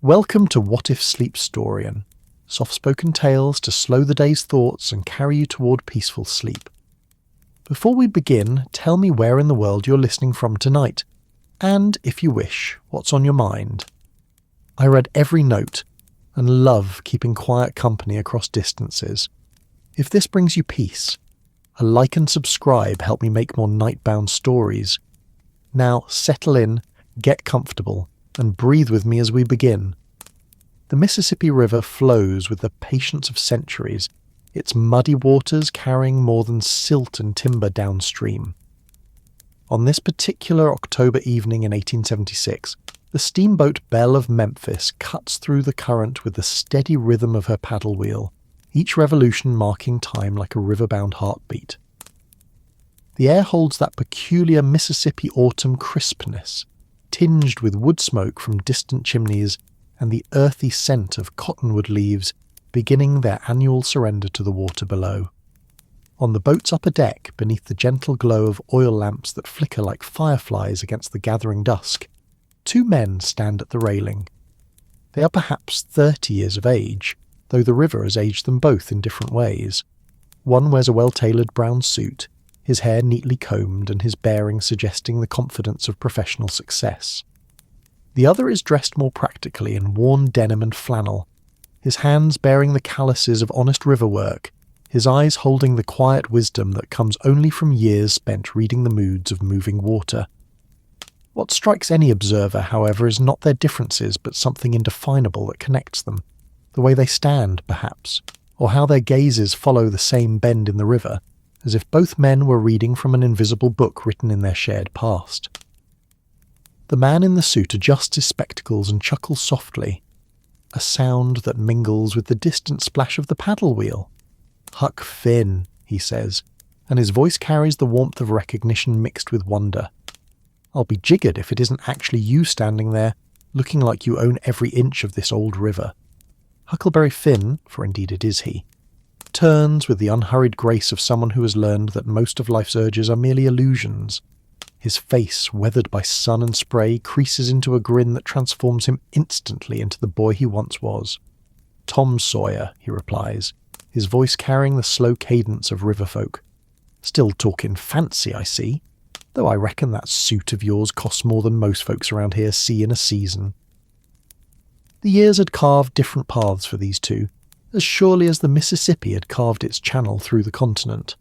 Welcome to What If Sleepstorian, soft-spoken tales to slow the day's thoughts and carry you toward peaceful sleep. Before we begin, tell me where in the world you're listening from tonight, and, if you wish, what's on your mind. I read every note, and love keeping quiet company across distances. If this brings you peace, a like and subscribe help me make more night-bound stories. Now settle in, get comfortable, and breathe with me as we begin. The Mississippi River flows with the patience of centuries, its muddy waters carrying more than silt and timber downstream. On this particular October evening in 1876, the steamboat Belle of Memphis cuts through the current with the steady rhythm of her paddle wheel, each revolution marking time like a river-bound heartbeat. The air holds that peculiar Mississippi autumn crispness, tinged with wood smoke from distant chimneys and the earthy scent of cottonwood leaves beginning their annual surrender to the water below. On the boat's upper deck, beneath the gentle glow of oil lamps that flicker like fireflies against the gathering dusk, two men stand at the railing. They are perhaps 30 years of age, though the river has aged them both in different ways. One wears a well-tailored brown suit, his hair neatly combed and his bearing suggesting the confidence of professional success. The other is dressed more practically in worn denim and flannel, his hands bearing the calluses of honest river work, his eyes holding the quiet wisdom that comes only from years spent reading the moods of moving water. What strikes any observer, however, is not their differences but something indefinable that connects them. The way they stand, perhaps, or how their gazes follow the same bend in the river, as if both men were reading from an invisible book written in their shared past. The man in the suit adjusts his spectacles and chuckles softly, a sound that mingles with the distant splash of the paddle wheel. "Huck Finn," he says, and his voice carries the warmth of recognition mixed with wonder. "I'll be jiggered if it isn't actually you standing there, looking like you own every inch of this old river." Huckleberry Finn, for indeed it is he, turns with the unhurried grace of someone who has learned that most of life's urges are merely illusions. His face, weathered by sun and spray, creases into a grin that transforms him instantly into the boy he once was. "Tom Sawyer," he replies, his voice carrying the slow cadence of riverfolk. "Still talking fancy, I see, though I reckon that suit of yours costs more than most folks around here see in a season." The years had carved different paths for these two, as surely as the Mississippi had carved its channel through the continent.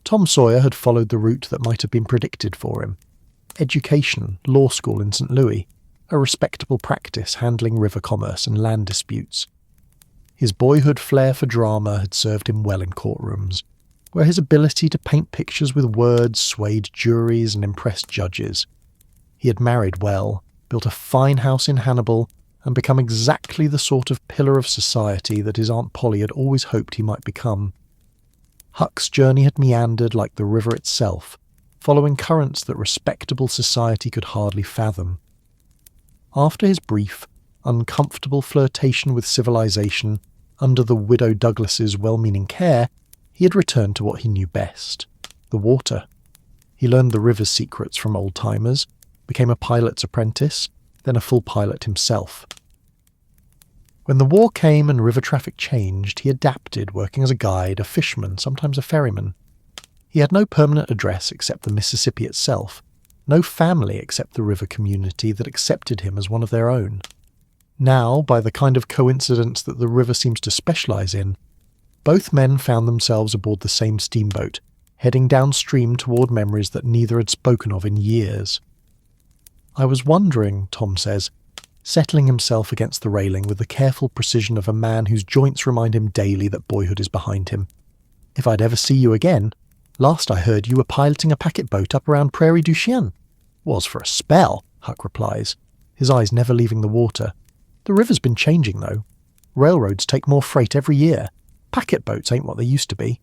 Tom Sawyer had followed the route that might have been predicted for him. Education, law school in St. Louis, a respectable practice handling river commerce and land disputes. His boyhood flair for drama had served him well in courtrooms, where his ability to paint pictures with words swayed juries and impressed judges. He had married well, built a fine house in Hannibal, and become exactly the sort of pillar of society that his Aunt Polly had always hoped he might become. Huck's journey had meandered like the river itself, following currents that respectable society could hardly fathom. After his brief, uncomfortable flirtation with civilization, under the widow Douglas's well-meaning care, he had returned to what he knew best, the water. He learned the river's secrets from old-timers, became a pilot's apprentice, then a full pilot himself. When the war came and river traffic changed, he adapted, working as a guide, a fisherman, sometimes a ferryman. He had no permanent address except the Mississippi itself, no family except the river community that accepted him as one of their own. Now, by the kind of coincidence that the river seems to specialize in, both men found themselves aboard the same steamboat, heading downstream toward memories that neither had spoken of in years. "I was wondering," Tom says, settling himself against the railing with the careful precision of a man whose joints remind him daily that boyhood is behind him, "if I'd ever see you again. Last I heard you were piloting a packet boat up around Prairie du Chien." "Was for a spell," Huck replies, his eyes never leaving the water. "The river's been changing, though. Railroads take more freight every year. Packet boats ain't what they used to be."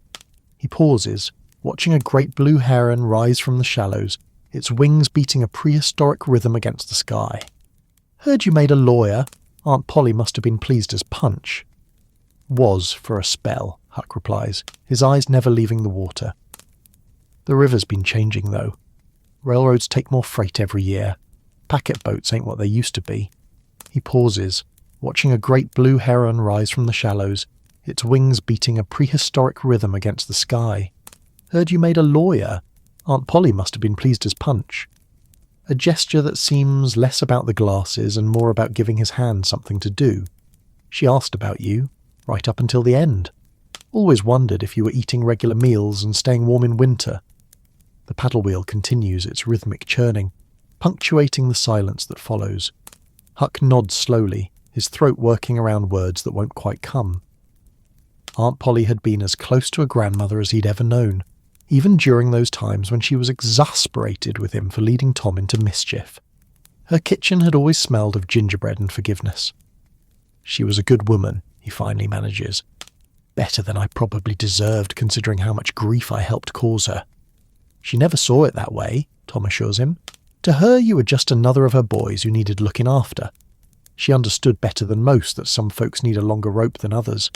He pauses, watching a great blue heron rise from the shallows, its wings beating a prehistoric rhythm against the sky. "Heard you made a lawyer. Aunt Polly must have been pleased as punch." "Was for a spell," Huck replies, his eyes never leaving the water. "The river's been changing, though. Railroads take more freight every year. Packet boats ain't what they used to be." He pauses, watching a great blue heron rise from the shallows, its wings beating a prehistoric rhythm against the sky. Heard you made a lawyer. Aunt Polly must have been pleased as punch. A gesture that seems less about the glasses and more about giving his hand something to do. She asked about you, right up until the end. Always wondered if you were eating regular meals and staying warm in winter. The paddle wheel continues its rhythmic churning, punctuating the silence that follows. Huck nods slowly, his throat working around words that won't quite come. Aunt Polly had been as close to a grandmother as he'd ever known, even during those times when she was exasperated with him for leading Tom into mischief. Her kitchen had always smelled of gingerbread and forgiveness. She was a good woman, he finally manages. Better than I probably deserved, considering how much grief I helped cause her. She never saw it that way, Tom assures him. To her, you were just another of her boys who needed looking after. She understood better than most that some folks need a longer rope than others.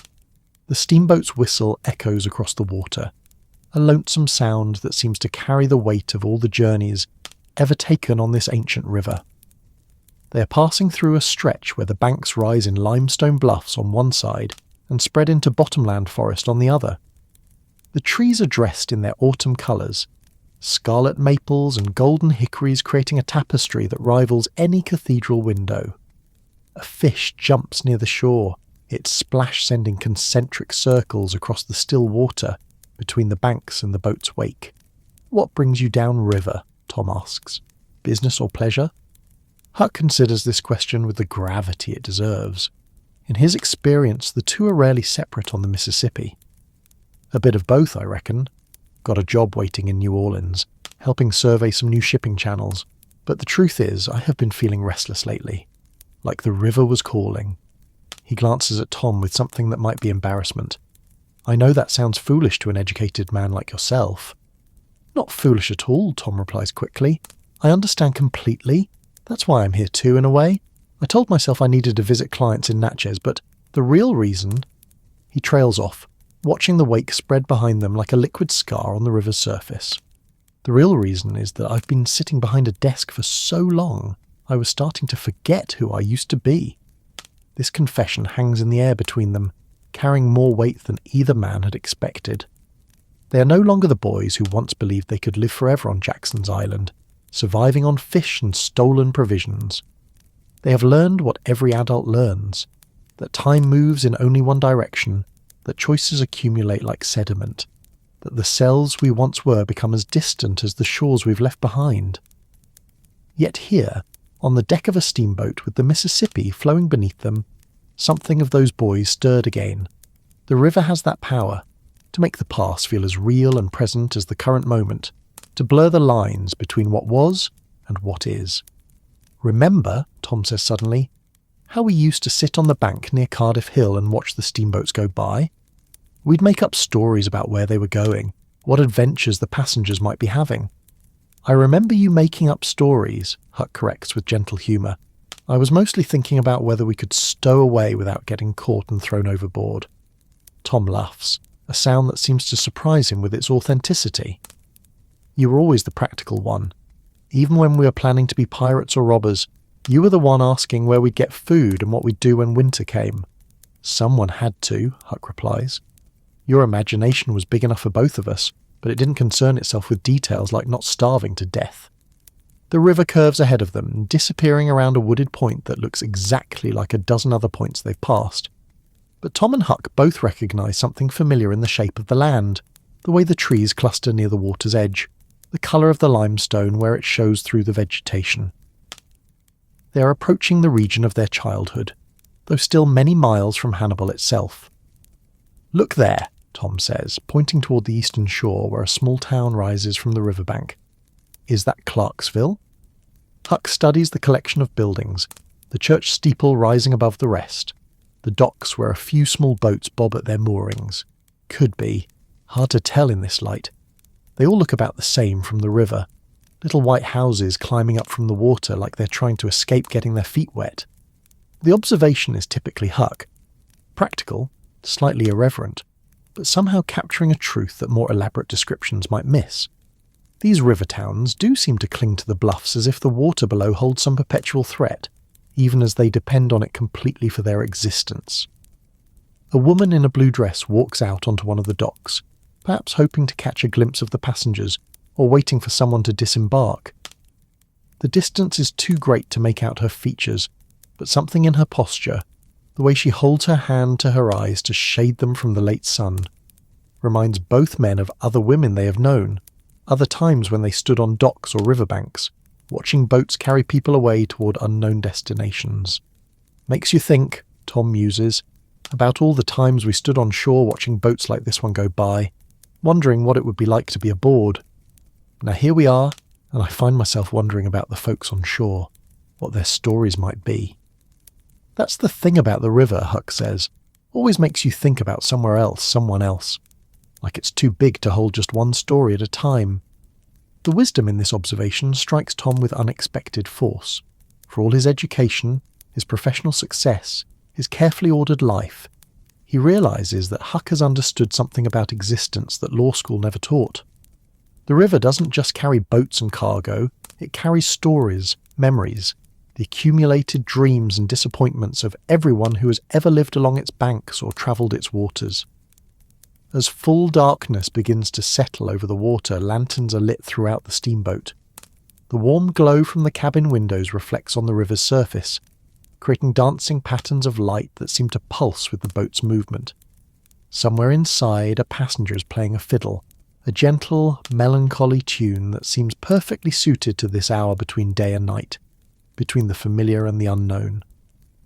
The steamboat's whistle echoes across the water, a lonesome sound that seems to carry the weight of all the journeys ever taken on this ancient river. They are passing through a stretch where the banks rise in limestone bluffs on one side and spread into bottomland forest on the other. The trees are dressed in their autumn colours, scarlet maples and golden hickories creating a tapestry that rivals any cathedral window. A fish jumps near the shore, its splash sending concentric circles across the still water between the banks and the boat's wake. What brings you down river? Tom asks. Business or pleasure? Huck considers this question with the gravity it deserves. In his experience, the two are rarely separate on the Mississippi. A bit of both, I reckon. Got a job waiting in New Orleans, helping survey some new shipping channels. But the truth is, I have been feeling restless lately. Like the river was calling. He glances at Tom with something that might be embarrassment. I know that sounds foolish to an educated man like yourself. Not foolish at all, Tom replies quickly. I understand completely. That's why I'm here too, in a way. I told myself I needed to visit clients in Natchez, but the real reason... He trails off, watching the wake spread behind them like a liquid scar on the river's surface. The real reason is that I've been sitting behind a desk for so long, I was starting to forget who I used to be. This confession hangs in the air between them, carrying more weight than either man had expected. They are no longer the boys who once believed they could live forever on Jackson's Island, surviving on fish and stolen provisions. They have learned what every adult learns, that time moves in only one direction, that choices accumulate like sediment, that the selves we once were become as distant as the shores we've left behind. Yet here, on the deck of a steamboat with the Mississippi flowing beneath them, something of those boys stirred again. The river has that power, to make the past feel as real and present as the current moment, to blur the lines between what was and what is. Remember, Tom says suddenly, how we used to sit on the bank near Cardiff Hill and watch the steamboats go by? We'd make up stories about where they were going, what adventures the passengers might be having. I remember you making up stories, Huck corrects with gentle humour. I was mostly thinking about whether we could stow away without getting caught and thrown overboard. Tom laughs, a sound that seems to surprise him with its authenticity. You were always the practical one. Even when we were planning to be pirates or robbers, you were the one asking where we'd get food and what we'd do when winter came. Someone had to, Huck replies. Your imagination was big enough for both of us, but it didn't concern itself with details like not starving to death. The river curves ahead of them, disappearing around a wooded point that looks exactly like a dozen other points they've passed. But Tom and Huck both recognise something familiar in the shape of the land, the way the trees cluster near the water's edge, the colour of the limestone where it shows through the vegetation. They are approaching the region of their childhood, though still many miles from Hannibal itself. Look there, Tom says, pointing toward the eastern shore where a small town rises from the riverbank. Is that Clarksville? Huck studies the collection of buildings, the church steeple rising above the rest, the docks where a few small boats bob at their moorings. Could be. Hard to tell in this light. They all look about the same from the river, little white houses climbing up from the water like they're trying to escape getting their feet wet. The observation is typically Huck. Practical, slightly irreverent, but somehow capturing a truth that more elaborate descriptions might miss. These river towns do seem to cling to the bluffs as if the water below holds some perpetual threat. even as they depend on it completely for their existence. A woman in a blue dress walks out onto one of the docks, perhaps hoping to catch a glimpse of the passengers or waiting for someone to disembark. The distance is too great to make out her features, but something in her posture, the way she holds her hand to her eyes to shade them from the late sun, reminds both men of other women they have known, other times when they stood on docks or riverbanks, watching boats carry people away toward unknown destinations. Makes you think, Tom muses, about all the times we stood on shore watching boats like this one go by, wondering what it would be like to be aboard. Now here we are, and I find myself wondering about the folks on shore, what their stories might be. That's the thing about the river, Huck says. Always makes you think about somewhere else, someone else. Like it's too big to hold just one story at a time. The wisdom in this observation strikes Tom with unexpected force. For all his education, his professional success, his carefully ordered life, he realises that Huck has understood something about existence that law school never taught. The river doesn't just carry boats and cargo, it carries stories, memories, the accumulated dreams and disappointments of everyone who has ever lived along its banks or travelled its waters. As full darkness begins to settle over the water, lanterns are lit throughout the steamboat. The warm glow from the cabin windows reflects on the river's surface, creating dancing patterns of light that seem to pulse with the boat's movement. Somewhere inside, a passenger is playing a fiddle, a gentle, melancholy tune that seems perfectly suited to this hour between day and night, between the familiar and the unknown.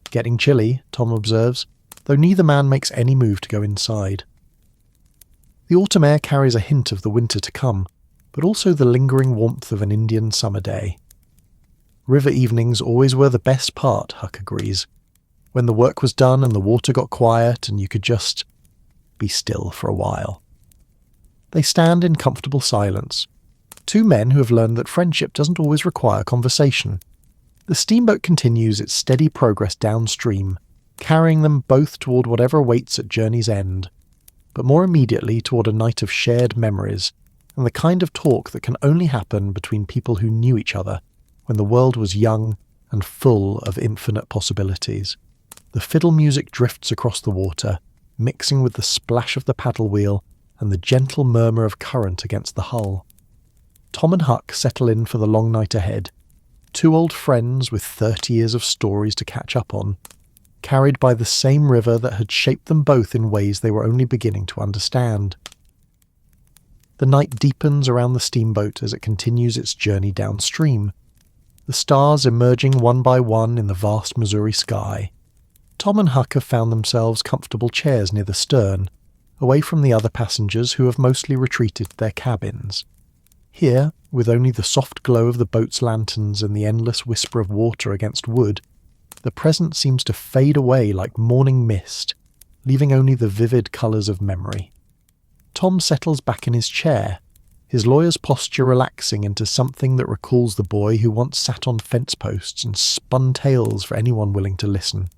Getting chilly, Tom observes, though neither man makes any move to go inside. The autumn air carries a hint of the winter to come, but also the lingering warmth of an Indian summer day. River evenings always were the best part, Huck agrees, when the work was done and the water got quiet and you could just be still for a while. They stand in comfortable silence, two men who have learned that friendship doesn't always require conversation. The steamboat continues its steady progress downstream, carrying them both toward whatever awaits at journey's end, but more immediately toward a night of shared memories and the kind of talk that can only happen between people who knew each other when the world was young and full of infinite possibilities. The fiddle music drifts across the water, mixing with the splash of the paddle wheel and the gentle murmur of current against the hull. Tom and Huck settle in for the long night ahead, two old friends with 30 years of stories to catch up on, carried by the same river that had shaped them both in ways they were only beginning to understand. The night deepens around the steamboat as it continues its journey downstream, the stars emerging one by one in the vast Missouri sky. Tom and Huck have found themselves comfortable chairs near the stern, away from the other passengers who have mostly retreated to their cabins. Here, with only the soft glow of the boat's lanterns and the endless whisper of water against wood, the present seems to fade away like morning mist, leaving only the vivid colours of memory. Tom settles back in his chair, his lawyer's posture relaxing into something that recalls the boy who once sat on fence posts and spun tales for anyone willing to listen.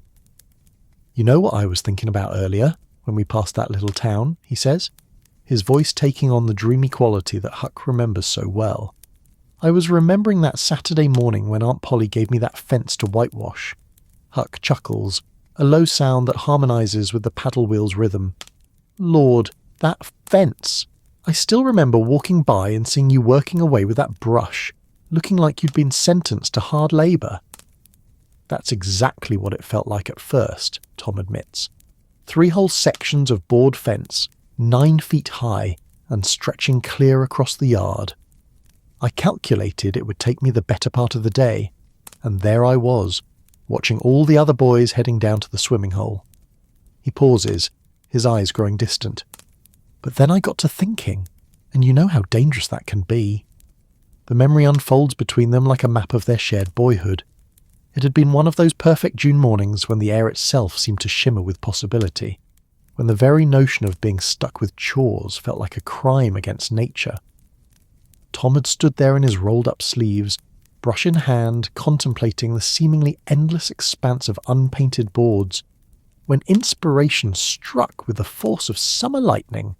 "You know what I was thinking about earlier, when we passed that little town," he says, his voice taking on the dreamy quality that Huck remembers so well. "I was remembering that Saturday morning when Aunt Polly gave me that fence to whitewash." Huck chuckles, a low sound that harmonises with the paddle wheel's rhythm. "Lord, that fence! I still remember walking by and seeing you working away with that brush, looking like you'd been sentenced to hard labour." "That's exactly what it felt like at first," Tom admits. 3 whole sections of board fence, 9 feet high, and stretching clear across the yard. I calculated it would take me the better part of the day, and there I was, watching all the other boys heading down to the swimming hole. He pauses, his eyes growing distant. "But then I got to thinking, and you know how dangerous that can be." The memory unfolds between them like a map of their shared boyhood. It had been one of those perfect June mornings when the air itself seemed to shimmer with possibility, when the very notion of being stuck with chores felt like a crime against nature. Tom had stood there in his rolled-up sleeves, brush in hand, contemplating the seemingly endless expanse of unpainted boards, when inspiration struck with the force of summer lightning.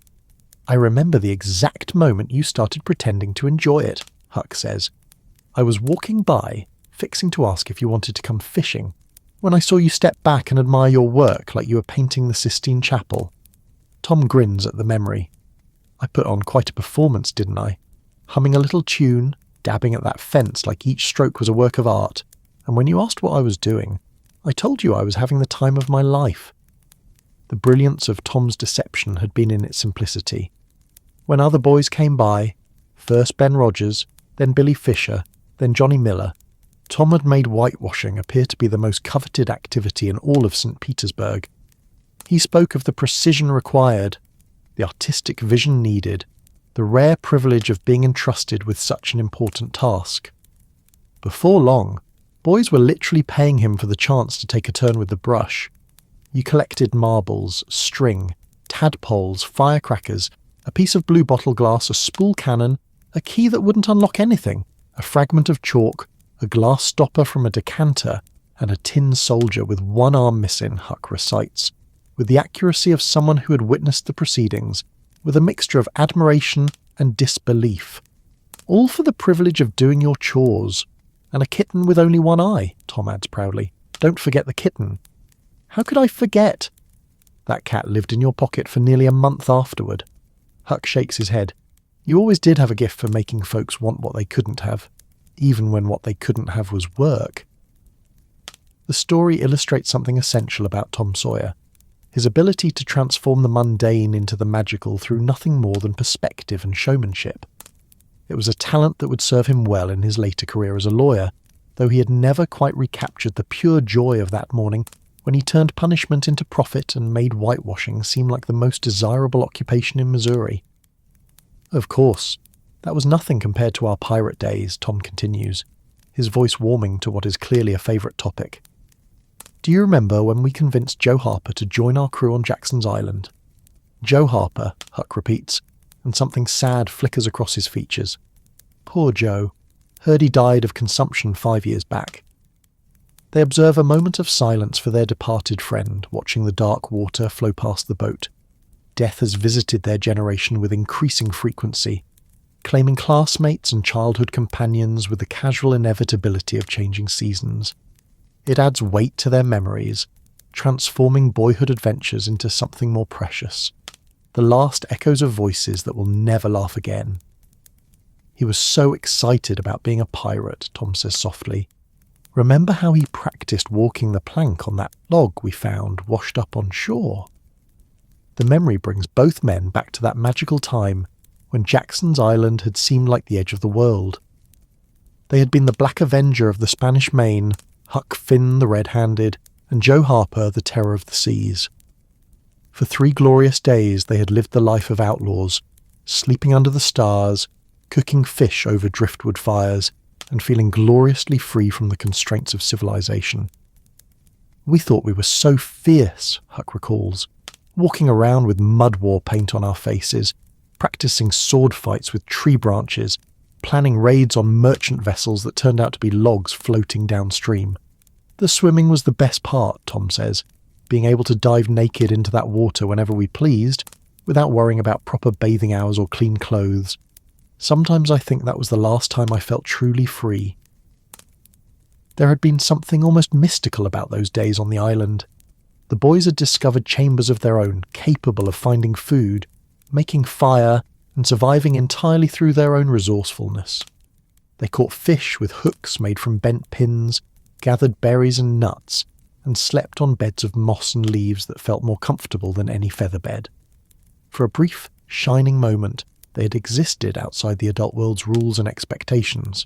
"I remember the exact moment you started pretending to enjoy it," Huck says. "I was walking by, fixing to ask if you wanted to come fishing, when I saw you step back and admire your work like you were painting the Sistine Chapel." Tom grins at the memory. "I put on quite a performance, didn't I? Humming a little tune, dabbing at that fence like each stroke was a work of art, and when you asked what I was doing, I told you I was having the time of my life." The brilliance of Tom's deception had been in its simplicity. When other boys came by, first Ben Rogers, then Billy Fisher, then Johnny Miller, Tom had made whitewashing appear to be the most coveted activity in all of St. Petersburg. He spoke of the precision required, the artistic vision needed, the rare privilege of being entrusted with such an important task. Before long, boys were literally paying him for the chance to take a turn with the brush. You collected marbles, string, tadpoles, firecrackers, a piece of blue bottle glass, a spool cannon, a key that wouldn't unlock anything, a fragment of chalk, a glass stopper from a decanter, and a tin soldier with one arm missing, Huck recites, with the accuracy of someone who had witnessed the proceedings, with a mixture of admiration and disbelief. All for the privilege of doing your chores. And a kitten with only one eye, Tom adds proudly. Don't forget the kitten. How could I forget? That cat lived in your pocket for nearly a month afterward. Huck shakes his head. You always did have a gift for making folks want what they couldn't have, even when what they couldn't have was work. The story illustrates something essential about Tom Sawyer, his ability to transform the mundane into the magical through nothing more than perspective and showmanship. It was a talent that would serve him well in his later career as a lawyer, though he had never quite recaptured the pure joy of that morning when he turned punishment into profit and made whitewashing seem like the most desirable occupation in Missouri. Of course, that was nothing compared to our pirate days, Tom continues, his voice warming to what is clearly a favourite topic. Do you remember when we convinced Joe Harper to join our crew on Jackson's Island? Joe Harper, Huck repeats, and something sad flickers across his features. Poor Joe. Heard he died of consumption 5 years back. They observe a moment of silence for their departed friend, watching the dark water flow past the boat. Death has visited their generation with increasing frequency, claiming classmates and childhood companions with the casual inevitability of changing seasons. It adds weight to their memories, transforming boyhood adventures into something more precious. The last echoes of voices that will never laugh again. He was so excited about being a pirate, Tom says softly. Remember how he practiced walking the plank on that log we found washed up on shore? The memory brings both men back to that magical time when Jackson's Island had seemed like the edge of the world. They had been the Black Avenger of the Spanish Main, Huck Finn the Red-Handed, and Joe Harper the Terror of the Seas. For 3 glorious days they had lived the life of outlaws, sleeping under the stars, cooking fish over driftwood fires, and feeling gloriously free from the constraints of civilization. We thought we were so fierce, Huck recalls, walking around with mud war paint on our faces, practicing sword fights with tree branches, planning raids on merchant vessels that turned out to be logs floating downstream. The swimming was the best part, Tom says, being able to dive naked into that water whenever we pleased, without worrying about proper bathing hours or clean clothes. Sometimes I think that was the last time I felt truly free. There had been something almost mystical about those days on the island. The boys had discovered chambers of their own, capable of finding food, making fire, and surviving entirely through their own resourcefulness. They caught fish with hooks made from bent pins, gathered berries and nuts, and slept on beds of moss and leaves that felt more comfortable than any feather bed. For a brief, shining moment, they had existed outside the adult world's rules and expectations.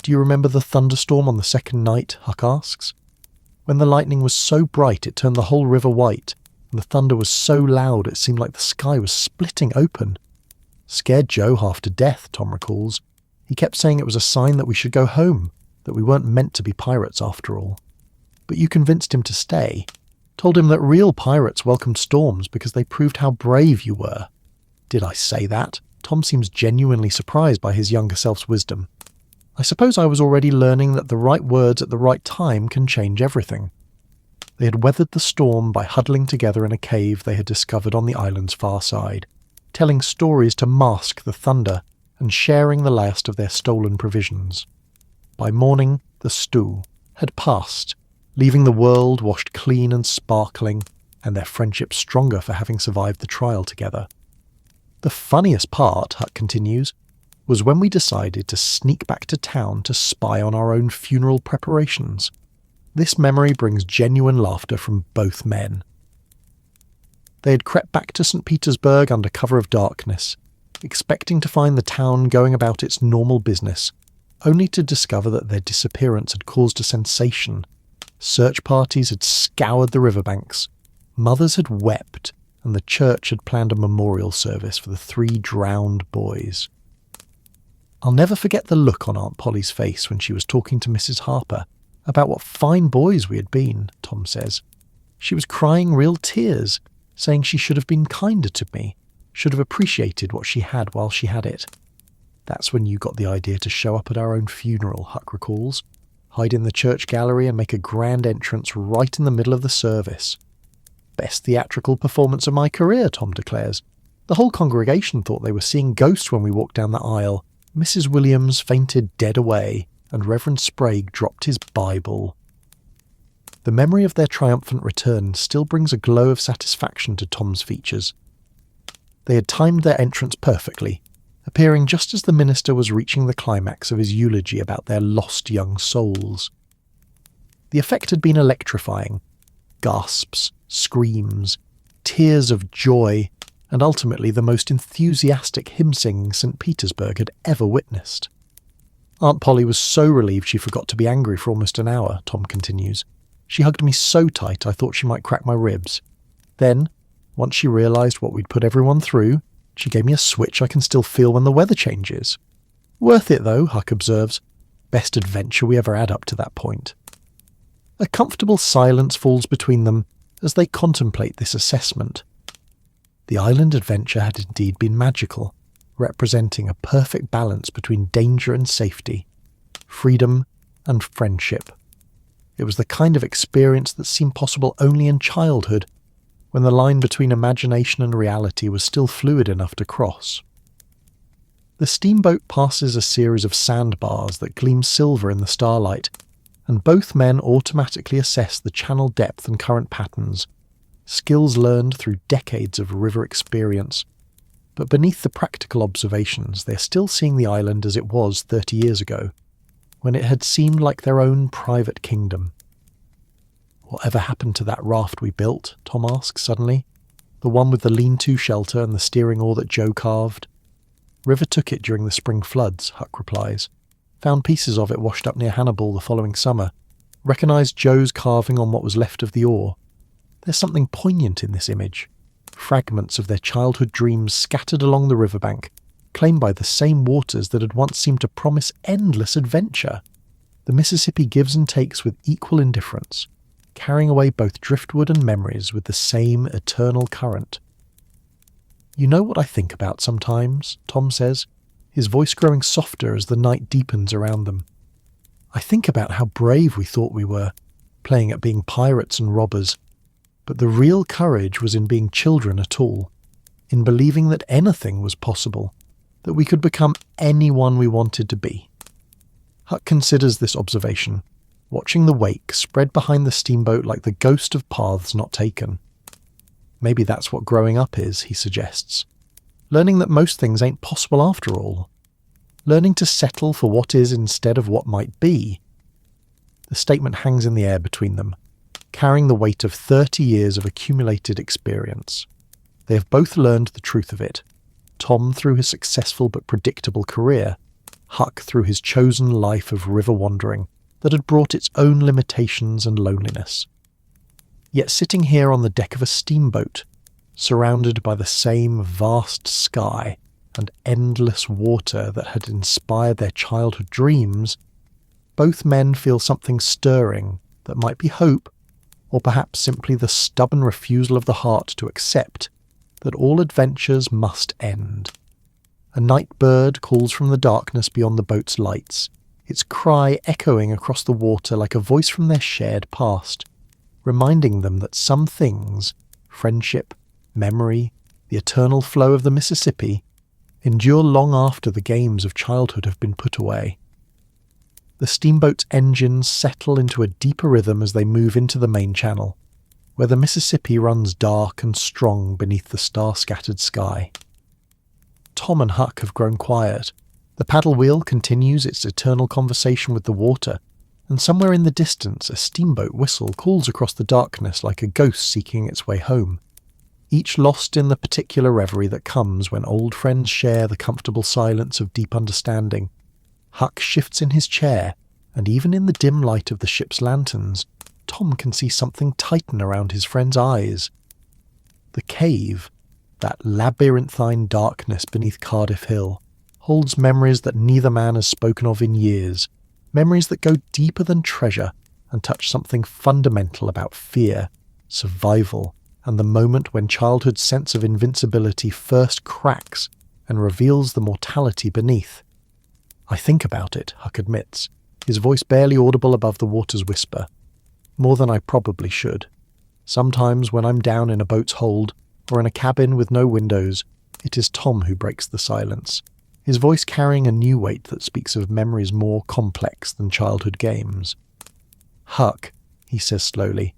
Do you remember the thunderstorm on the second night? Huck asks. When the lightning was so bright it turned the whole river white, and the thunder was so loud it seemed like the sky was splitting open. Scared Joe half to death, Tom recalls. He kept saying it was a sign that we should go home, that we weren't meant to be pirates after all. But you convinced him to stay, told him that real pirates welcomed storms because they proved how brave you were. Did I say that? Tom seems genuinely surprised by his younger self's wisdom. I suppose I was already learning that the right words at the right time can change everything. They had weathered the storm by huddling together in a cave they had discovered on the island's far side, telling stories to mask the thunder and sharing the last of their stolen provisions. By morning, the stew had passed, leaving the world washed clean and sparkling, and their friendship stronger for having survived the trial together. The funniest part, Huck continues, was when we decided to sneak back to town to spy on our own funeral preparations. This memory brings genuine laughter from both men. They had crept back to St. Petersburg under cover of darkness, expecting to find the town going about its normal business, only to discover that their disappearance had caused a sensation. Search parties had scoured the riverbanks, mothers had wept, and the church had planned a memorial service for the 3 drowned boys. I'll never forget the look on Aunt Polly's face when she was talking to Mrs. Harper about what fine boys we had been, Tom says. She was crying real tears, saying she should have been kinder to me, should have appreciated what she had while she had it. That's when you got the idea to show up at our own funeral, Huck recalls, hide in the church gallery and make a grand entrance right in the middle of the service. Best theatrical performance of my career, Tom declares. The whole congregation thought they were seeing ghosts when we walked down the aisle. Mrs. Williams fainted dead away, and Reverend Sprague dropped his Bible. The memory of their triumphant return still brings a glow of satisfaction to Tom's features. They had timed their entrance perfectly, appearing just as the minister was reaching the climax of his eulogy about their lost young souls. The effect had been electrifying. Gasps, screams, tears of joy, and ultimately the most enthusiastic hymn-singing St. Petersburg had ever witnessed. Aunt Polly was so relieved she forgot to be angry for almost an hour, Tom continues. She hugged me so tight I thought she might crack my ribs. Then, once she realised what we'd put everyone through, she gave me a switch I can still feel when the weather changes. Worth it though, Huck observes. Best adventure we ever had up to that point. A comfortable silence falls between them as they contemplate this assessment. The island adventure had indeed been magical, representing a perfect balance between danger and safety, freedom and friendship. It was the kind of experience that seemed possible only in childhood, when the line between imagination and reality was still fluid enough to cross. The steamboat passes a series of sandbars that gleam silver in the starlight, and both men automatically assess the channel depth and current patterns, skills learned through decades of river experience. But beneath the practical observations, they're still seeing the island as it was 30 years ago, when it had seemed like their own private kingdom. Whatever happened to that raft we built? Tom asks suddenly. The one with the lean-to shelter and the steering oar that Joe carved. River took it during the spring floods, Huck replies. Found pieces of it washed up near Hannibal the following summer. Recognised Joe's carving on what was left of the oar. There's something poignant in this image. Fragments of their childhood dreams scattered along the riverbank, claimed by the same waters that had once seemed to promise endless adventure. The Mississippi gives and takes with equal indifference, carrying away both driftwood and memories with the same eternal current. You know what I think about sometimes, Tom says, his voice growing softer as the night deepens around them. I think about how brave we thought we were, playing at being pirates and robbers, but the real courage was in being children at all, in believing that anything was possible, that we could become anyone we wanted to be. Huck considers this observation, watching the wake spread behind the steamboat like the ghost of paths not taken. Maybe that's what growing up is, he suggests. Learning that most things ain't possible after all. Learning to settle for what is instead of what might be. The statement hangs in the air between them, carrying the weight of 30 years of accumulated experience. They have both learned the truth of it, Tom through his successful but predictable career, Huck through his chosen life of river wandering that had brought its own limitations and loneliness. Yet sitting here on the deck of a steamboat, surrounded by the same vast sky and endless water that had inspired their childhood dreams, both men feel something stirring that might be hope, or perhaps simply the stubborn refusal of the heart to accept that all adventures must end. A night bird calls from the darkness beyond the boat's lights, its cry echoing across the water like a voice from their shared past, reminding them that some things, friendship, memory, the eternal flow of the Mississippi, endure long after the games of childhood have been put away. The steamboat's engines settle into a deeper rhythm as they move into the main channel, where the Mississippi runs dark and strong beneath the star-scattered sky. Tom and Huck have grown quiet. The paddle wheel continues its eternal conversation with the water, and somewhere in the distance a steamboat whistle calls across the darkness like a ghost seeking its way home, each lost in the particular reverie that comes when old friends share the comfortable silence of deep understanding. Huck shifts in his chair, and even in the dim light of the ship's lanterns, Tom can see something tighten around his friend's eyes. The cave, that labyrinthine darkness beneath Cardiff Hill, holds memories that neither man has spoken of in years, memories that go deeper than treasure and touch something fundamental about fear, survival, and the moment when childhood's sense of invincibility first cracks and reveals the mortality beneath. I think about it, Huck admits, his voice barely audible above the water's whisper. More than I probably should. Sometimes when I'm down in a boat's hold, or in a cabin with no windows, it is Tom who breaks the silence, his voice carrying a new weight that speaks of memories more complex than childhood games. Huck, he says slowly,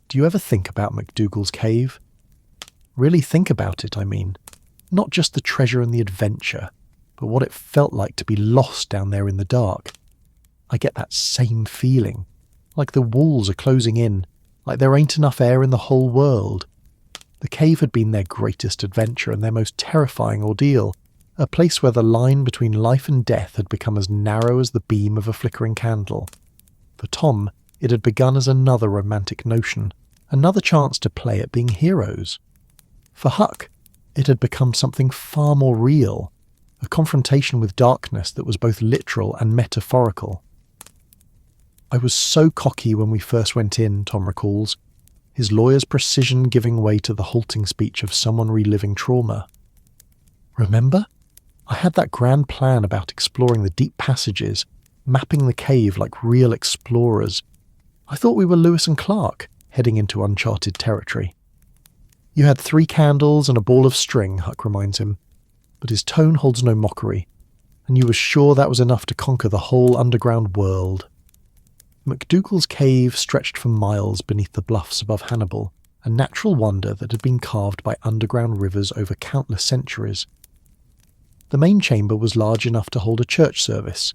do you ever think about McDougal's cave? Really think about it, I mean. Not just the treasure and the adventure, but what it felt like to be lost down there in the dark. I get that same feeling, like the walls are closing in, like there ain't enough air in the whole world. The cave had been their greatest adventure and their most terrifying ordeal, a place where the line between life and death had become as narrow as the beam of a flickering candle. For Tom, it had begun as another romantic notion, another chance to play at being heroes. For Huck, it had become something far more real, a confrontation with darkness that was both literal and metaphorical. I was so cocky when we first went in, Tom recalls, his lawyer's precision giving way to the halting speech of someone reliving trauma. Remember? I had that grand plan about exploring the deep passages, mapping the cave like real explorers. I thought we were Lewis and Clark, heading into uncharted territory. You had 3 candles and a ball of string, Huck reminds him, but his tone holds no mockery, and you were sure that was enough to conquer the whole underground world. McDougal's cave stretched for miles beneath the bluffs above Hannibal, a natural wonder that had been carved by underground rivers over countless centuries. The main chamber was large enough to hold a church service,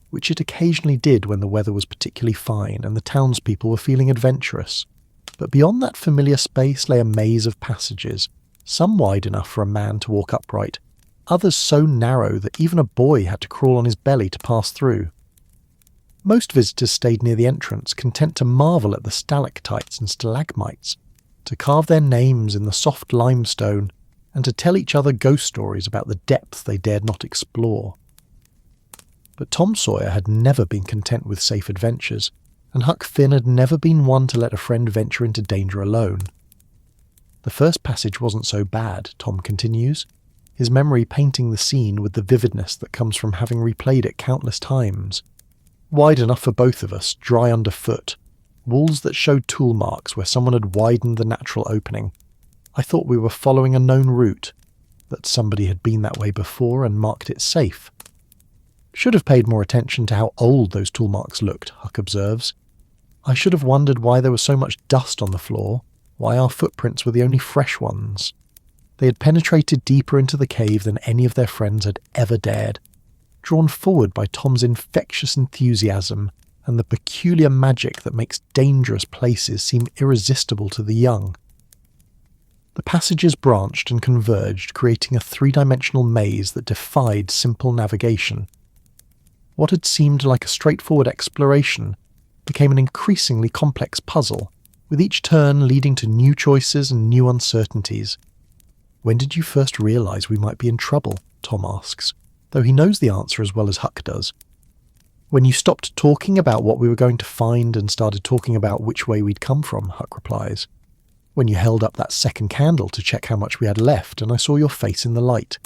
which it occasionally did when the weather was particularly fine and the townspeople were feeling adventurous. But beyond that familiar space lay a maze of passages, some wide enough for a man to walk upright, others so narrow that even a boy had to crawl on his belly to pass through. Most visitors stayed near the entrance, content to marvel at the stalactites and stalagmites, to carve their names in the soft limestone, and to tell each other ghost stories about the depths they dared not explore. But Tom Sawyer had never been content with safe adventures, and Huck Finn had never been one to let a friend venture into danger alone. The first passage wasn't so bad, Tom continues, his memory painting the scene with the vividness that comes from having replayed it countless times. Wide enough for both of us, dry underfoot, walls that showed tool marks where someone had widened the natural opening. I thought we were following a known route, that somebody had been that way before and marked it safe. Should have paid more attention to how old those tool marks looked, Huck observes. I should have wondered why there was so much dust on the floor, why our footprints were the only fresh ones. They had penetrated deeper into the cave than any of their friends had ever dared, drawn forward by Tom's infectious enthusiasm and the peculiar magic that makes dangerous places seem irresistible to the young. The passages branched and converged, creating a 3-dimensional maze that defied simple navigation. What had seemed like a straightforward exploration became an increasingly complex puzzle, with each turn leading to new choices and new uncertainties. When did you first realise we might be in trouble? Tom asks, though he knows the answer as well as Huck does. When you stopped talking about what we were going to find and started talking about which way we'd come from, Huck replies. When you held up that second candle to check how much we had left and I saw your face in the light.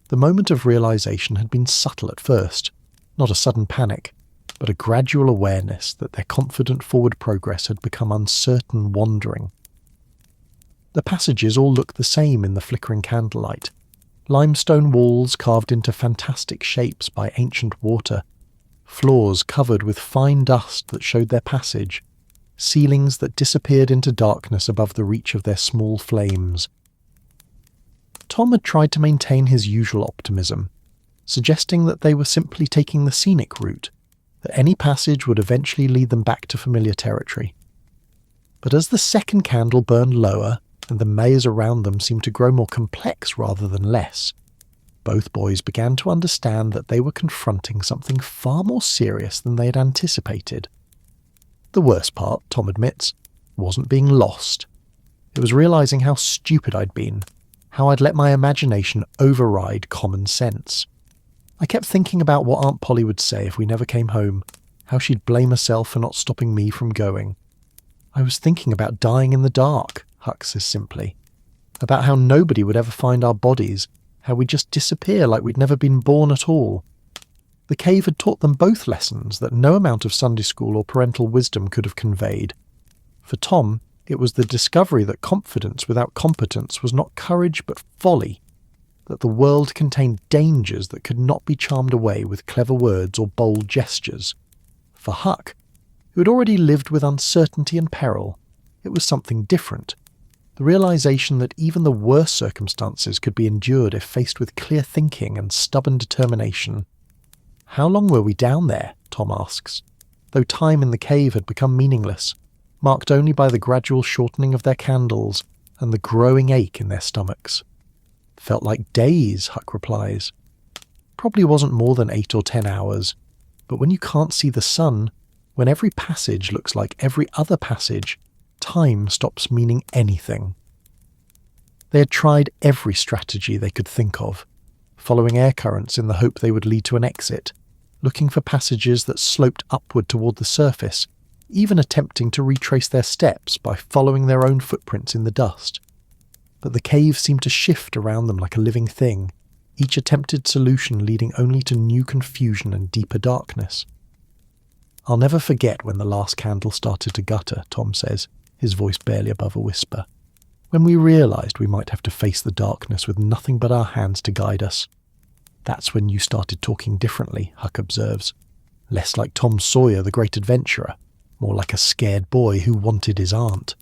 The moment of realisation had been subtle at first, not a sudden panic, but a gradual awareness that their confident forward progress had become uncertain wandering. The passages all looked the same in the flickering candlelight. Limestone walls carved into fantastic shapes by ancient water, floors covered with fine dust that showed their passage, ceilings that disappeared into darkness above the reach of their small flames. Tom had tried to maintain his usual optimism, suggesting that they were simply taking the scenic route, that any passage would eventually lead them back to familiar territory. But as the second candle burned lower and the maze around them seemed to grow more complex rather than less, both boys began to understand that they were confronting something far more serious than they had anticipated. The worst part, Tom admits, wasn't being lost. It was realizing how stupid I'd been, how I'd let my imagination override common sense. I kept thinking about what Aunt Polly would say if we never came home, how she'd blame herself for not stopping me from going. I was thinking about dying in the dark, Huck says simply, about how nobody would ever find our bodies, how we'd just disappear like we'd never been born at all. The cave had taught them both lessons that no amount of Sunday school or parental wisdom could have conveyed. For Tom, it was the discovery that confidence without competence was not courage but folly, that the world contained dangers that could not be charmed away with clever words or bold gestures. For Huck, who had already lived with uncertainty and peril, it was something different. The realization that even the worst circumstances could be endured if faced with clear thinking and stubborn determination. How long were we down there? Tom asks, though time in the cave had become meaningless, marked only by the gradual shortening of their candles and the growing ache in their stomachs. Felt like days, Huck replies. Probably wasn't more than 8 or 10 hours, but when you can't see the sun, when every passage looks like every other passage, time stops meaning anything. They had tried every strategy they could think of, following air currents in the hope they would lead to an exit, looking for passages that sloped upward toward the surface, even attempting to retrace their steps by following their own footprints in the dust. But the cave seemed to shift around them like a living thing, each attempted solution leading only to new confusion and deeper darkness. I'll never forget when the last candle started to gutter, Tom says, his voice barely above a whisper. When we realised we might have to face the darkness with nothing but our hands to guide us. That's when you started talking differently, Huck observes. Less like Tom Sawyer, the great adventurer, more like a scared boy who wanted his aunt.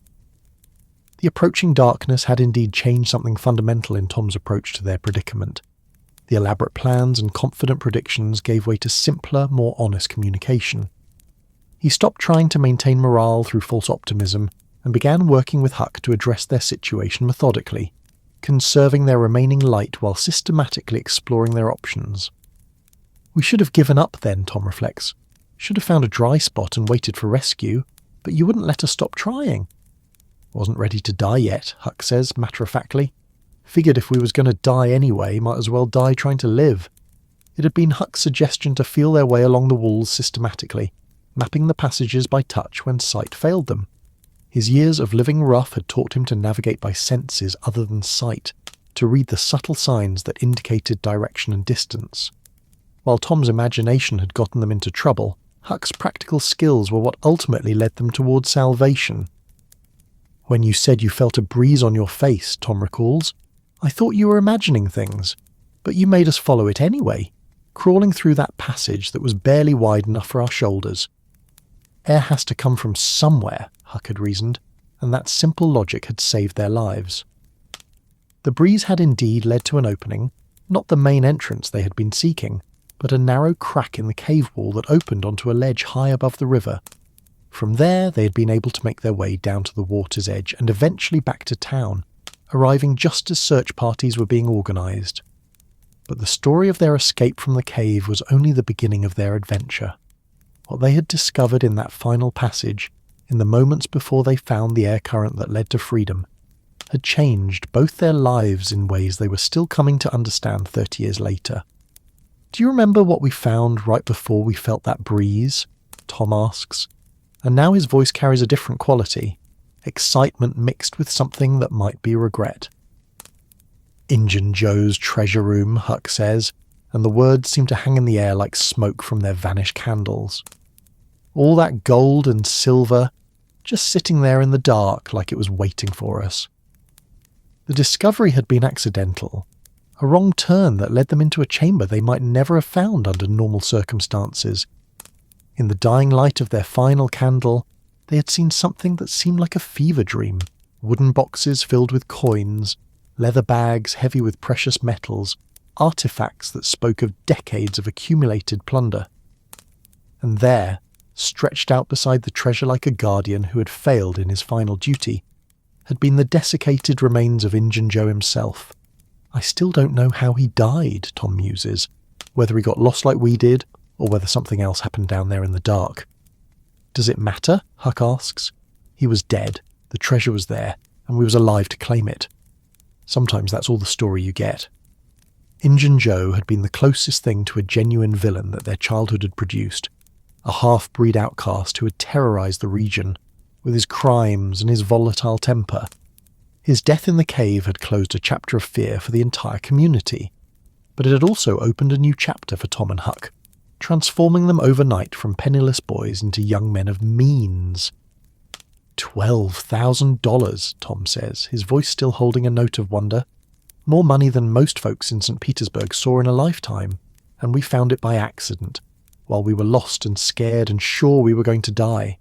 The approaching darkness had indeed changed something fundamental in Tom's approach to their predicament. The elaborate plans and confident predictions gave way to simpler, more honest communication. He stopped trying to maintain morale through false optimism and began working with Huck to address their situation methodically, conserving their remaining light while systematically exploring their options. We should have given up then, Tom reflects. Should have found a dry spot and waited for rescue, but you wouldn't let us stop trying. Wasn't ready to die yet, Huck says matter-of-factly. Figured if we was going to die anyway, might as well die trying to live. It had been Huck's suggestion to feel their way along the walls systematically, mapping the passages by touch when sight failed them. His years of living rough had taught him to navigate by senses other than sight, to read the subtle signs that indicated direction and distance. While Tom's imagination had gotten them into trouble, Huck's practical skills were what ultimately led them towards salvation. When you said you felt a breeze on your face, Tom recalls, I thought you were imagining things, but you made us follow it anyway, crawling through that passage that was barely wide enough for our shoulders. Air has to come from somewhere, Huck had reasoned, and that simple logic had saved their lives. The breeze had indeed led to an opening, not the main entrance they had been seeking, but a narrow crack in the cave wall that opened onto a ledge high above the river. From there they had been able to make their way down to the water's edge and eventually back to town, arriving just as search parties were being organised. But the story of their escape from the cave was only the beginning of their adventure. What they had discovered in that final passage, in the moments before they found the air current that led to freedom, had changed both their lives in ways they were still coming to understand 30 years later. Do you remember what we found right before we felt that breeze? Tom asks. And now his voice carries a different quality, excitement mixed with something that might be regret. Injun Joe's treasure room, Huck says, and the words seem to hang in the air like smoke from their vanished candles. All that gold and silver, just sitting there in the dark like it was waiting for us. The discovery had been accidental, a wrong turn that led them into a chamber they might never have found under normal circumstances, In the dying light of their final candle, they had seen something that seemed like a fever dream. Wooden boxes filled with coins, leather bags heavy with precious metals, artifacts that spoke of decades of accumulated plunder. And there, stretched out beside the treasure like a guardian who had failed in his final duty, had been the desiccated remains of Injun Joe himself. I still don't know how he died, Tom muses, whether he got lost like we did, or whether something else happened down there in the dark. Does it matter? Huck asks. He was dead, the treasure was there, and we was alive to claim it. Sometimes that's all the story you get. Injun Joe had been the closest thing to a genuine villain that their childhood had produced, a half-breed outcast who had terrorized the region, with his crimes and his volatile temper. His death in the cave had closed a chapter of fear for the entire community, but it had also opened a new chapter for Tom and Huck, transforming them overnight from penniless boys into young men of means. $12,000, Tom says, his voice still holding a note of wonder. More money than most folks in St. Petersburg saw in a lifetime, and we found it by accident, while we were lost and scared and sure we were going to die.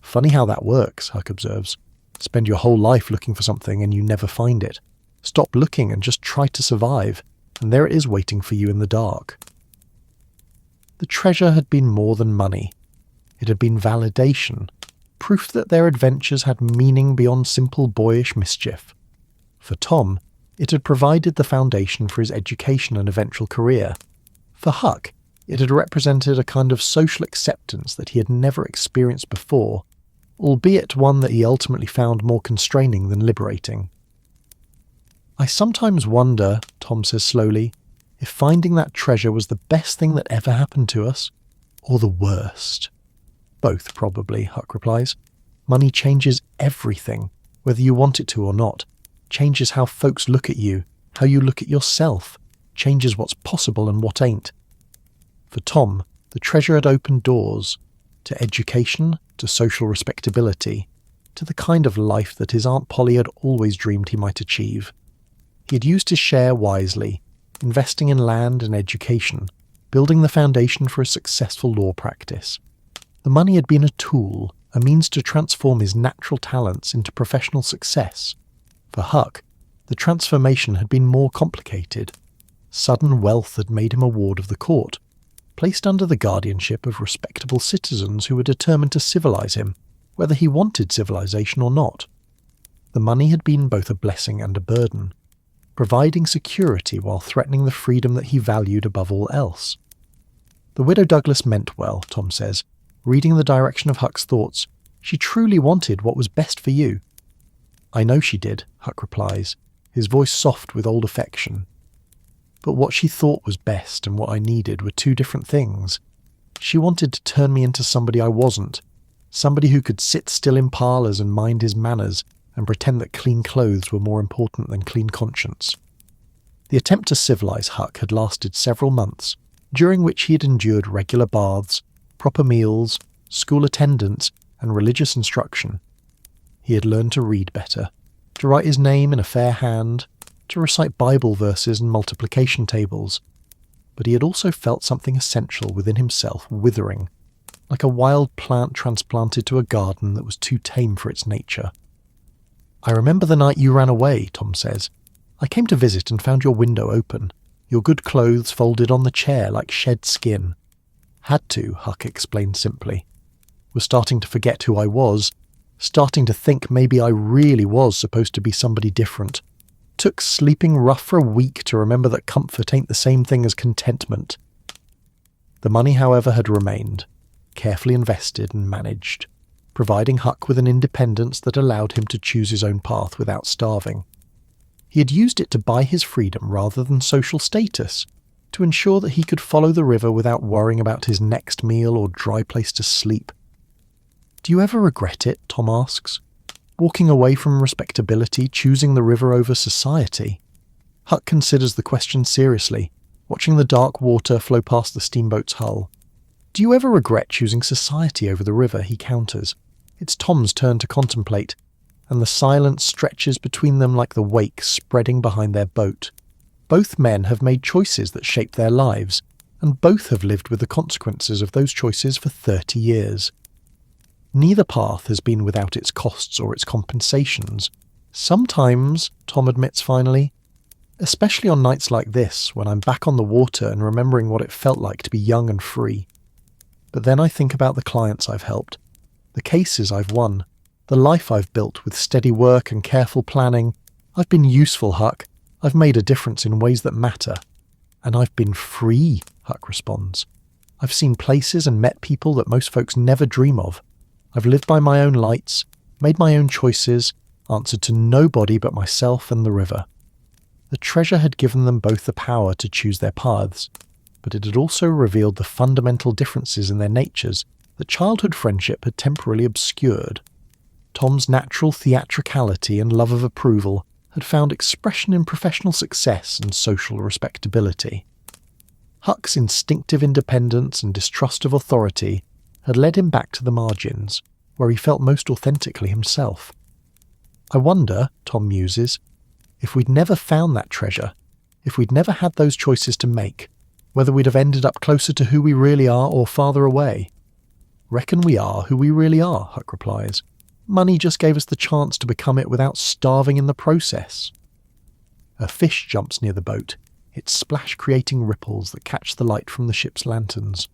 Funny how that works, Huck observes. Spend your whole life looking for something and you never find it. Stop looking and just try to survive, and there it is waiting for you in the dark. The treasure had been more than money. It had been validation, proof that their adventures had meaning beyond simple boyish mischief. For Tom, it had provided the foundation for his education and eventual career. For Huck, it had represented a kind of social acceptance that he had never experienced before, albeit one that he ultimately found more constraining than liberating. I sometimes wonder, Tom says slowly, if finding that treasure was the best thing that ever happened to us, or the worst. Both, probably, Huck replies. Money changes everything, whether you want it to or not. Changes how folks look at you, how you look at yourself, changes what's possible and what ain't. For Tom, the treasure had opened doors, to education, to social respectability, to the kind of life that his Aunt Polly had always dreamed he might achieve. He had used his share wisely, investing in land and education, building the foundation for a successful law practice. The money had been a tool, a means to transform his natural talents into professional success. For Huck, the transformation had been more complicated. Sudden wealth had made him a ward of the court, placed under the guardianship of respectable citizens who were determined to civilize him, whether he wanted civilization or not. The money had been both a blessing and a burden, providing security while threatening the freedom that he valued above all else. The widow Douglas meant well, Tom says. Reading the direction of Huck's thoughts, she truly wanted what was best for you. I know she did, Huck replies, his voice soft with old affection. But what she thought was best and what I needed were two different things. She wanted to turn me into somebody I wasn't, somebody who could sit still in parlours and mind his manners and pretend that clean clothes were more important than clean conscience. The attempt to civilize Huck had lasted several months, during which he had endured regular baths, proper meals, school attendance, and religious instruction. He had learned to read better, to write his name in a fair hand, to recite Bible verses and multiplication tables, but he had also felt something essential within himself withering, like a wild plant transplanted to a garden that was too tame for its nature. I remember the night you ran away, Tom says. I came to visit and found your window open, your good clothes folded on the chair like shed skin. Had to, Huck explained simply. Was starting to forget who I was, starting to think maybe I really was supposed to be somebody different. Took sleeping rough for a week to remember that comfort ain't the same thing as contentment. The money, however, had remained, carefully invested and managed, providing Huck with an independence that allowed him to choose his own path without starving. He had used it to buy his freedom rather than social status, to ensure that he could follow the river without worrying about his next meal or dry place to sleep. Do you ever regret it? Tom asks. Walking away from respectability, choosing the river over society? Huck considers the question seriously, watching the dark water flow past the steamboat's hull. Do you ever regret choosing society over the river? He counters. It's Tom's turn to contemplate, and the silence stretches between them like the wake spreading behind their boat. Both men have made choices that shape their lives, and both have lived with the consequences of those choices for 30 years. Neither path has been without its costs or its compensations. Sometimes, Tom admits finally, especially on nights like this, when I'm back on the water and remembering what it felt like to be young and free. But then I think about the clients I've helped, the cases I've won, the life I've built with steady work and careful planning. I've been useful, Huck. I've made a difference in ways that matter. And I've been free, Huck responds. I've seen places and met people that most folks never dream of. I've lived by my own lights, made my own choices, answered to nobody but myself and the river. The treasure had given them both the power to choose their paths, but it had also revealed the fundamental differences in their natures that childhood friendship had temporarily obscured. Tom's natural theatricality and love of approval had found expression in professional success and social respectability. Huck's instinctive independence and distrust of authority had led him back to the margins, where he felt most authentically himself. I wonder, Tom muses, if we'd never found that treasure, if we'd never had those choices to make, whether we'd have ended up closer to who we really are or farther away. Reckon we are who we really are, Huck replies. Money just gave us the chance to become it without starving in the process. A fish jumps near the boat, its splash creating ripples that catch the light from the ship's lanterns.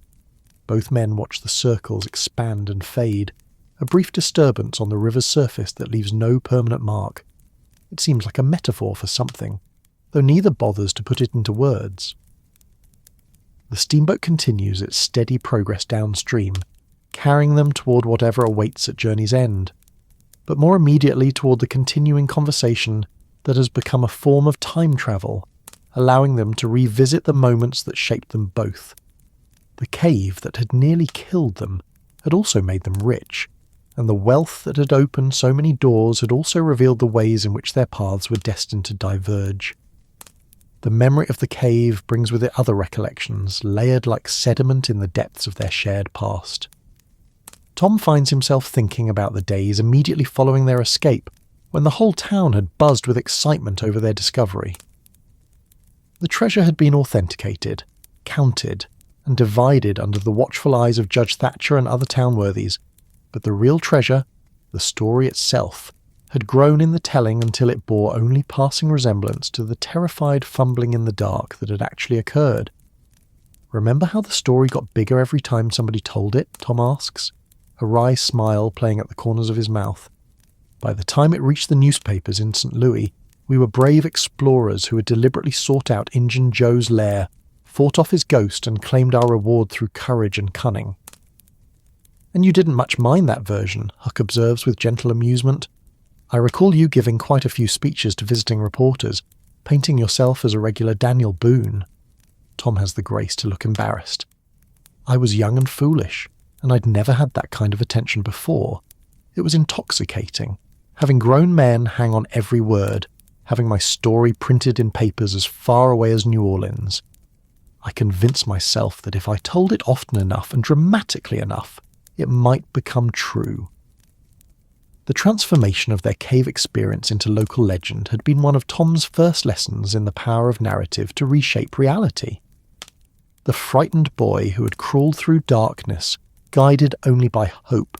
Both men watch the circles expand and fade, a brief disturbance on the river's surface that leaves no permanent mark. It seems like a metaphor for something, though neither bothers to put it into words. The steamboat continues its steady progress downstream, carrying them toward whatever awaits at journey's end, but more immediately toward the continuing conversation that has become a form of time travel, allowing them to revisit the moments that shaped them both. The cave that had nearly killed them had also made them rich, and the wealth that had opened so many doors had also revealed the ways in which their paths were destined to diverge. The memory of the cave brings with it other recollections, layered like sediment in the depths of their shared past. Tom finds himself thinking about the days immediately following their escape, when the whole town had buzzed with excitement over their discovery. The treasure had been authenticated, counted, and divided under the watchful eyes of Judge Thatcher and other town worthies, but the real treasure, the story itself, had grown in the telling until it bore only passing resemblance to the terrified fumbling in the dark that had actually occurred. Remember how the story got bigger every time somebody told it? Tom asks, a wry smile playing at the corners of his mouth. By the time it reached the newspapers in St. Louis, we were brave explorers who had deliberately sought out Injun Joe's lair, fought off his ghost and claimed our reward through courage and cunning. And you didn't much mind that version, Huck observes with gentle amusement. I recall you giving quite a few speeches to visiting reporters, painting yourself as a regular Daniel Boone. Tom has the grace to look embarrassed. I was young and foolish, and I'd never had that kind of attention before. It was intoxicating, having grown men hang on every word, having my story printed in papers as far away as New Orleans. I convinced myself that if I told it often enough and dramatically enough, it might become true. The transformation of their cave experience into local legend had been one of Tom's first lessons in the power of narrative to reshape reality. The frightened boy who had crawled through darkness, guided only by hope,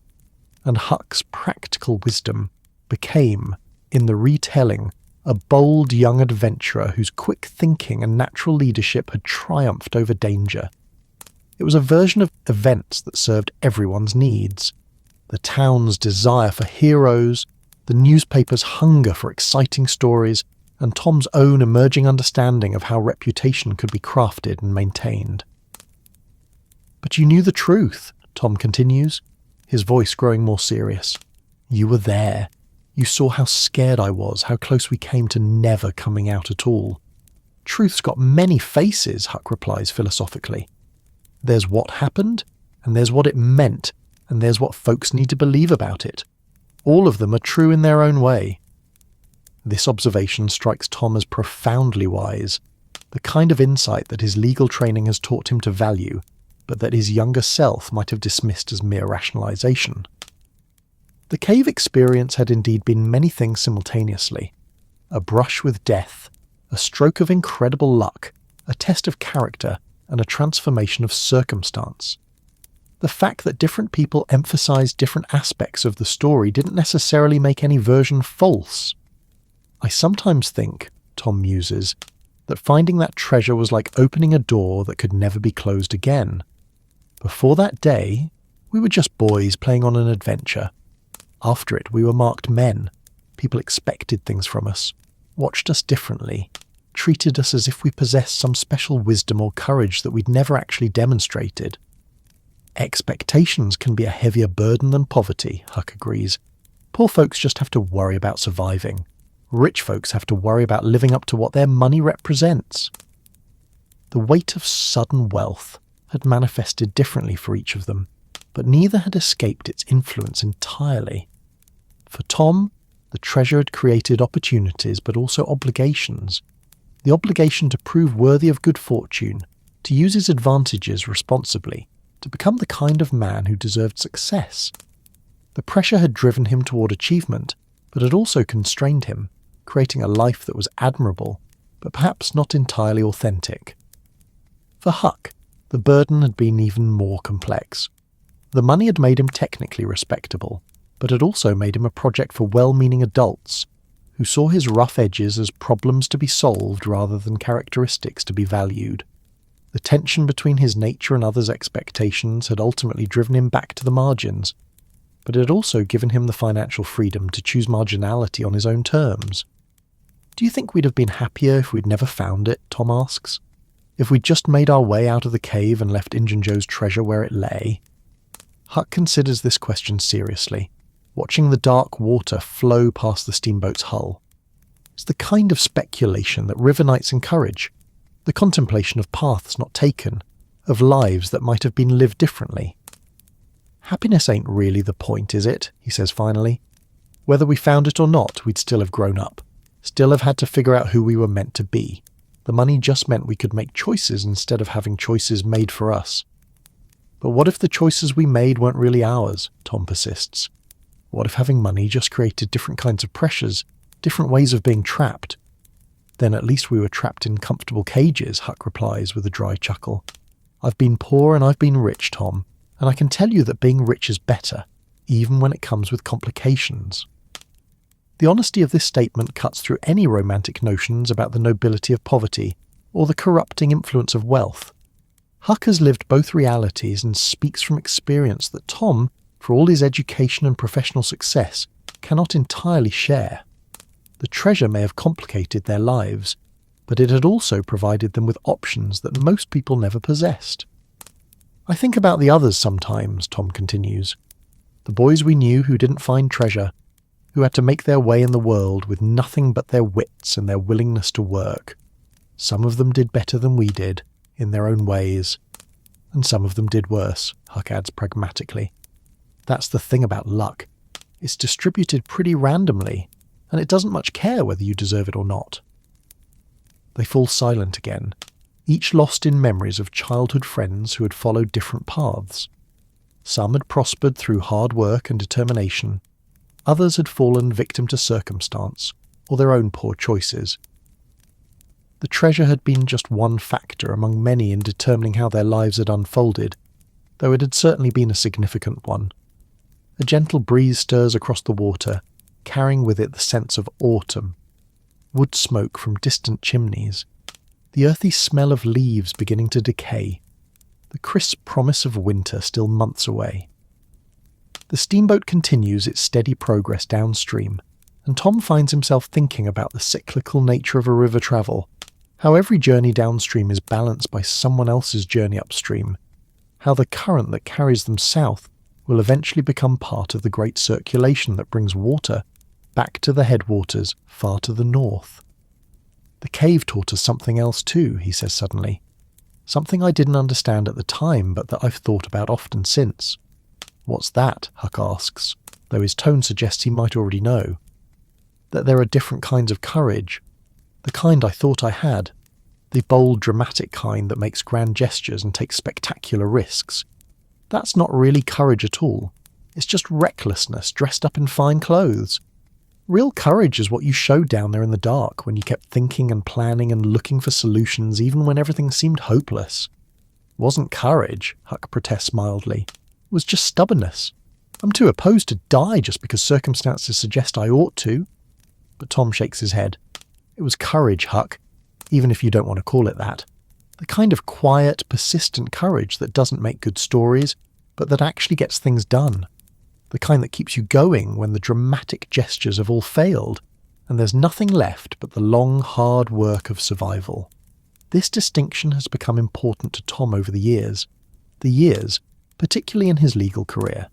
and Huck's practical wisdom became, in the retelling, a bold young adventurer whose quick thinking and natural leadership had triumphed over danger. It was a version of events that served everyone's needs. The town's desire for heroes, the newspaper's hunger for exciting stories, and Tom's own emerging understanding of how reputation could be crafted and maintained. But you knew the truth, Tom continues, his voice growing more serious. You were there. You saw how scared I was, how close we came to never coming out at all. Truth's got many faces, Huck replies philosophically. There's what happened, and there's what it meant, and there's what folks need to believe about it. All of them are true in their own way. This observation strikes Tom as profoundly wise, the kind of insight that his legal training has taught him to value, but that his younger self might have dismissed as mere rationalization. The cave experience had indeed been many things simultaneously. A brush with death, a stroke of incredible luck, a test of character, and a transformation of circumstance. The fact that different people emphasized different aspects of the story didn't necessarily make any version false. I sometimes think, Tom muses, that finding that treasure was like opening a door that could never be closed again. Before that day, we were just boys playing on an adventure. After it, we were marked men. People expected things from us, watched us differently, treated us as if we possessed some special wisdom or courage that we'd never actually demonstrated. Expectations can be a heavier burden than poverty, Huck agrees. Poor folks just have to worry about surviving. Rich folks have to worry about living up to what their money represents. The weight of sudden wealth had manifested differently for each of them, but neither had escaped its influence entirely. For Tom, the treasure had created opportunities but also obligations. The obligation to prove worthy of good fortune, to use his advantages responsibly, to become the kind of man who deserved success. The pressure had driven him toward achievement, but had also constrained him, creating a life that was admirable, but perhaps not entirely authentic. For Huck, the burden had been even more complex. The money had made him technically respectable, but had also made him a project for well-meaning adults, who saw his rough edges as problems to be solved rather than characteristics to be valued. The tension between his nature and others' expectations had ultimately driven him back to the margins, but it had also given him the financial freedom to choose marginality on his own terms. "Do you think we'd have been happier if we'd never found it?" Tom asks. "If we'd just made our way out of the cave and left Injun Joe's treasure where it lay?" Huck considers this question seriously, watching the dark water flow past the steamboat's hull. It's the kind of speculation that river nights encourage, the contemplation of paths not taken, of lives that might have been lived differently. "Happiness ain't really the point, is it?" he says finally. "Whether we found it or not, we'd still have grown up, still have had to figure out who we were meant to be. The money just meant we could make choices instead of having choices made for us." "But what if the choices we made weren't really ours?" Tom persists. "What if having money just created different kinds of pressures, different ways of being trapped?" "Then at least we were trapped in comfortable cages," Huck replies with a dry chuckle. "I've been poor and I've been rich, Tom, and I can tell you that being rich is better, even when it comes with complications." The honesty of this statement cuts through any romantic notions about the nobility of poverty or the corrupting influence of wealth. Huck has lived both realities and speaks from experience that Tom, for all his education and professional success, cannot entirely share. The treasure may have complicated their lives, but it had also provided them with options that most people never possessed. "I think about the others sometimes," Tom continues. "The boys we knew who didn't find treasure, who had to make their way in the world with nothing but their wits and their willingness to work. Some of them did better than we did, in their own ways, and some of them did worse," Huck adds pragmatically. "That's the thing about luck. It's distributed pretty randomly, and it doesn't much care whether you deserve it or not." They fall silent again, each lost in memories of childhood friends who had followed different paths. Some had prospered through hard work and determination. Others had fallen victim to circumstance or their own poor choices. The treasure had been just one factor among many in determining how their lives had unfolded, though it had certainly been a significant one. A gentle breeze stirs across the water, carrying with it the sense of autumn, wood smoke from distant chimneys, the earthy smell of leaves beginning to decay, the crisp promise of winter still months away. The steamboat continues its steady progress downstream, and Tom finds himself thinking about the cyclical nature of a river travel, how every journey downstream is balanced by someone else's journey upstream, how the current that carries them south will eventually become part of the great circulation that brings water back to the headwaters far to the north. "The cave taught us something else too," he says suddenly. "Something I didn't understand at the time, but that I've thought about often since." "What's that?" Huck asks, though his tone suggests he might already know. "That there are different kinds of courage. The kind I thought I had. The bold, dramatic kind that makes grand gestures and takes spectacular risks. That's not really courage at all. It's just recklessness dressed up in fine clothes. Real courage is what you showed down there in the dark when you kept thinking and planning and looking for solutions even when everything seemed hopeless. Wasn't courage, Huck protests mildly. It was just stubbornness. I'm too opposed to die just because circumstances suggest I ought to. But Tom shakes his head. It was courage, Huck, even if you don't want to call it that. The kind of quiet, persistent courage that doesn't make good stories, but that actually gets things done. The kind that keeps you going when the dramatic gestures have all failed, and there's nothing left but the long, hard work of survival. This distinction has become important to Tom over the years, particularly in his legal career,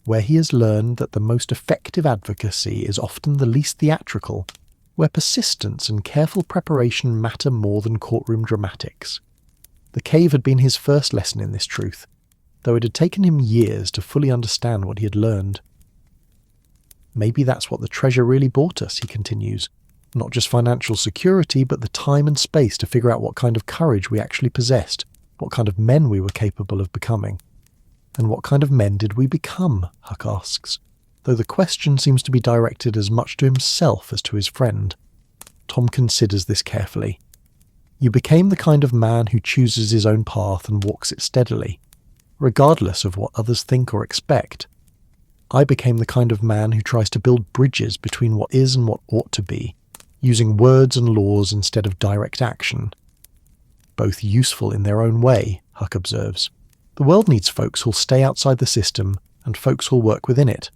where he has learned that the most effective advocacy is often the least theatrical, where persistence and careful preparation matter more than courtroom dramatics. The cave had been his first lesson in this truth, though it had taken him years to fully understand what he had learned. Maybe that's what the treasure really bought us, he continues. Not just financial security, but the time and space to figure out what kind of courage we actually possessed, what kind of men we were capable of becoming. And what kind of men did we become, Huck asks, though the question seems to be directed as much to himself as to his friend. Tom considers this carefully. You became the kind of man who chooses his own path and walks it steadily, regardless of what others think or expect. I became the kind of man who tries to build bridges between what is and what ought to be, using words and laws instead of direct action. Both useful in their own way, Huck observes. The world needs folks who'll stay outside the system and folks who'll work within it.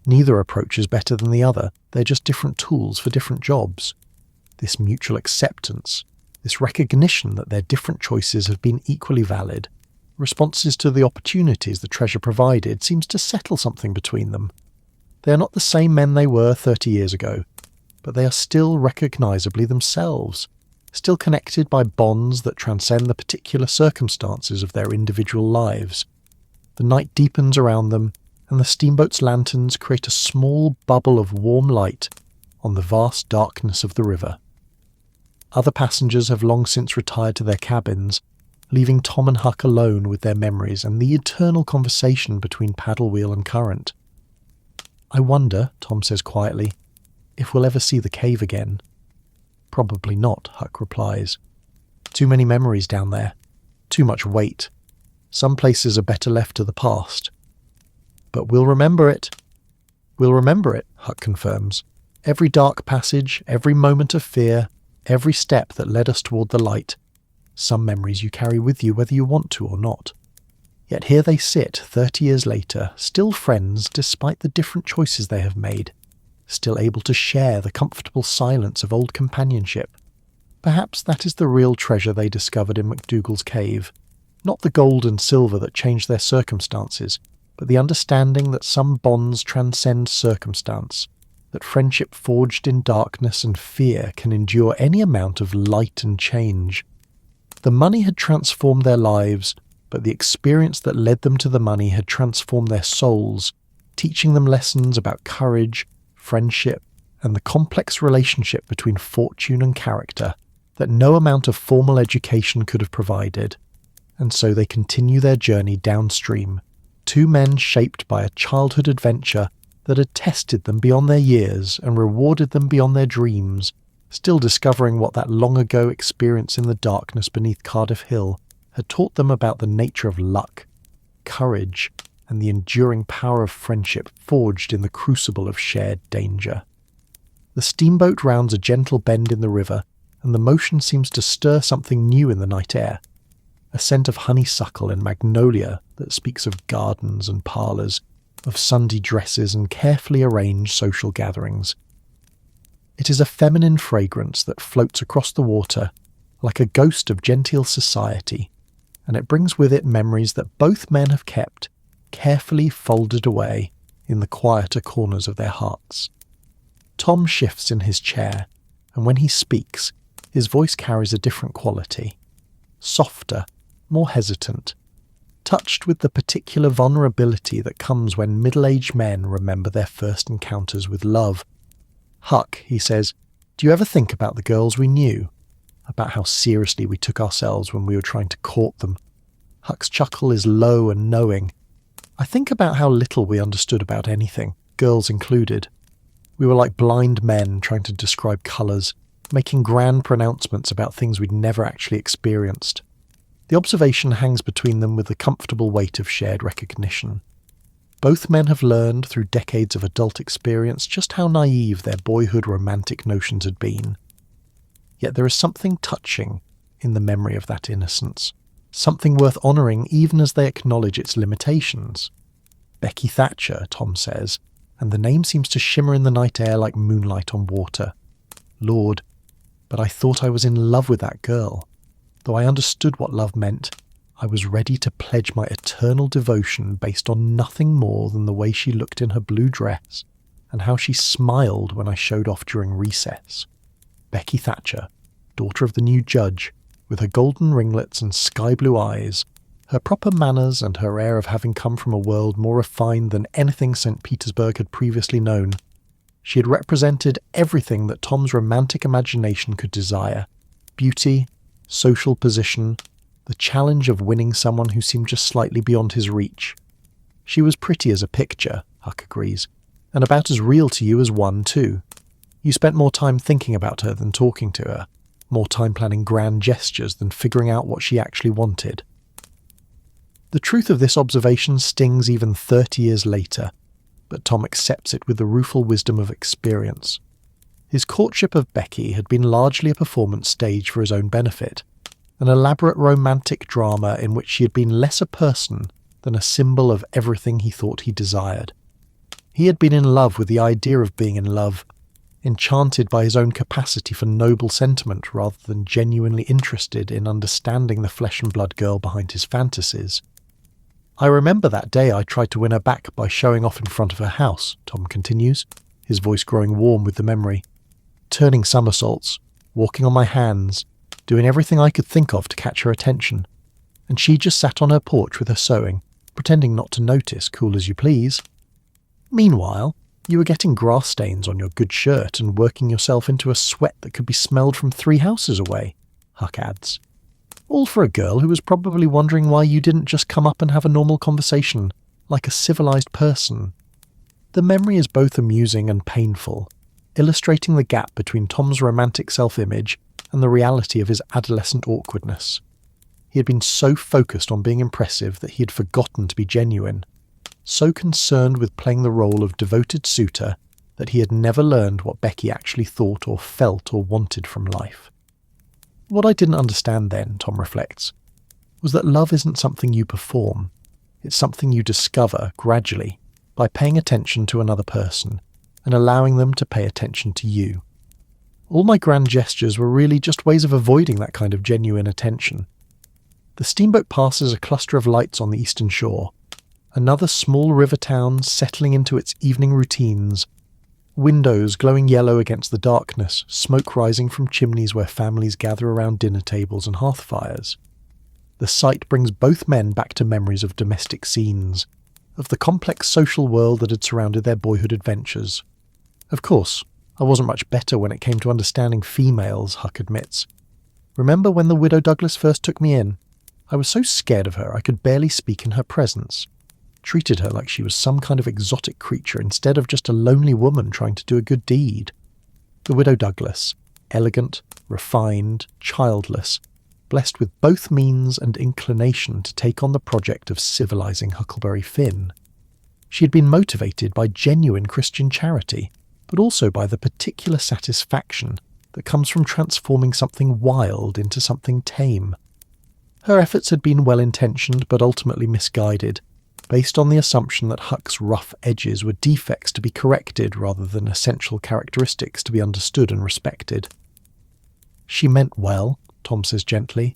Neither approach is better than the other, they're just different tools for different jobs. This mutual acceptance, this recognition that their different choices have been equally valid, responses to the opportunities the treasure provided, seems to settle something between them. They are not the same men they were 30 years ago, but they are still recognisably themselves, still connected by bonds that transcend the particular circumstances of their individual lives. The night deepens around them, and the steamboat's lanterns create a small bubble of warm light on the vast darkness of the river. Other passengers have long since retired to their cabins, leaving Tom and Huck alone with their memories and the eternal conversation between paddle wheel and current. I wonder, Tom says quietly, if we'll ever see the cave again. Probably not, Huck replies. Too many memories down there. Too much weight. Some places are better left to the past. But we'll remember it. We'll remember it, Huck confirms. Every dark passage, every moment of fear, every step that led us toward the light. Some memories you carry with you whether you want to or not. Yet here they sit 30 years later, still friends despite the different choices they have made, still able to share the comfortable silence of old companionship. Perhaps that is the real treasure they discovered in McDougal's cave. Not the gold and silver that changed their circumstances, but the understanding that some bonds transcend circumstance, that friendship forged in darkness and fear can endure any amount of light and change. The money had transformed their lives, but the experience that led them to the money had transformed their souls, teaching them lessons about courage, friendship, and the complex relationship between fortune and character that no amount of formal education could have provided. And so they continue their journey downstream, two men shaped by a childhood adventure that had tested them beyond their years and rewarded them beyond their dreams, still discovering what that long-ago experience in the darkness beneath Cardiff Hill had taught them about the nature of luck, courage, and the enduring power of friendship forged in the crucible of shared danger. The steamboat rounds a gentle bend in the river, and the motion seems to stir something new in the night air, a scent of honeysuckle and magnolia that speaks of gardens and parlours, of Sunday dresses and carefully arranged social gatherings. It is a feminine fragrance that floats across the water like a ghost of genteel society, and it brings with it memories that both men have kept, carefully folded away in the quieter corners of their hearts. Tom shifts in his chair, and when he speaks, his voice carries a different quality. Softer, more hesitant, touched with the particular vulnerability that comes when middle-aged men remember their first encounters with love. Huck, he says, do you ever think about the girls we knew? About how seriously we took ourselves when we were trying to court them? Huck's chuckle is low and knowing. I think about how little we understood about anything, girls included. We were like blind men trying to describe colours, making grand pronouncements about things we'd never actually experienced. The observation hangs between them with the comfortable weight of shared recognition. Both men have learned through decades of adult experience just how naive their boyhood romantic notions had been. Yet there is something touching in the memory of that innocence, something worth honouring even as they acknowledge its limitations. Becky Thatcher, Tom says, and the name seems to shimmer in the night air like moonlight on water. Lord, but I thought I was in love with that girl. Though I understood what love meant, I was ready to pledge my eternal devotion based on nothing more than the way she looked in her blue dress and how she smiled when I showed off during recess. Becky Thatcher, daughter of the new judge, with her golden ringlets and sky-blue eyes, her proper manners and her air of having come from a world more refined than anything St. Petersburg had previously known. She had represented everything that Tom's romantic imagination could desire: beauty, social position, the challenge of winning someone who seemed just slightly beyond his reach. She was pretty as a picture, Huck agrees, and about as real to you as one, too. You spent more time thinking about her than talking to her, more time planning grand gestures than figuring out what she actually wanted. The truth of this observation stings even 30 years later, but Tom accepts it with the rueful wisdom of experience. His courtship of Becky had been largely a performance staged for his own benefit, an elaborate romantic drama in which she had been less a person than a symbol of everything he thought he desired. He had been in love with the idea of being in love, enchanted by his own capacity for noble sentiment rather than genuinely interested in understanding the flesh-and-blood girl behind his fantasies. I remember that day I tried to win her back by showing off in front of her house, Tom continues, his voice growing warm with the memory. Turning somersaults, walking on my hands, doing everything I could think of to catch her attention. And she just sat on her porch with her sewing, pretending not to notice, cool as you please. Meanwhile, you were getting grass stains on your good shirt and working yourself into a sweat that could be smelled from 3 houses away, Huck adds. All for a girl who was probably wondering why you didn't just come up and have a normal conversation, like a civilized person. The memory is both amusing and painful, illustrating the gap between Tom's romantic self-image and the reality of his adolescent awkwardness. He had been so focused on being impressive that he had forgotten to be genuine, so concerned with playing the role of devoted suitor that he had never learned what Becky actually thought or felt or wanted from life. What I didn't understand then, Tom reflects, was that love isn't something you perform. It's something you discover gradually by paying attention to another person and allowing them to pay attention to you. All my grand gestures were really just ways of avoiding that kind of genuine attention. The steamboat passes a cluster of lights on the eastern shore, another small river town settling into its evening routines, windows glowing yellow against the darkness, smoke rising from chimneys where families gather around dinner tables and hearth fires. The sight brings both men back to memories of domestic scenes, of the complex social world that had surrounded their boyhood adventures. Of course, I wasn't much better when it came to understanding females, Huck admits. Remember when the widow Douglas first took me in? I was so scared of her I could barely speak in her presence. Treated her like she was some kind of exotic creature instead of just a lonely woman trying to do a good deed. The widow Douglas, elegant, refined, childless, blessed with both means and inclination to take on the project of civilizing Huckleberry Finn. She had been motivated by genuine Christian charity, but also by the particular satisfaction that comes from transforming something wild into something tame. Her efforts had been well-intentioned but ultimately misguided, based on the assumption that Huck's rough edges were defects to be corrected rather than essential characteristics to be understood and respected. She meant well, Tom says gently.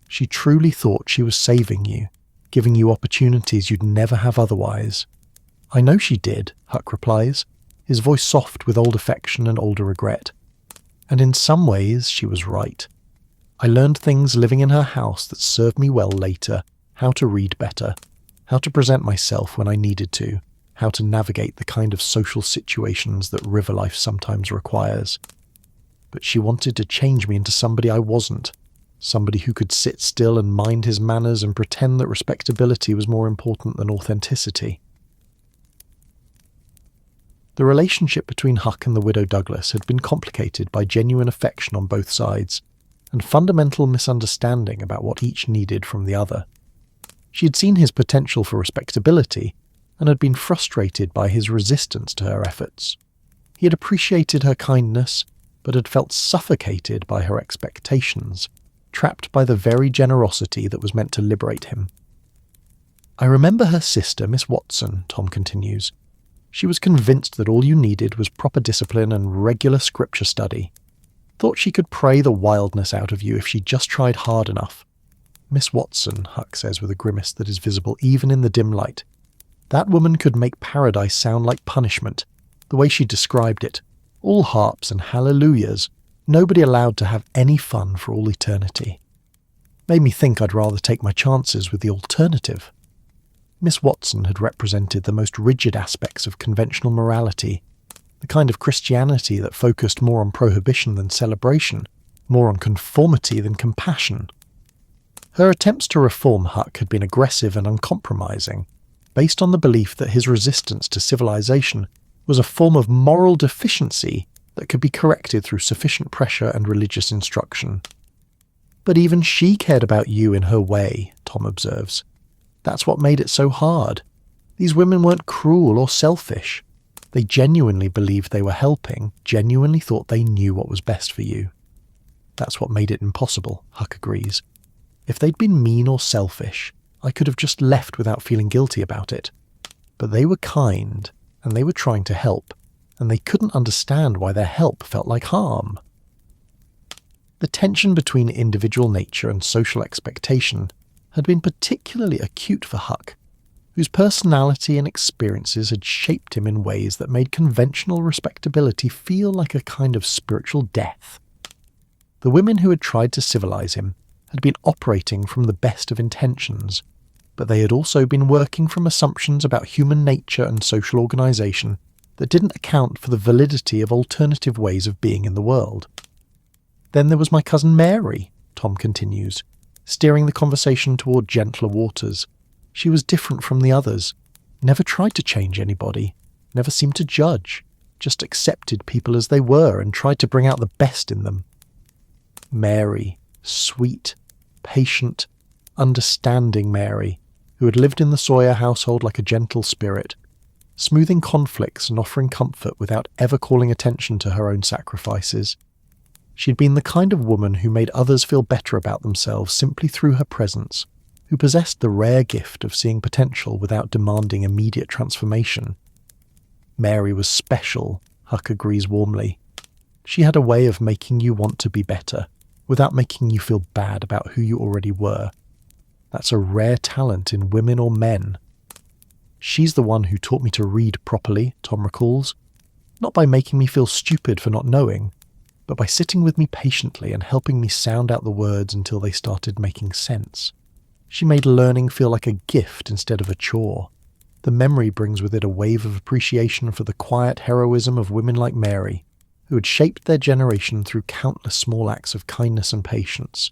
She truly thought she was saving you, giving you opportunities you'd never have otherwise. I know she did, Huck replies, his voice soft with old affection and older regret. And in some ways she was right. I learned things living in her house that served me well later, how to read better, how to present myself when I needed to, how to navigate the kind of social situations that river life sometimes requires. But she wanted to change me into somebody I wasn't, somebody who could sit still and mind his manners and pretend that respectability was more important than authenticity. The relationship between Huck and the widow Douglas had been complicated by genuine affection on both sides, and fundamental misunderstanding about what each needed from the other. She had seen his potential for respectability and had been frustrated by his resistance to her efforts. He had appreciated her kindness, but had felt suffocated by her expectations, trapped by the very generosity that was meant to liberate him. I remember her sister, Miss Watson, Tom continues. She was convinced that all you needed was proper discipline and regular scripture study. Thought she could pray the wildness out of you if she just tried hard enough. Miss Watson, Huck says with a grimace that is visible even in the dim light. That woman could make paradise sound like punishment, the way she described it. All harps and hallelujahs, nobody allowed to have any fun for all eternity. Made me think I'd rather take my chances with the alternative. Miss Watson had represented the most rigid aspects of conventional morality, the kind of Christianity that focused more on prohibition than celebration, more on conformity than compassion. Her attempts to reform Huck had been aggressive and uncompromising, based on the belief that his resistance to civilization was a form of moral deficiency that could be corrected through sufficient pressure and religious instruction. But even she cared about you in her way, Tom observes. That's what made it so hard. These women weren't cruel or selfish. They genuinely believed they were helping, genuinely thought they knew what was best for you. That's what made it impossible, Huck agrees. If they'd been mean or selfish, I could have just left without feeling guilty about it. But they were kind, and they were trying to help, and they couldn't understand why their help felt like harm. The tension between individual nature and social expectation had been particularly acute for Huck, whose personality and experiences had shaped him in ways that made conventional respectability feel like a kind of spiritual death. The women who had tried to civilize him had been operating from the best of intentions, but they had also been working from assumptions about human nature and social organization that didn't account for the validity of alternative ways of being in the world. Then there was my cousin Mary, Tom continues, steering the conversation toward gentler waters. She was different from the others, never tried to change anybody, never seemed to judge, just accepted people as they were and tried to bring out the best in them. Mary, sweet, patient, understanding Mary, who had lived in the Sawyer household like a gentle spirit, smoothing conflicts and offering comfort without ever calling attention to her own sacrifices. She'd been the kind of woman who made others feel better about themselves simply through her presence, who possessed the rare gift of seeing potential without demanding immediate transformation. Mary was special, Huck agrees warmly. She had a way of making you want to be better, without making you feel bad about who you already were. That's a rare talent in women or men. She's the one who taught me to read properly, Tom recalls, not by making me feel stupid for not knowing, but by sitting with me patiently and helping me sound out the words until they started making sense. She made learning feel like a gift instead of a chore. The memory brings with it a wave of appreciation for the quiet heroism of women like Mary, who had shaped their generation through countless small acts of kindness and patience.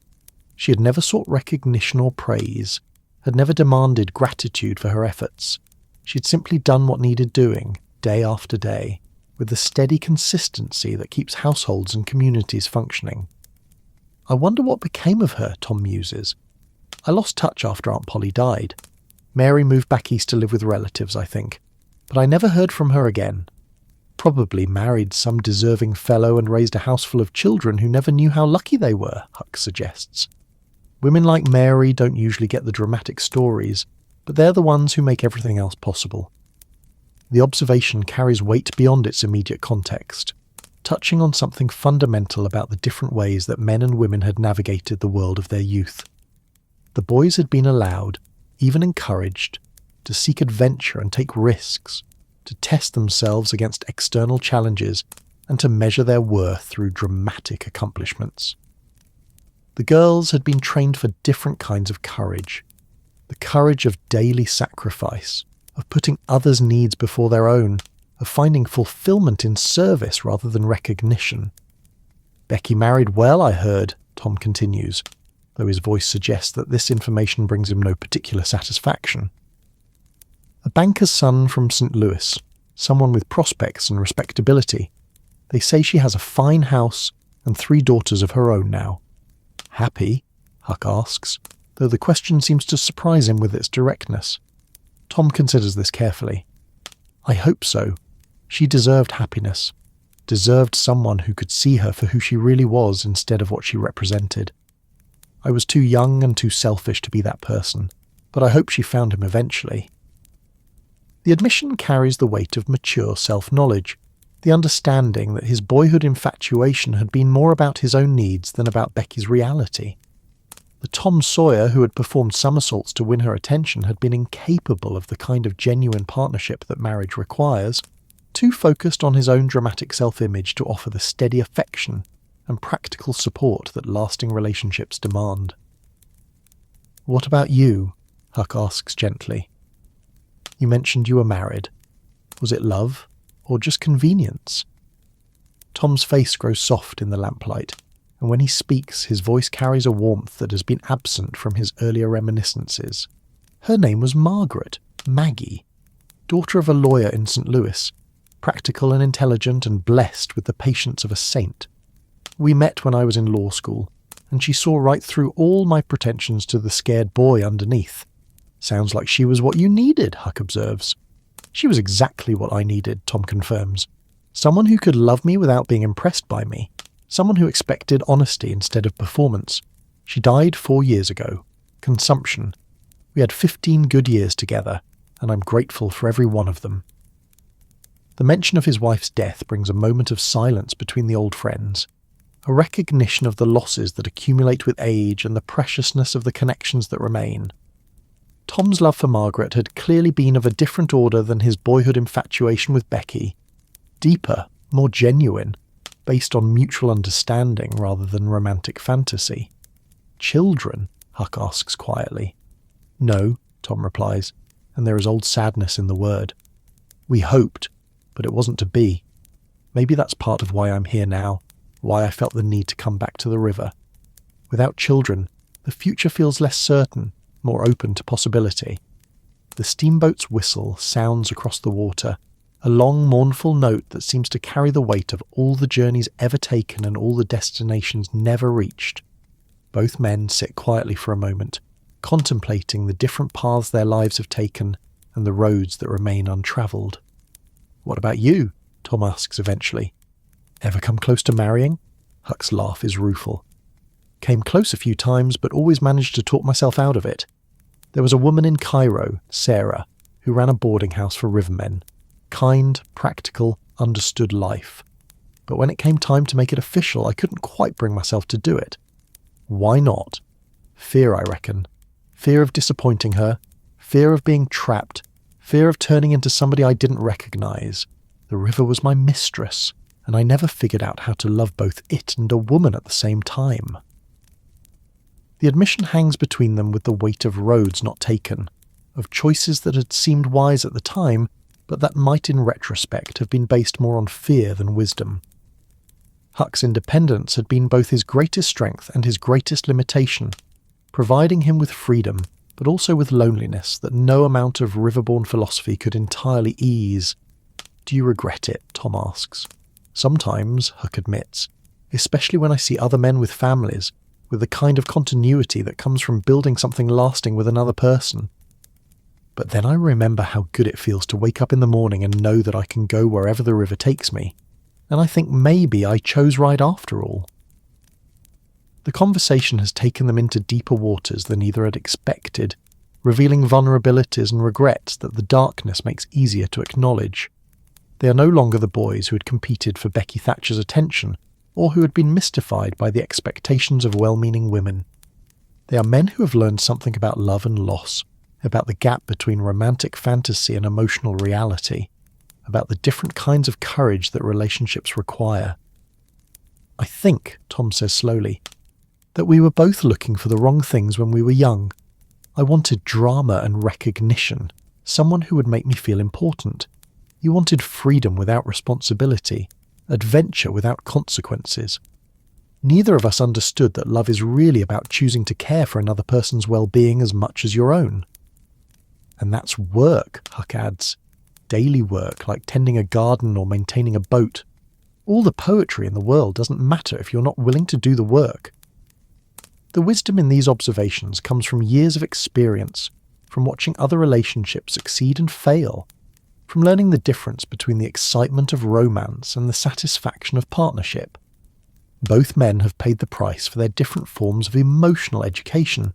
She had never sought recognition or praise, had never demanded gratitude for her efforts. She had simply done what needed doing, day after day, with the steady consistency that keeps households and communities functioning. I wonder what became of her, Tom muses. I lost touch after Aunt Polly died. Mary moved back east to live with relatives, I think, but I never heard from her again. Probably married some deserving fellow and raised a house full of children who never knew how lucky they were, Huck suggests. Women like Mary don't usually get the dramatic stories, but they're the ones who make everything else possible. The observation carries weight beyond its immediate context, touching on something fundamental about the different ways that men and women had navigated the world of their youth. The boys had been allowed, even encouraged, to seek adventure and take risks, to test themselves against external challenges, and to measure their worth through dramatic accomplishments. The girls had been trained for different kinds of courage. The courage of daily sacrifice, of putting others' needs before their own, of finding fulfillment in service rather than recognition. Becky married well, I heard, Tom continues, though his voice suggests that this information brings him no particular satisfaction. A banker's son from St. Louis, someone with prospects and respectability. They say she has a fine house and 3 daughters of her own now. Happy? Huck asks, though the question seems to surprise him with its directness. Tom considers this carefully. I hope so. She deserved happiness. Deserved someone who could see her for who she really was instead of what she represented. I was too young and too selfish to be that person, but I hope she found him eventually. The admission carries the weight of mature self-knowledge, the understanding that his boyhood infatuation had been more about his own needs than about Becky's reality. The Tom Sawyer who had performed somersaults to win her attention had been incapable of the kind of genuine partnership that marriage requires, too focused on his own dramatic self-image to offer the steady affection and practical support that lasting relationships demand. What about you? Huck asks gently. You mentioned you were married. Was it love, or just convenience? Tom's face grows soft in the lamplight, and when he speaks, his voice carries a warmth that has been absent from his earlier reminiscences. Her name was Margaret, Maggie, daughter of a lawyer in St. Louis, practical and intelligent and blessed with the patience of a saint. We met when I was in law school, and she saw right through all my pretensions to the scared boy underneath. Sounds like she was what you needed, Huck observes. She was exactly what I needed, Tom confirms. Someone who could love me without being impressed by me. Someone who expected honesty instead of performance. She died 4 years ago. Consumption. We had 15 good years together, and I'm grateful for every one of them. The mention of his wife's death brings a moment of silence between the old friends, a recognition of the losses that accumulate with age and the preciousness of the connections that remain. Tom's love for Margaret had clearly been of a different order than his boyhood infatuation with Becky. Deeper, more genuine, based on mutual understanding rather than romantic fantasy. Children? Huck asks quietly. No, Tom replies, and there is old sadness in the word. We hoped, but it wasn't to be. Maybe that's part of why I'm here now, why I felt the need to come back to the river. Without children, the future feels less certain, more open to possibility. The steamboat's whistle sounds across the water, a long, mournful note that seems to carry the weight of all the journeys ever taken and all the destinations never reached. Both men sit quietly for a moment, contemplating the different paths their lives have taken and the roads that remain untravelled. What about you? Tom asks eventually. Ever come close to marrying? Huck's laugh is rueful. Came close a few times, but always managed to talk myself out of it. There was a woman in Cairo, Sarah, who ran a boarding house for rivermen. Kind, practical, understood life. But when it came time to make it official, I couldn't quite bring myself to do it. Why not? Fear, I reckon. Fear of disappointing her. Fear of being trapped. Fear of turning into somebody I didn't recognize. The river was my mistress, and I never figured out how to love both it and a woman at the same time. The admission hangs between them with the weight of roads not taken, of choices that had seemed wise at the time, but that might in retrospect have been based more on fear than wisdom. Huck's independence had been both his greatest strength and his greatest limitation, providing him with freedom, but also with loneliness that no amount of riverborne philosophy could entirely ease. Do you regret it? Tom asks. Sometimes, Huck admits, especially when I see other men with families, with the kind of continuity that comes from building something lasting with another person. But then I remember how good it feels to wake up in the morning and know that I can go wherever the river takes me, and I think maybe I chose right after all. The conversation has taken them into deeper waters than either had expected, revealing vulnerabilities and regrets that the darkness makes easier to acknowledge. They are no longer the boys who had competed for Becky Thatcher's attention, or who had been mystified by the expectations of well-meaning women. They are men who have learned something about love and loss, about the gap between romantic fantasy and emotional reality, about the different kinds of courage that relationships require. I think, Tom says slowly, that we were both looking for the wrong things when we were young. I wanted drama and recognition, someone who would make me feel important. You wanted freedom without responsibility, adventure without consequences. Neither of us understood that love is really about choosing to care for another person's well-being as much as your own. And that's work, Huck adds. Daily work, like tending a garden or maintaining a boat. All the poetry in the world doesn't matter if you're not willing to do the work. The wisdom in these observations comes from years of experience, from watching other relationships succeed and fail, from learning the difference between the excitement of romance and the satisfaction of partnership. Both men have paid the price for their different forms of emotional education,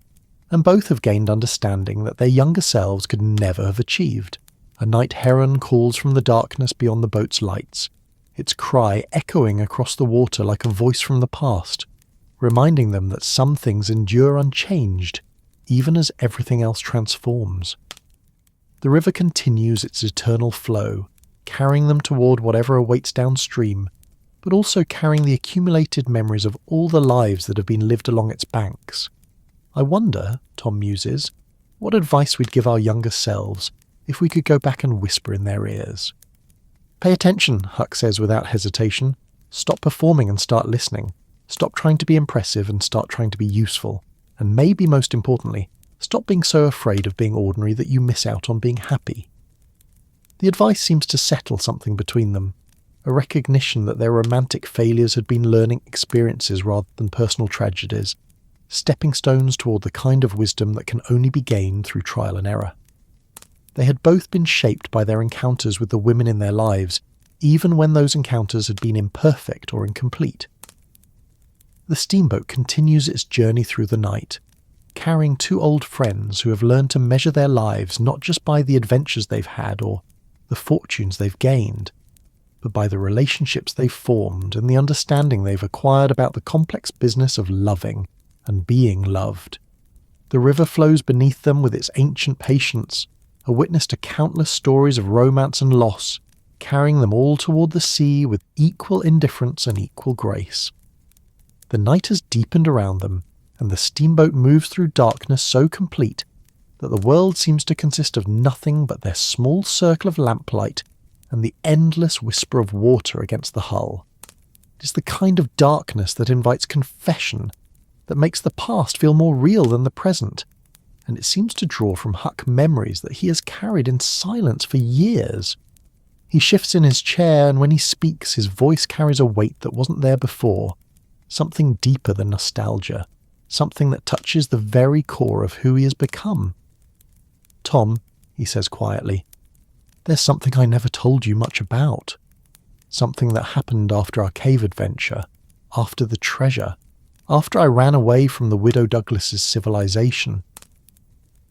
and both have gained understanding that their younger selves could never have achieved. A night heron calls from the darkness beyond the boat's lights, its cry echoing across the water like a voice from the past, reminding them that some things endure unchanged, even as everything else transforms. The river continues its eternal flow, carrying them toward whatever awaits downstream, but also carrying the accumulated memories of all the lives that have been lived along its banks. I wonder, Tom muses, what advice we'd give our younger selves if we could go back and whisper in their ears. Pay attention, Huck says without hesitation. Stop performing and start listening. Stop trying to be impressive and start trying to be useful. And maybe most importantly, stop being so afraid of being ordinary that you miss out on being happy. The advice seems to settle something between them, a recognition that their romantic failures had been learning experiences rather than personal tragedies, stepping stones toward the kind of wisdom that can only be gained through trial and error. They had both been shaped by their encounters with the women in their lives, even when those encounters had been imperfect or incomplete. The steamboat continues its journey through the night, carrying two old friends who have learned to measure their lives not just by the adventures they've had or the fortunes they've gained, but by the relationships they've formed and the understanding they've acquired about the complex business of loving and being loved. The river flows beneath them with its ancient patience, a witness to countless stories of romance and loss, carrying them all toward the sea with equal indifference and equal grace. The night has deepened around them, and the steamboat moves through darkness so complete that the world seems to consist of nothing but their small circle of lamplight and the endless whisper of water against the hull. It is the kind of darkness that invites confession, that makes the past feel more real than the present, and it seems to draw from Huck memories that he has carried in silence for years. He shifts in his chair, and when he speaks, his voice carries a weight that wasn't there before, something deeper than nostalgia, something that touches the very core of who he has become. "Tom," he says quietly, "there's something I never told you much about. Something that happened after our cave adventure, after the treasure, after I ran away from the Widow Douglas's civilization."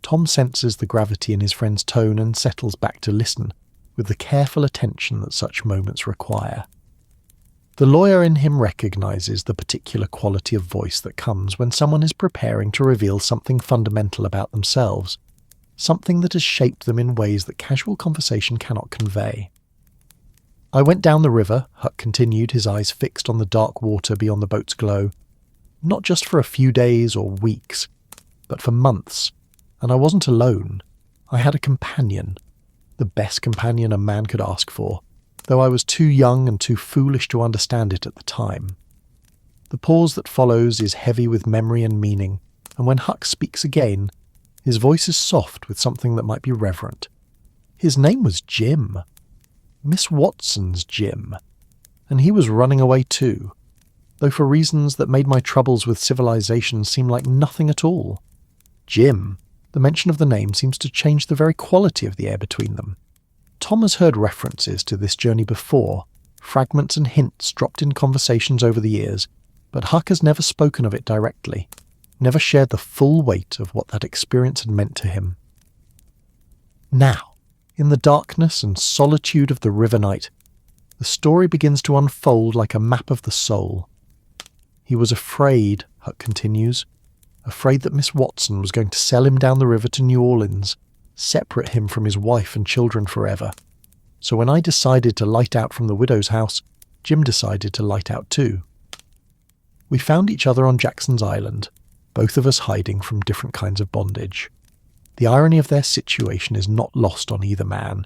Tom senses the gravity in his friend's tone and settles back to listen, with the careful attention that such moments require. The lawyer in him recognizes the particular quality of voice that comes when someone is preparing to reveal something fundamental about themselves, something that has shaped them in ways that casual conversation cannot convey. "I went down the river," Huck continued, his eyes fixed on the dark water beyond the boat's glow, "not just for a few days or weeks, but for months, and I wasn't alone. I had a companion, the best companion a man could ask for, though I was too young and too foolish to understand it at the time." The pause that follows is heavy with memory and meaning, and when Huck speaks again, his voice is soft with something that might be reverent. His name was Jim. Miss Watson's Jim. And he was running away too, though for reasons that made my troubles with civilization seem like nothing at all. Jim. The mention of the name seems to change the very quality of the air between them. Tom has heard references to this journey before, fragments and hints dropped in conversations over the years, but Huck has never spoken of it directly, never shared the full weight of what that experience had meant to him. Now, in the darkness and solitude of the river night, the story begins to unfold like a map of the soul. "He was afraid," Huck continues, "afraid that Miss Watson was going to sell him down the river to New Orleans, separate him from his wife and children forever. So when I decided to light out from the widow's house, Jim decided to light out too. We found each other on Jackson's Island, both of us hiding from different kinds of bondage. The irony of their situation is not lost on either man,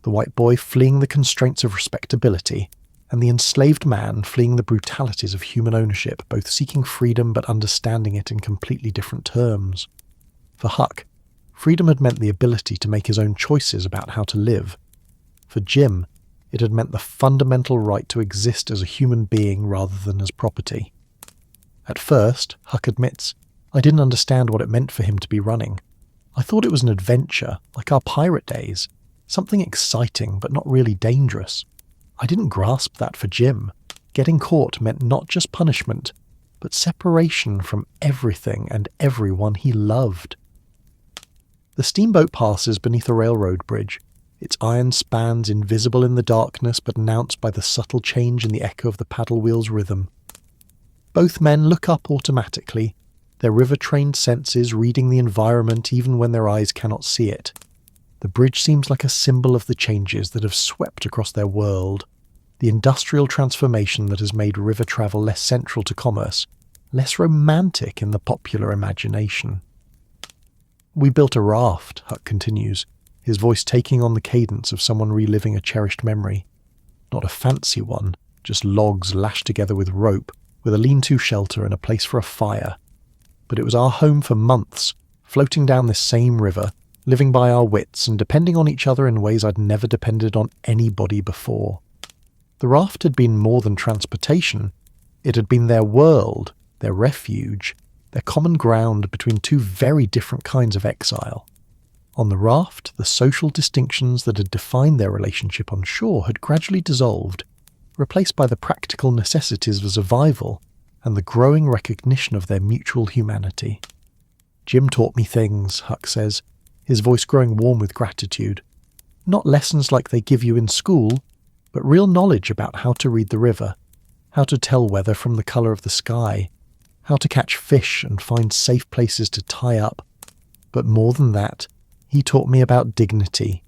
the white boy fleeing the constraints of respectability, and the enslaved man fleeing the brutalities of human ownership, both seeking freedom but understanding it in completely different terms. For Huck, freedom had meant the ability to make his own choices about how to live. For Jim, it had meant the fundamental right to exist as a human being rather than as property. At first, Huck admits, I didn't understand what it meant for him to be running. I thought it was an adventure, like our pirate days, something exciting but not really dangerous. I didn't grasp that for Jim. Getting caught meant not just punishment, but separation from everything and everyone he loved. The steamboat passes beneath a railroad bridge, its iron spans invisible in the darkness but announced by the subtle change in the echo of the paddle wheel's rhythm. Both men look up automatically, their river-trained senses reading the environment even when their eyes cannot see it. The bridge seems like a symbol of the changes that have swept across their world, the industrial transformation that has made river travel less central to commerce, less romantic in the popular imagination. We built a raft, Huck continues, his voice taking on the cadence of someone reliving a cherished memory. Not a fancy one, just logs lashed together with rope, with a lean-to shelter and a place for a fire. But it was our home for months, floating down this same river, living by our wits and depending on each other in ways I'd never depended on anybody before. The raft had been more than transportation. It had been their world, their refuge, their common ground between two very different kinds of exile. On the raft, the social distinctions that had defined their relationship on shore had gradually dissolved, replaced by the practical necessities of survival and the growing recognition of their mutual humanity. Jim taught me things, Huck says, his voice growing warm with gratitude. Not lessons like they give you in school, but real knowledge about how to read the river, how to tell weather from the colour of the sky, how to catch fish and find safe places to tie up. But more than that, he taught me about dignity.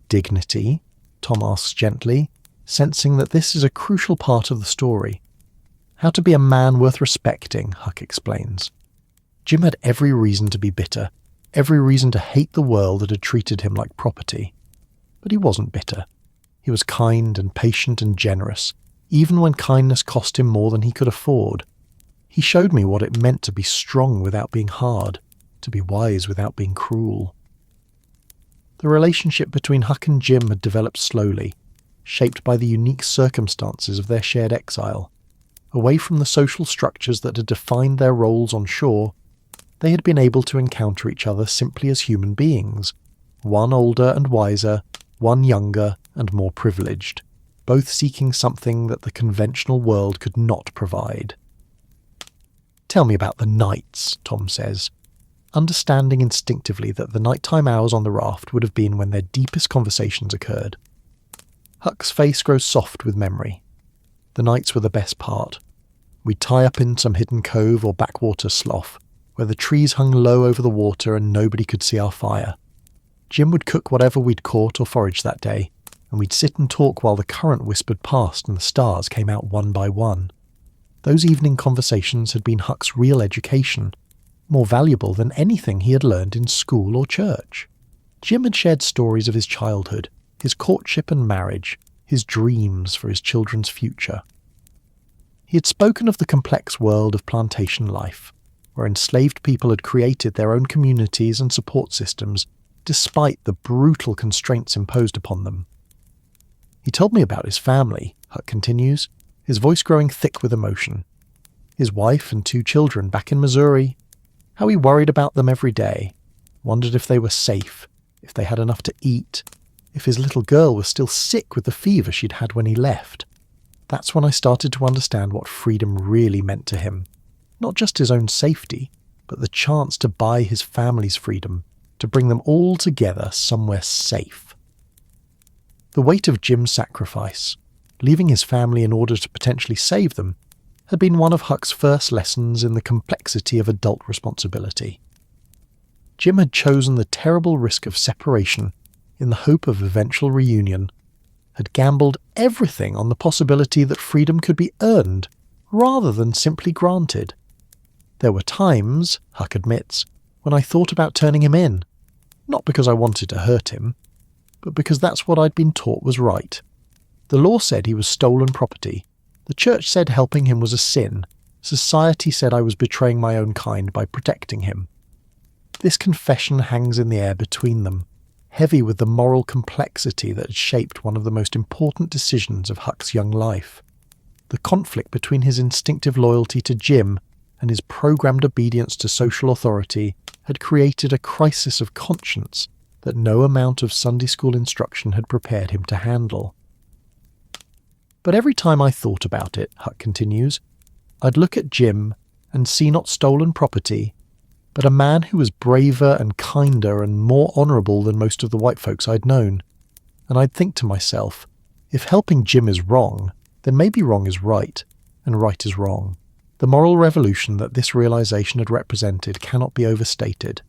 Dignity? Tom asks gently, sensing that this is a crucial part of the story. How to be a man worth respecting, Huck explains. Jim had every reason to be bitter, every reason to hate the world that had treated him like property. But he wasn't bitter. He was kind and patient and generous, even when kindness cost him more than he could afford. He showed me what it meant to be strong without being hard, to be wise without being cruel. The relationship between Huck and Jim had developed slowly, shaped by the unique circumstances of their shared exile. Away from the social structures that had defined their roles on shore, they had been able to encounter each other simply as human beings, one older and wiser, one younger and more privileged, both seeking something that the conventional world could not provide. Tell me about the nights, Tom says, understanding instinctively that the nighttime hours on the raft would have been when their deepest conversations occurred. Huck's face grows soft with memory. The nights were the best part. We'd tie up in some hidden cove or backwater slough, where the trees hung low over the water and nobody could see our fire. Jim would cook whatever we'd caught or foraged that day, and we'd sit and talk while the current whispered past and the stars came out one by one. Those evening conversations had been Huck's real education, more valuable than anything he had learned in school or church. Jim had shared stories of his childhood, his courtship and marriage, his dreams for his children's future. He had spoken of the complex world of plantation life, where enslaved people had created their own communities and support systems despite the brutal constraints imposed upon them. He told me about his family, Huck continues, his voice growing thick with emotion. His wife and 2 children back in Missouri, how he worried about them every day, wondered if they were safe, if they had enough to eat, if his little girl was still sick with the fever she'd had when he left. That's when I started to understand what freedom really meant to him. Not just his own safety, but the chance to buy his family's freedom, to bring them all together somewhere safe. The weight of Jim's sacrifice, leaving his family in order to potentially save them, had been one of Huck's first lessons in the complexity of adult responsibility. Jim had chosen the terrible risk of separation in the hope of eventual reunion, had gambled everything on the possibility that freedom could be earned rather than simply granted. There were times, Huck admits, when I thought about turning him in, not because I wanted to hurt him, but because that's what I'd been taught was right. The law said he was stolen property. The church said helping him was a sin. Society said I was betraying my own kind by protecting him. This confession hangs in the air between them, heavy with the moral complexity that had shaped one of the most important decisions of Huck's young life. The conflict between his instinctive loyalty to Jim and his programmed obedience to social authority had created a crisis of conscience that no amount of Sunday school instruction had prepared him to handle. But every time I thought about it, Huck continues, I'd look at Jim and see not stolen property, but a man who was braver and kinder and more honourable than most of the white folks I'd known. And I'd think to myself, if helping Jim is wrong, then maybe wrong is right, and right is wrong. The moral revolution that this realization had represented cannot be overstated.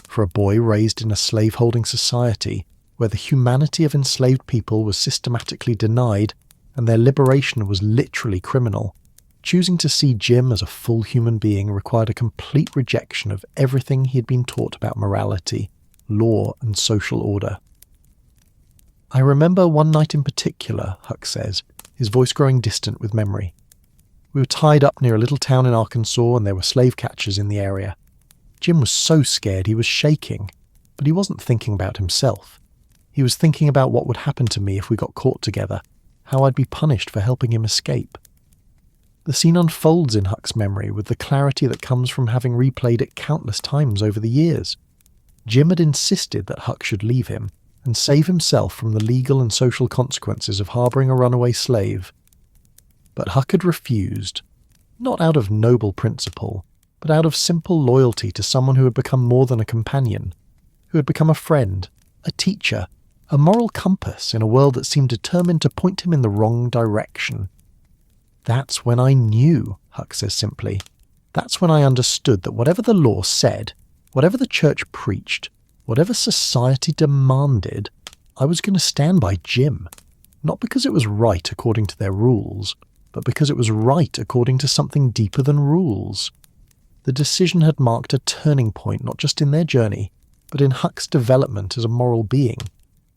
For a boy raised in a slave-holding society, where the humanity of enslaved people was systematically denied and their liberation was literally criminal, choosing to see Jim as a full human being required a complete rejection of everything he had been taught about morality, law, and social order. I remember one night in particular, Huck says, his voice growing distant with memory. We were tied up near a little town in Arkansas and there were slave catchers in the area. Jim was so scared he was shaking, but he wasn't thinking about himself. He was thinking about what would happen to me if we got caught together, how I'd be punished for helping him escape. The scene unfolds in Huck's memory with the clarity that comes from having replayed it countless times over the years. Jim had insisted that Huck should leave him and save himself from the legal and social consequences of harbouring a runaway slave. But Huck had refused, not out of noble principle, but out of simple loyalty to someone who had become more than a companion, who had become a friend, a teacher, a moral compass in a world that seemed determined to point him in the wrong direction. That's when I knew, Huck says simply. That's when I understood that whatever the law said, whatever the church preached, whatever society demanded, I was going to stand by Jim, not because it was right according to their rules, but because it was right according to something deeper than rules. The decision had marked a turning point not just in their journey, but in Huck's development as a moral being.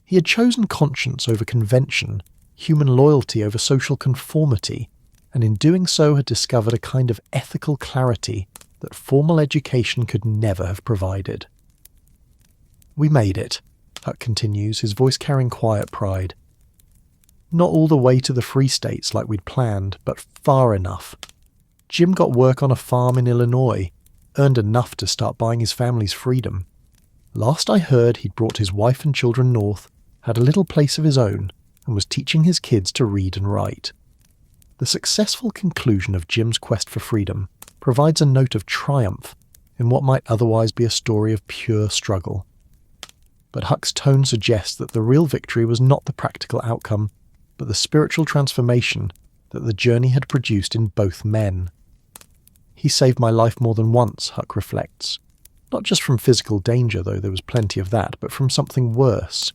He had chosen conscience over convention, human loyalty over social conformity, and in doing so had discovered a kind of ethical clarity that formal education could never have provided. We made it, Huck continues, his voice carrying quiet pride. Not all the way to the Free States like we'd planned, but far enough. Jim got work on a farm in Illinois, earned enough to start buying his family's freedom. Last I heard, he'd brought his wife and children north, had a little place of his own, and was teaching his kids to read and write. The successful conclusion of Jim's quest for freedom provides a note of triumph in what might otherwise be a story of pure struggle. But Huck's tone suggests that the real victory was not the practical outcome, but the spiritual transformation that the journey had produced in both men. He saved my life more than once, Huck reflects. Not just from physical danger, though there was plenty of that, but from something worse.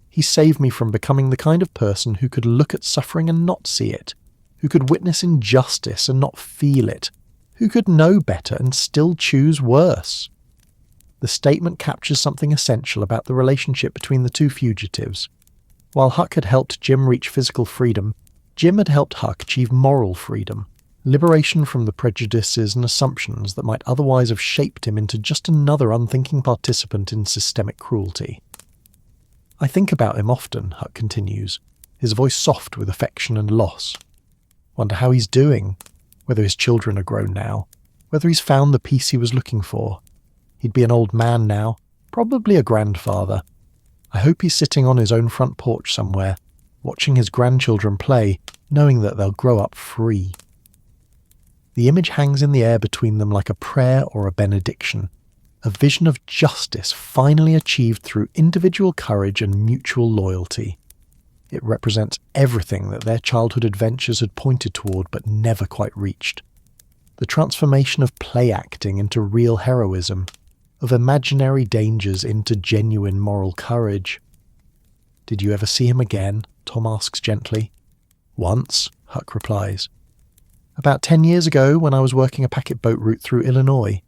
He saved me from becoming the kind of person who could look at suffering and not see it, who could witness injustice and not feel it, who could know better and still choose worse. The statement captures something essential about the relationship between the two fugitives. While Huck had helped Jim reach physical freedom, Jim had helped Huck achieve moral freedom, liberation from the prejudices and assumptions that might otherwise have shaped him into just another unthinking participant in systemic cruelty. I think about him often, Huck continues, his voice soft with affection and loss. Wonder how he's doing, whether his children are grown now, whether he's found the peace he was looking for. He'd be an old man now, probably a grandfather. I hope he's sitting on his own front porch somewhere, watching his grandchildren play, knowing that they'll grow up free. The image hangs in the air between them like a prayer or a benediction, a vision of justice finally achieved through individual courage and mutual loyalty. It represents everything that their childhood adventures had pointed toward but never quite reached. The transformation of play acting into real heroism, of imaginary dangers into genuine moral courage. Did you ever see him again? Tom asks gently. Once, Huck replies. About 10 years ago, when I was working a packet boat route through Illinois,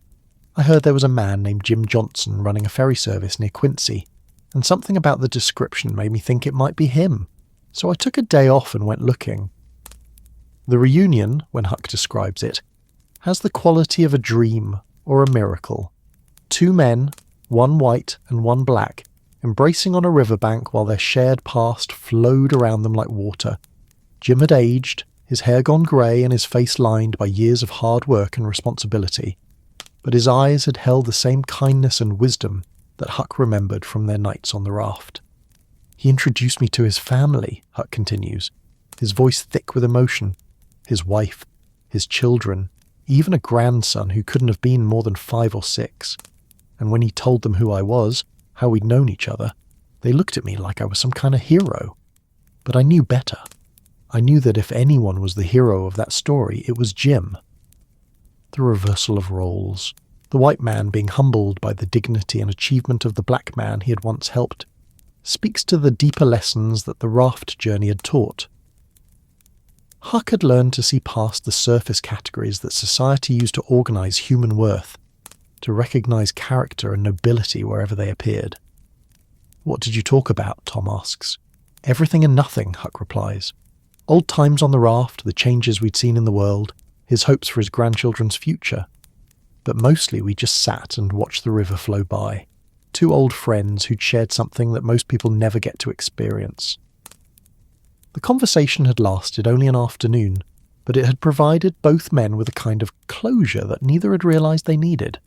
I heard there was a man named Jim Johnson running a ferry service near Quincy, and something about the description made me think it might be him, so I took a day off and went looking. The reunion, when Huck describes it, has the quality of a dream or a miracle. Two men, one white and one black, embracing on a riverbank while their shared past flowed around them like water. Jim had aged, his hair gone grey and his face lined by years of hard work and responsibility, but his eyes had held the same kindness and wisdom that Huck remembered from their nights on the raft. He introduced me to his family, Huck continues, his voice thick with emotion, his wife, his children, even a grandson who couldn't have been more than 5 or 6. And when he told them who I was, how we'd known each other, they looked at me like I was some kind of hero. But I knew better. I knew that if anyone was the hero of that story, it was Jim. The reversal of roles, the white man being humbled by the dignity and achievement of the black man he had once helped, speaks to the deeper lessons that the raft journey had taught. Huck had learned to see past the surface categories that society used to organise human worth, to recognise character and nobility wherever they appeared. "What did you talk about?" Tom asks. "Everything and nothing," Huck replies. Old times on the raft, the changes we'd seen in the world, his hopes for his grandchildren's future. But mostly we just sat and watched the river flow by. 2 old friends who'd shared something that most people never get to experience. The conversation had lasted only an afternoon, but it had provided both men with a kind of closure that neither had realised they needed.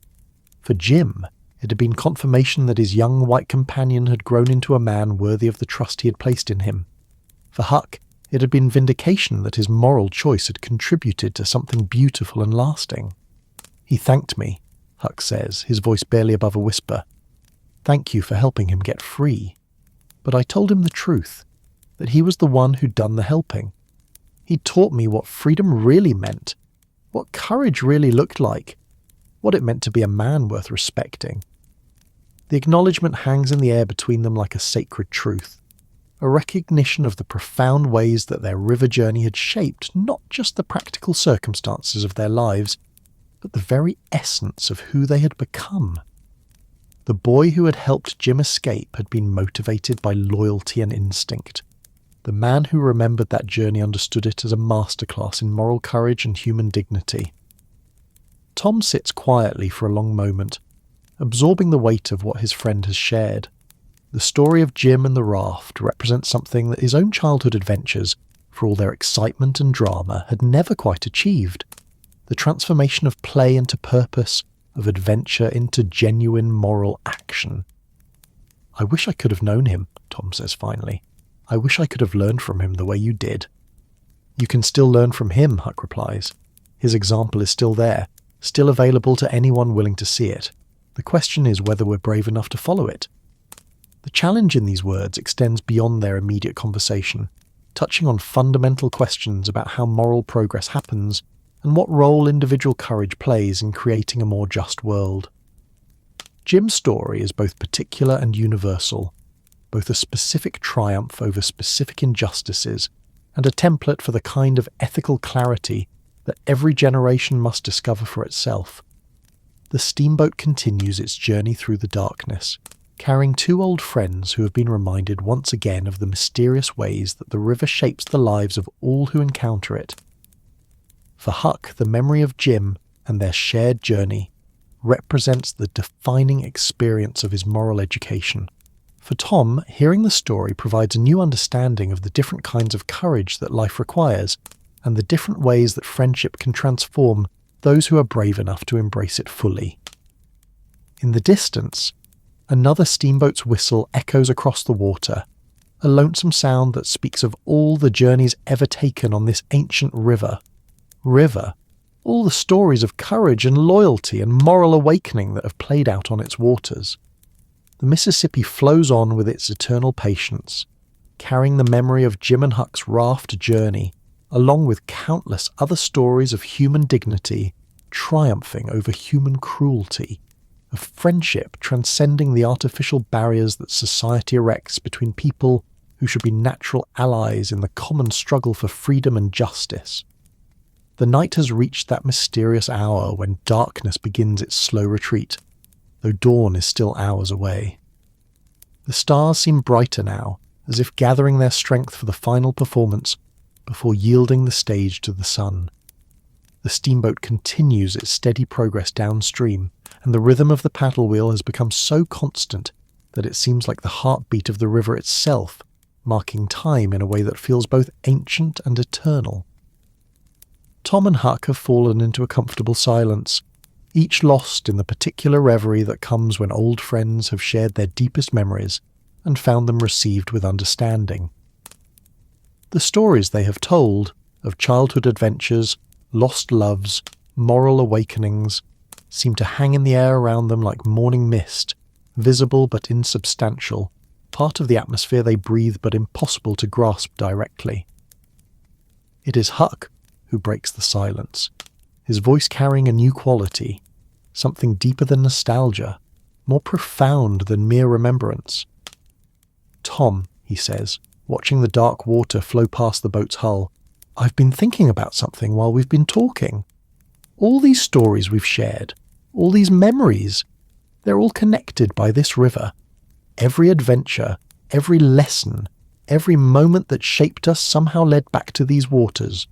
For Jim, it had been confirmation that his young white companion had grown into a man worthy of the trust he had placed in him. For Huck, it had been vindication that his moral choice had contributed to something beautiful and lasting. "He thanked me," Huck says, his voice barely above a whisper. "Thank you for helping him get free." But I told him the truth, that he was the one who'd done the helping. He taught me what freedom really meant, what courage really looked like, what it meant to be a man worth respecting. The acknowledgement hangs in the air between them like a sacred truth, a recognition of the profound ways that their river journey had shaped not just the practical circumstances of their lives, but the very essence of who they had become. The boy who had helped Jim escape had been motivated by loyalty and instinct. The man who remembered that journey understood it as a masterclass in moral courage and human dignity. Tom sits quietly for a long moment, absorbing the weight of what his friend has shared. The story of Jim and the raft represents something that his own childhood adventures, for all their excitement and drama, had never quite achieved. The transformation of play into purpose, of adventure into genuine moral action. "I wish I could have known him," Tom says finally. "I wish I could have learned from him the way you did." "You can still learn from him," Huck replies. "His example is still there, still available to anyone willing to see it. The question is whether we're brave enough to follow it." The challenge in these words extends beyond their immediate conversation, touching on fundamental questions about how moral progress happens and what role individual courage plays in creating a more just world. Jim's story is both particular and universal, both a specific triumph over specific injustices and a template for the kind of ethical clarity that every generation must discover for itself. The steamboat continues its journey through the darkness, carrying 2 old friends who have been reminded once again of the mysterious ways that the river shapes the lives of all who encounter it. For Huck, the memory of Jim and their shared journey represents the defining experience of his moral education. For Tom, hearing the story provides a new understanding of the different kinds of courage that life requires and the different ways that friendship can transform those who are brave enough to embrace it fully. In the distance, another steamboat's whistle echoes across the water, a lonesome sound that speaks of all the journeys ever taken on this ancient river, all the stories of courage and loyalty and moral awakening that have played out on its waters. The Mississippi flows on with its eternal patience, carrying the memory of Jim and Huck's raft journey, along with countless other stories of human dignity triumphing over human cruelty, of friendship transcending the artificial barriers that society erects between people who should be natural allies in the common struggle for freedom and justice. The night has reached that mysterious hour when darkness begins its slow retreat, though dawn is still hours away. The stars seem brighter now, as if gathering their strength for the final performance before yielding the stage to the sun. The steamboat continues its steady progress downstream, and the rhythm of the paddle wheel has become so constant that it seems like the heartbeat of the river itself, marking time in a way that feels both ancient and eternal. Tom and Huck have fallen into a comfortable silence, each lost in the particular reverie that comes when old friends have shared their deepest memories and found them received with understanding. The stories they have told, of childhood adventures, lost loves, moral awakenings, seem to hang in the air around them like morning mist, visible but insubstantial, part of the atmosphere they breathe but impossible to grasp directly. It is Huck who breaks the silence, his voice carrying a new quality, something deeper than nostalgia, more profound than mere remembrance. "Tom," he says, watching the dark water flow past the boat's hull, "I've been thinking about something while we've been talking. All these stories we've shared, all these memories, they're all connected by this river. Every adventure, every lesson, every moment that shaped us somehow led back to these waters."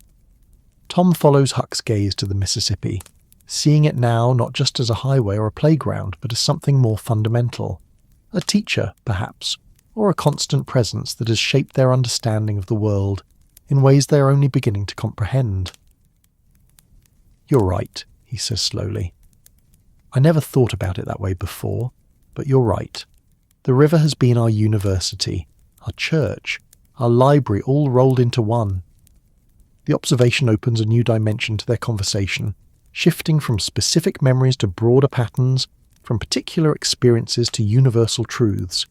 Tom follows Huck's gaze to the Mississippi, seeing it now not just as a highway or a playground, but as something more fundamental. A teacher, perhaps, or a constant presence that has shaped their understanding of the world in ways they are only beginning to comprehend. "You're right," he says slowly. "I never thought about it that way before, but you're right. The river has been our university, our church, our library all rolled into one." The observation opens a new dimension to their conversation, shifting from specific memories to broader patterns, from particular experiences to universal truths.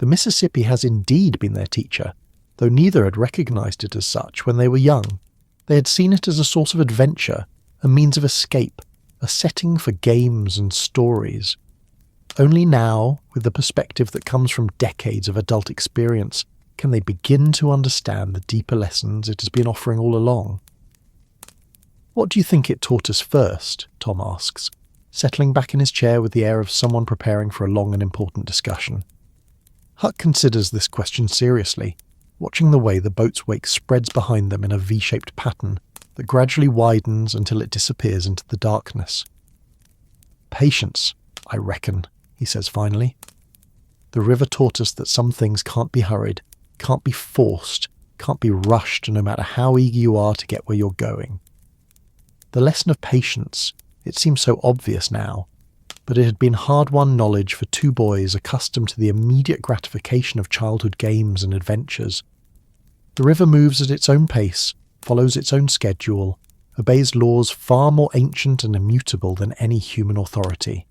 The Mississippi has indeed been their teacher, though neither had recognized it as such when they were young. They had seen it as a source of adventure, a means of escape, a setting for games and stories. Only now, with the perspective that comes from decades of adult experience, can they begin to understand the deeper lessons it has been offering all along. "What do you think it taught us first?" Tom asks, settling back in his chair with the air of someone preparing for a long and important discussion. Huck considers this question seriously, watching the way the boat's wake spreads behind them in a V-shaped pattern that gradually widens until it disappears into the darkness. "Patience, I reckon," he says finally. "The river taught us that some things can't be hurried, can't be forced, can't be rushed no matter how eager you are to get where you're going." The lesson of patience, it seems so obvious now, but it had been hard-won knowledge for two boys accustomed to the immediate gratification of childhood games and adventures. The river moves at its own pace, follows its own schedule, obeys laws far more ancient and immutable than any human authority.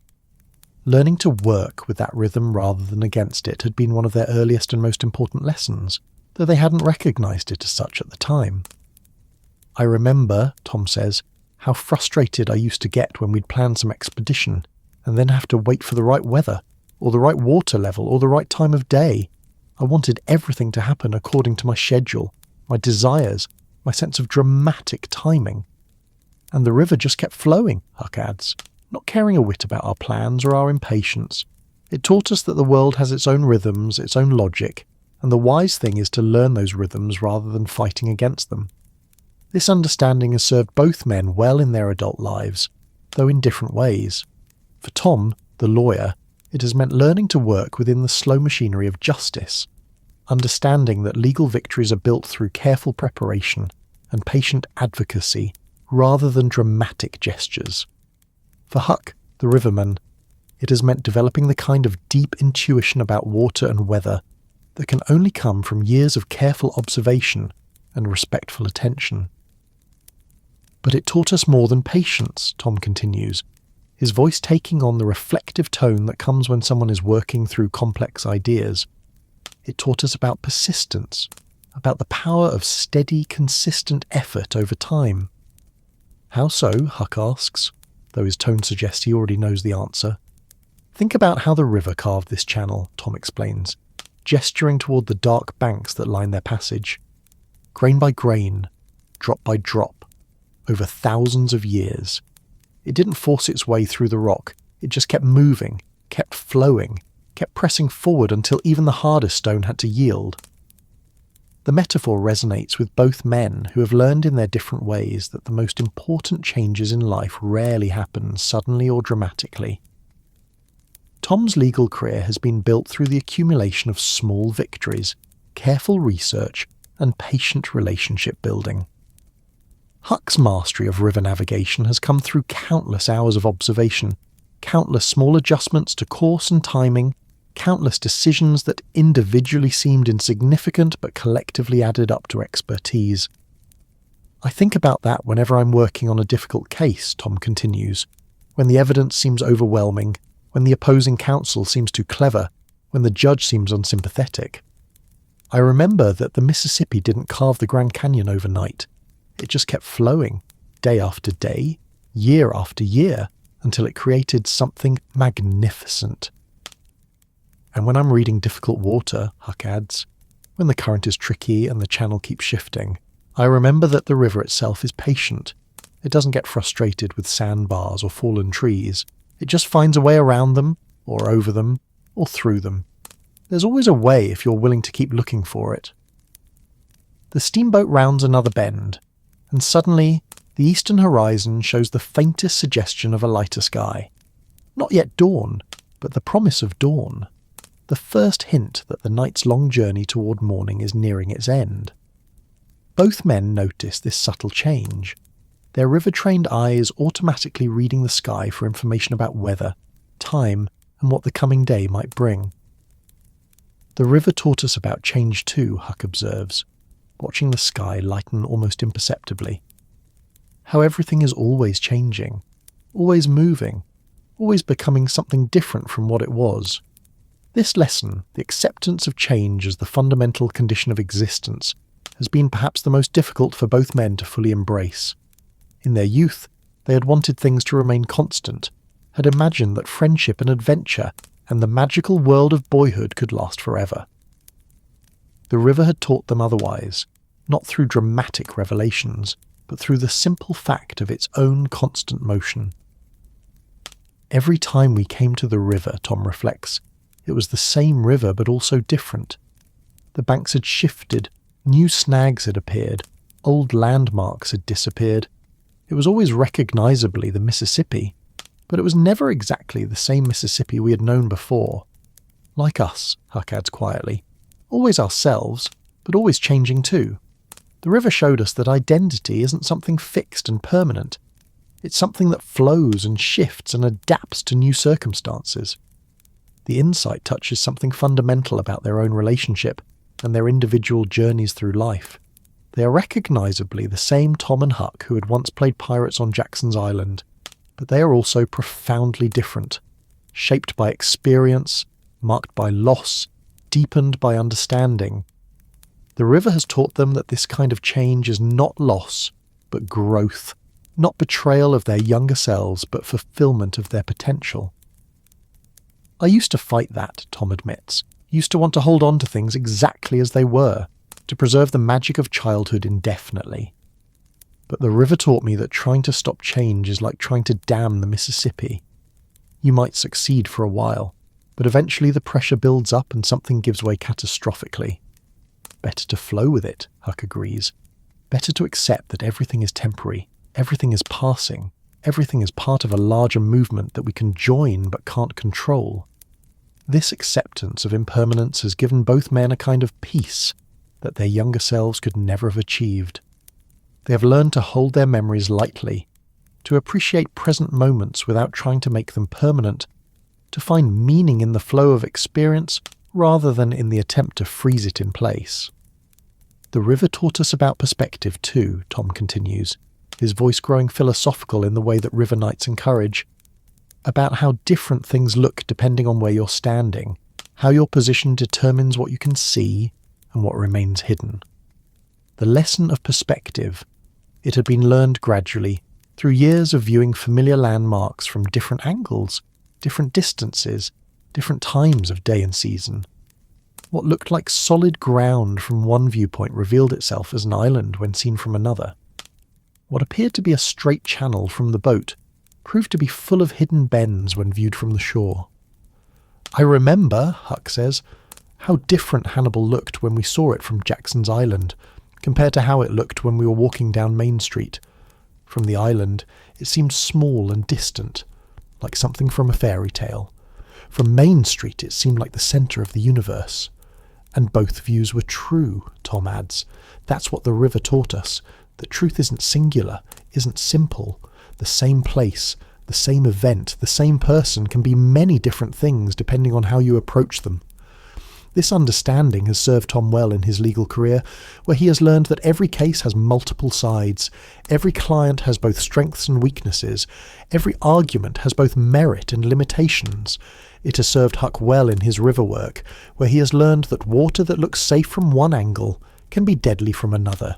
Learning to work with that rhythm rather than against it had been one of their earliest and most important lessons, though they hadn't recognized it as such at the time. "I remember," Tom says, "how frustrated I used to get when we'd plan some expedition, and then have to wait for the right weather, or the right water level, or the right time of day. I wanted everything to happen according to my schedule, my desires, my sense of dramatic timing. And the river just kept flowing," Huck adds, not caring a whit about our plans or our impatience. "It taught us that the world has its own rhythms, its own logic, and the wise thing is to learn those rhythms rather than fighting against them. This understanding has served both men well in their adult lives, though in different ways. For Tom, the lawyer, it has meant learning to work within the slow machinery of justice, understanding that legal victories are built through careful preparation and patient advocacy rather than dramatic gestures. For Huck, the riverman, it has meant developing the kind of deep intuition about water and weather that can only come from years of careful observation and respectful attention. But it taught us more than patience," Tom continues, his voice taking on the reflective tone that comes when someone is working through complex ideas. "It taught us about persistence, about the power of steady, consistent effort over time." "How so?" Huck asks, though his tone suggests he already knows the answer. "Think about how the river carved this channel," Tom explains, gesturing toward the dark banks that line their passage. "Grain by grain, drop by drop, over thousands of years. It didn't force its way through the rock, it just kept moving, kept flowing, kept pressing forward until even the hardest stone had to yield." The metaphor resonates with both men who have learned in their different ways that the most important changes in life rarely happen suddenly or dramatically. Tom's legal career has been built through the accumulation of small victories, careful research, and patient relationship building. Huck's mastery of river navigation has come through countless hours of observation, countless small adjustments to course and timing, countless decisions that individually seemed insignificant but collectively added up to expertise. I think about that whenever I'm working on a difficult case, Tom continues, when the evidence seems overwhelming, when the opposing counsel seems too clever, when the judge seems unsympathetic. I remember that the Mississippi didn't carve the Grand Canyon overnight. It just kept flowing, day after day, year after year, until it created something magnificent. And when I'm reading difficult water, Huck adds, when the current is tricky and the channel keeps shifting, I remember that the river itself is patient. It doesn't get frustrated with sandbars or fallen trees. It just finds a way around them, or over them, or through them. There's always a way if you're willing to keep looking for it. The steamboat rounds another bend, and suddenly the eastern horizon shows the faintest suggestion of a lighter sky. Not yet dawn, but the promise of dawn. The first hint that the night's long journey toward morning is nearing its end. Both men notice this subtle change, their river-trained eyes automatically reading the sky for information about weather, time, and what the coming day might bring. The river taught us about change too, Huck observes, watching the sky lighten almost imperceptibly. How everything is always changing, always moving, always becoming something different from what it was. This lesson, the acceptance of change as the fundamental condition of existence, has been perhaps the most difficult for both men to fully embrace. In their youth, they had wanted things to remain constant, had imagined that friendship and adventure and the magical world of boyhood could last forever. The river had taught them otherwise, not through dramatic revelations, but through the simple fact of its own constant motion. Every time we came to the river, Tom reflects, it was the same river but also different. The banks had shifted, new snags had appeared, old landmarks had disappeared. It was always recognisably the Mississippi, but it was never exactly the same Mississippi we had known before. Like us, Huck adds quietly, always ourselves, but always changing too. The river showed us that identity isn't something fixed and permanent. It's something that flows and shifts and adapts to new circumstances. The insight touches something fundamental about their own relationship and their individual journeys through life. They are recognisably the same Tom and Huck who had once played pirates on Jackson's Island, but they are also profoundly different, shaped by experience, marked by loss, deepened by understanding. The river has taught them that this kind of change is not loss, but growth, not betrayal of their younger selves, but fulfillment of their potential. I used to fight that, Tom admits, used to want to hold on to things exactly as they were, to preserve the magic of childhood indefinitely. But the river taught me that trying to stop change is like trying to dam the Mississippi. You might succeed for a while, but eventually the pressure builds up and something gives way catastrophically. Better to flow with it, Huck agrees. Better to accept that everything is temporary, everything is passing, everything is part of a larger movement that we can join but can't control. This acceptance of impermanence has given both men a kind of peace that their younger selves could never have achieved. They have learned to hold their memories lightly, to appreciate present moments without trying to make them permanent, to find meaning in the flow of experience rather than in the attempt to freeze it in place. The river taught us about perspective too, Tom continues, his voice growing philosophical in the way that river nights encourage, about how different things look depending on where you're standing, how your position determines what you can see and what remains hidden. The lesson of perspective, it had been learned gradually, through years of viewing familiar landmarks from different angles, different distances, different times of day and season. What looked like solid ground from one viewpoint revealed itself as an island when seen from another. What appeared to be a straight channel from the boat proved to be full of hidden bends when viewed from the shore. I remember, Huck says, how different Hannibal looked when we saw it from Jackson's Island, compared to how it looked when we were walking down Main Street. From the island, it seemed small and distant, like something from a fairy tale. From Main Street, it seemed like the centre of the universe. And both views were true, Tom adds. That's what the river taught us, that truth isn't singular, isn't simple. The same place, the same event, the same person can be many different things depending on how you approach them. This understanding has served Tom well in his legal career, where he has learned that every case has multiple sides, every client has both strengths and weaknesses, every argument has both merit and limitations. It has served Huck well in his river work, where he has learned that water that looks safe from one angle can be deadly from another,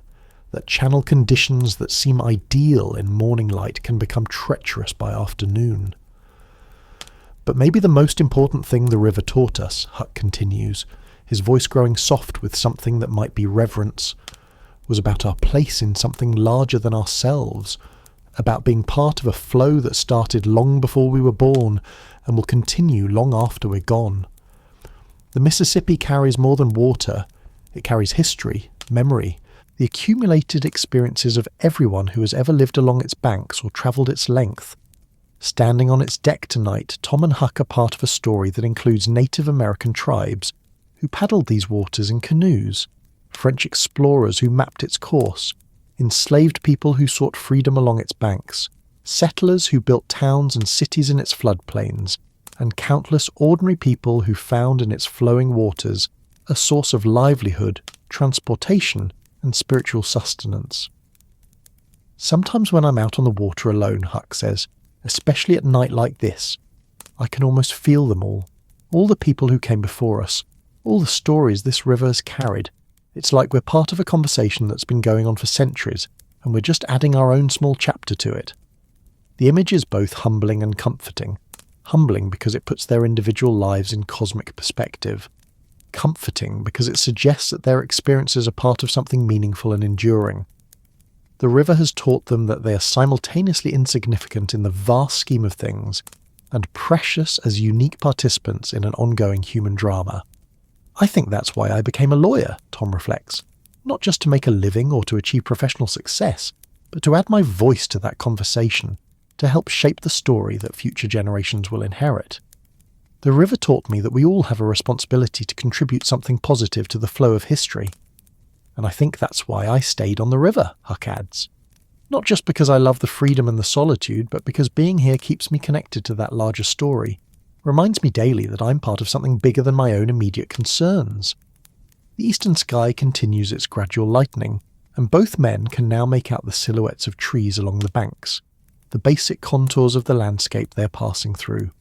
that channel conditions that seem ideal in morning light can become treacherous by afternoon. But maybe the most important thing the river taught us, Huck continues, his voice growing soft with something that might be reverence, was about our place in something larger than ourselves, about being part of a flow that started long before we were born and will continue long after we're gone. The Mississippi carries more than water. It carries history, memory, the accumulated experiences of everyone who has ever lived along its banks or travelled its length. Standing on its deck tonight, Tom and Huck are part of a story that includes Native American tribes who paddled these waters in canoes, French explorers who mapped its course, enslaved people who sought freedom along its banks, settlers who built towns and cities in its floodplains, and countless ordinary people who found in its flowing waters a source of livelihood, transportation, and spiritual sustenance. Sometimes when I'm out on the water alone, Huck says, especially at night like this, I can almost feel them all the people who came before us, all the stories this river has carried. It's like we're part of a conversation that's been going on for centuries, and we're just adding our own small chapter to it. The image is both humbling and comforting. Humbling because it puts their individual lives in cosmic perspective. Comforting because it suggests that their experiences are part of something meaningful and enduring. The river has taught them that they are simultaneously insignificant in the vast scheme of things and precious as unique participants in an ongoing human drama. I think that's why I became a lawyer, Tom reflects. Not just to make a living or to achieve professional success, but to add my voice to that conversation, to help shape the story that future generations will inherit. The river taught me that we all have a responsibility to contribute something positive to the flow of history. And I think that's why I stayed on the river, Huck adds. Not just because I love the freedom and the solitude, but because being here keeps me connected to that larger story, reminds me daily that I'm part of something bigger than my own immediate concerns. The eastern sky continues its gradual lightening, and both men can now make out the silhouettes of trees along the banks, the basic contours of the landscape they're passing through.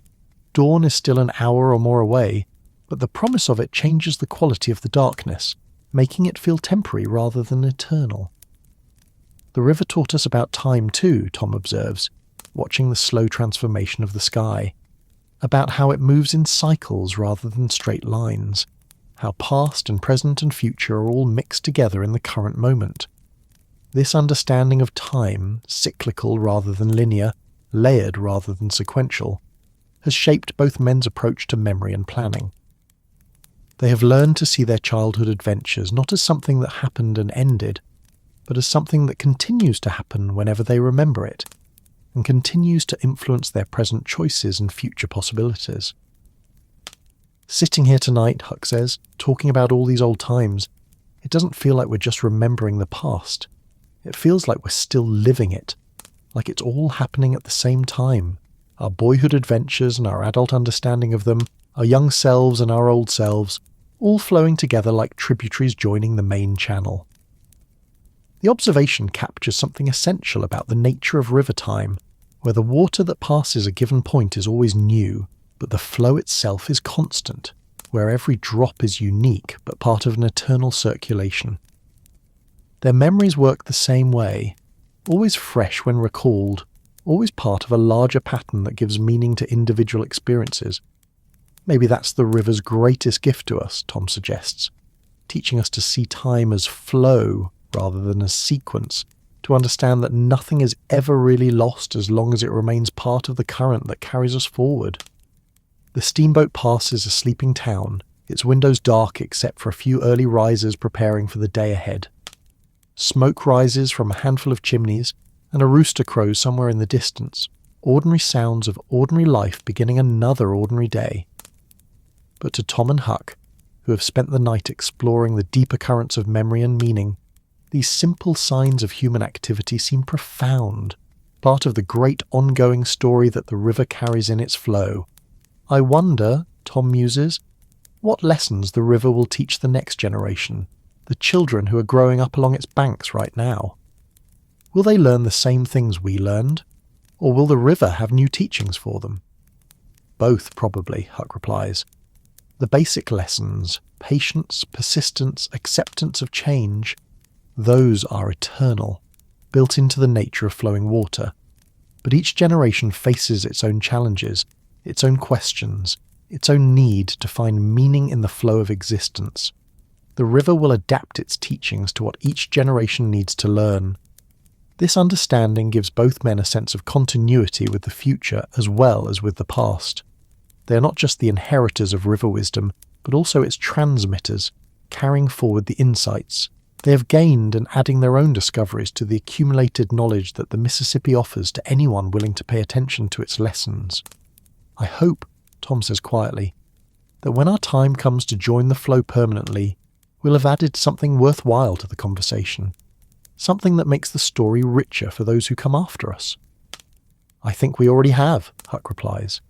Dawn is still an hour or more away, but the promise of it changes the quality of the darkness, making it feel temporary rather than eternal. The river taught us about time too, Tom observes, watching the slow transformation of the sky, about how it moves in cycles rather than straight lines, how past and present and future are all mixed together in the current moment. This understanding of time, cyclical rather than linear, layered rather than sequential, has shaped both men's approach to memory and planning. They have learned to see their childhood adventures not as something that happened and ended, but as something that continues to happen whenever they remember it, and continues to influence their present choices and future possibilities. Sitting here tonight, Huck says, talking about all these old times, it doesn't feel like we're just remembering the past. It feels like we're still living it, like it's all happening at the same time. Our boyhood adventures and our adult understanding of them, our young selves and our old selves, all flowing together like tributaries joining the main channel. The observation captures something essential about the nature of river time, where the water that passes a given point is always new, but the flow itself is constant, where every drop is unique but part of an eternal circulation. Their memories work the same way, always fresh when recalled, always part of a larger pattern that gives meaning to individual experiences. Maybe that's the river's greatest gift to us, Tom suggests, teaching us to see time as flow rather than as sequence, to understand that nothing is ever really lost as long as it remains part of the current that carries us forward. The steamboat passes a sleeping town, its windows dark except for a few early risers preparing for the day ahead. Smoke rises from a handful of chimneys, and a rooster crows somewhere in the distance, ordinary sounds of ordinary life beginning another ordinary day. But to Tom and Huck, who have spent the night exploring the deeper currents of memory and meaning, These simple signs of human activity seem profound, part of the great ongoing story that the river carries in its flow. I wonder, Tom muses, what lessons the river will teach the next generation, the children who are growing up along its banks right now. Will they learn the same things we learned, or will the river have new teachings for them? Both, probably, Huck replies. The basic lessons, patience, persistence, acceptance of change, those are eternal, built into the nature of flowing water. But each generation faces its own challenges, its own questions, its own need to find meaning in the flow of existence. The river will adapt its teachings to what each generation needs to learn. This understanding gives both men a sense of continuity with the future as well as with the past. They are not just the inheritors of river wisdom, but also its transmitters, carrying forward the insights they have gained and adding their own discoveries to the accumulated knowledge that the Mississippi offers to anyone willing to pay attention to its lessons. I hope, Tom says quietly, that when our time comes to join the flow permanently, we'll have added something worthwhile to the conversation, something that makes the story richer for those who come after us. I think we already have, Huck replies.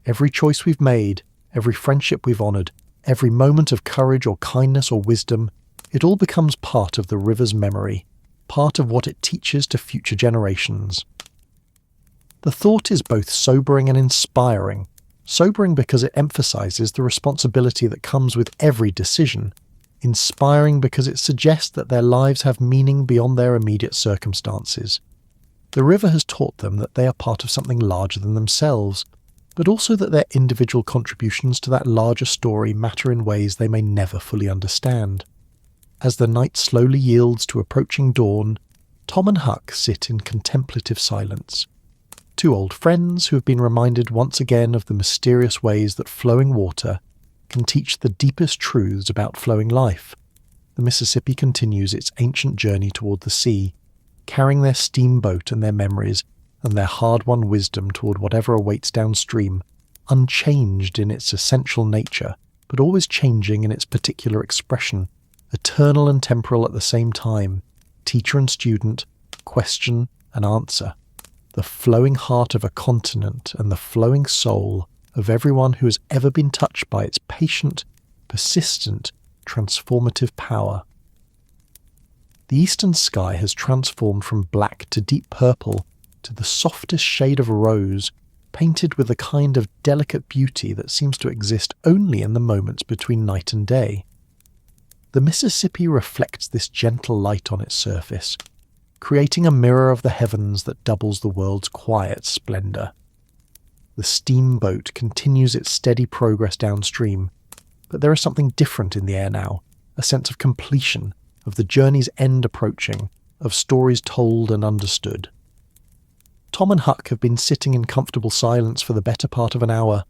Every choice we've made, every friendship we've honoured, every moment of courage or kindness or wisdom, it all becomes part of the river's memory, part of what it teaches to future generations. The thought is both sobering and inspiring. Sobering because it emphasises the responsibility that comes with every decision, inspiring because it suggests that their lives have meaning beyond their immediate circumstances. The river has taught them that they are part of something larger than themselves, but also that their individual contributions to that larger story matter in ways they may never fully understand. As the night slowly yields to approaching dawn, Tom and Huck sit in contemplative silence. Two old friends who have been reminded once again of the mysterious ways that flowing water can teach the deepest truths about flowing life. The Mississippi continues its ancient journey toward the sea, carrying their steamboat and their memories and their hard-won wisdom toward whatever awaits downstream, unchanged in its essential nature, but always changing in its particular expression, eternal and temporal at the same time, teacher and student, question and answer. The flowing heart of a continent and the flowing soul of everyone who has ever been touched by its patient, persistent, transformative power. The eastern sky has transformed from black to deep purple to the softest shade of rose, painted with a kind of delicate beauty that seems to exist only in the moments between night and day. The Mississippi reflects this gentle light on its surface, creating a mirror of the heavens that doubles the world's quiet splendour. The steamboat continues its steady progress downstream, but there is something different in the air now, a sense of completion, of the journey's end approaching, of stories told and understood. Tom and Huck have been sitting in comfortable silence for the better part of an hour,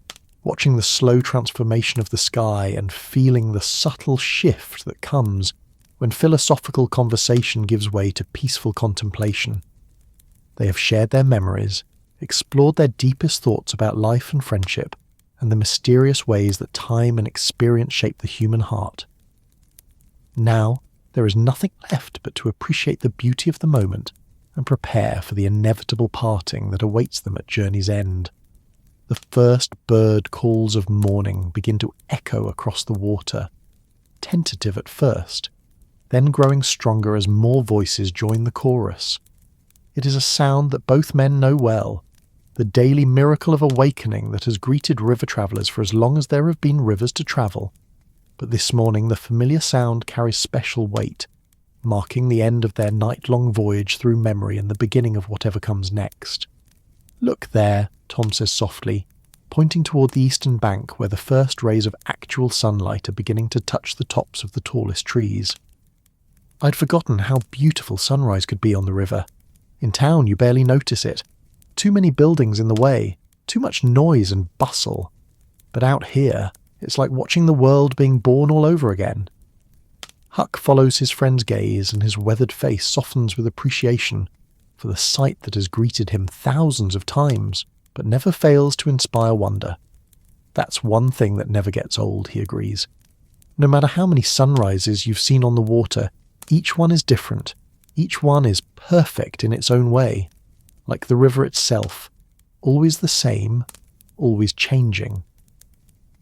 watching the slow transformation of the sky and feeling the subtle shift that comes when philosophical conversation gives way to peaceful contemplation. They have shared their memories, explored their deepest thoughts about life and friendship, and the mysterious ways that time and experience shape the human heart. Now, there is nothing left but to appreciate the beauty of the moment and prepare for the inevitable parting that awaits them at journey's end. The first bird calls of morning begin to echo across the water, tentative at first, then growing stronger as more voices join the chorus. It is a sound that both men know well, the daily miracle of awakening that has greeted river travellers for as long as there have been rivers to travel. But this morning the familiar sound carries special weight, marking the end of their night-long voyage through memory and the beginning of whatever comes next. "Look there," Tom says softly, pointing toward the eastern bank where the first rays of actual sunlight are beginning to touch the tops of the tallest trees. I'd forgotten how beautiful sunrise could be on the river. In town you barely notice it. Too many buildings in the way, too much noise and bustle. But out here, it's like watching the world being born all over again. Huck follows his friend's gaze and his weathered face softens with appreciation for the sight that has greeted him thousands of times, but never fails to inspire wonder. That's one thing that never gets old, he agrees. No matter how many sunrises you've seen on the water, Each one is different. Each one is perfect in its own way, like the river itself, always the same, always changing.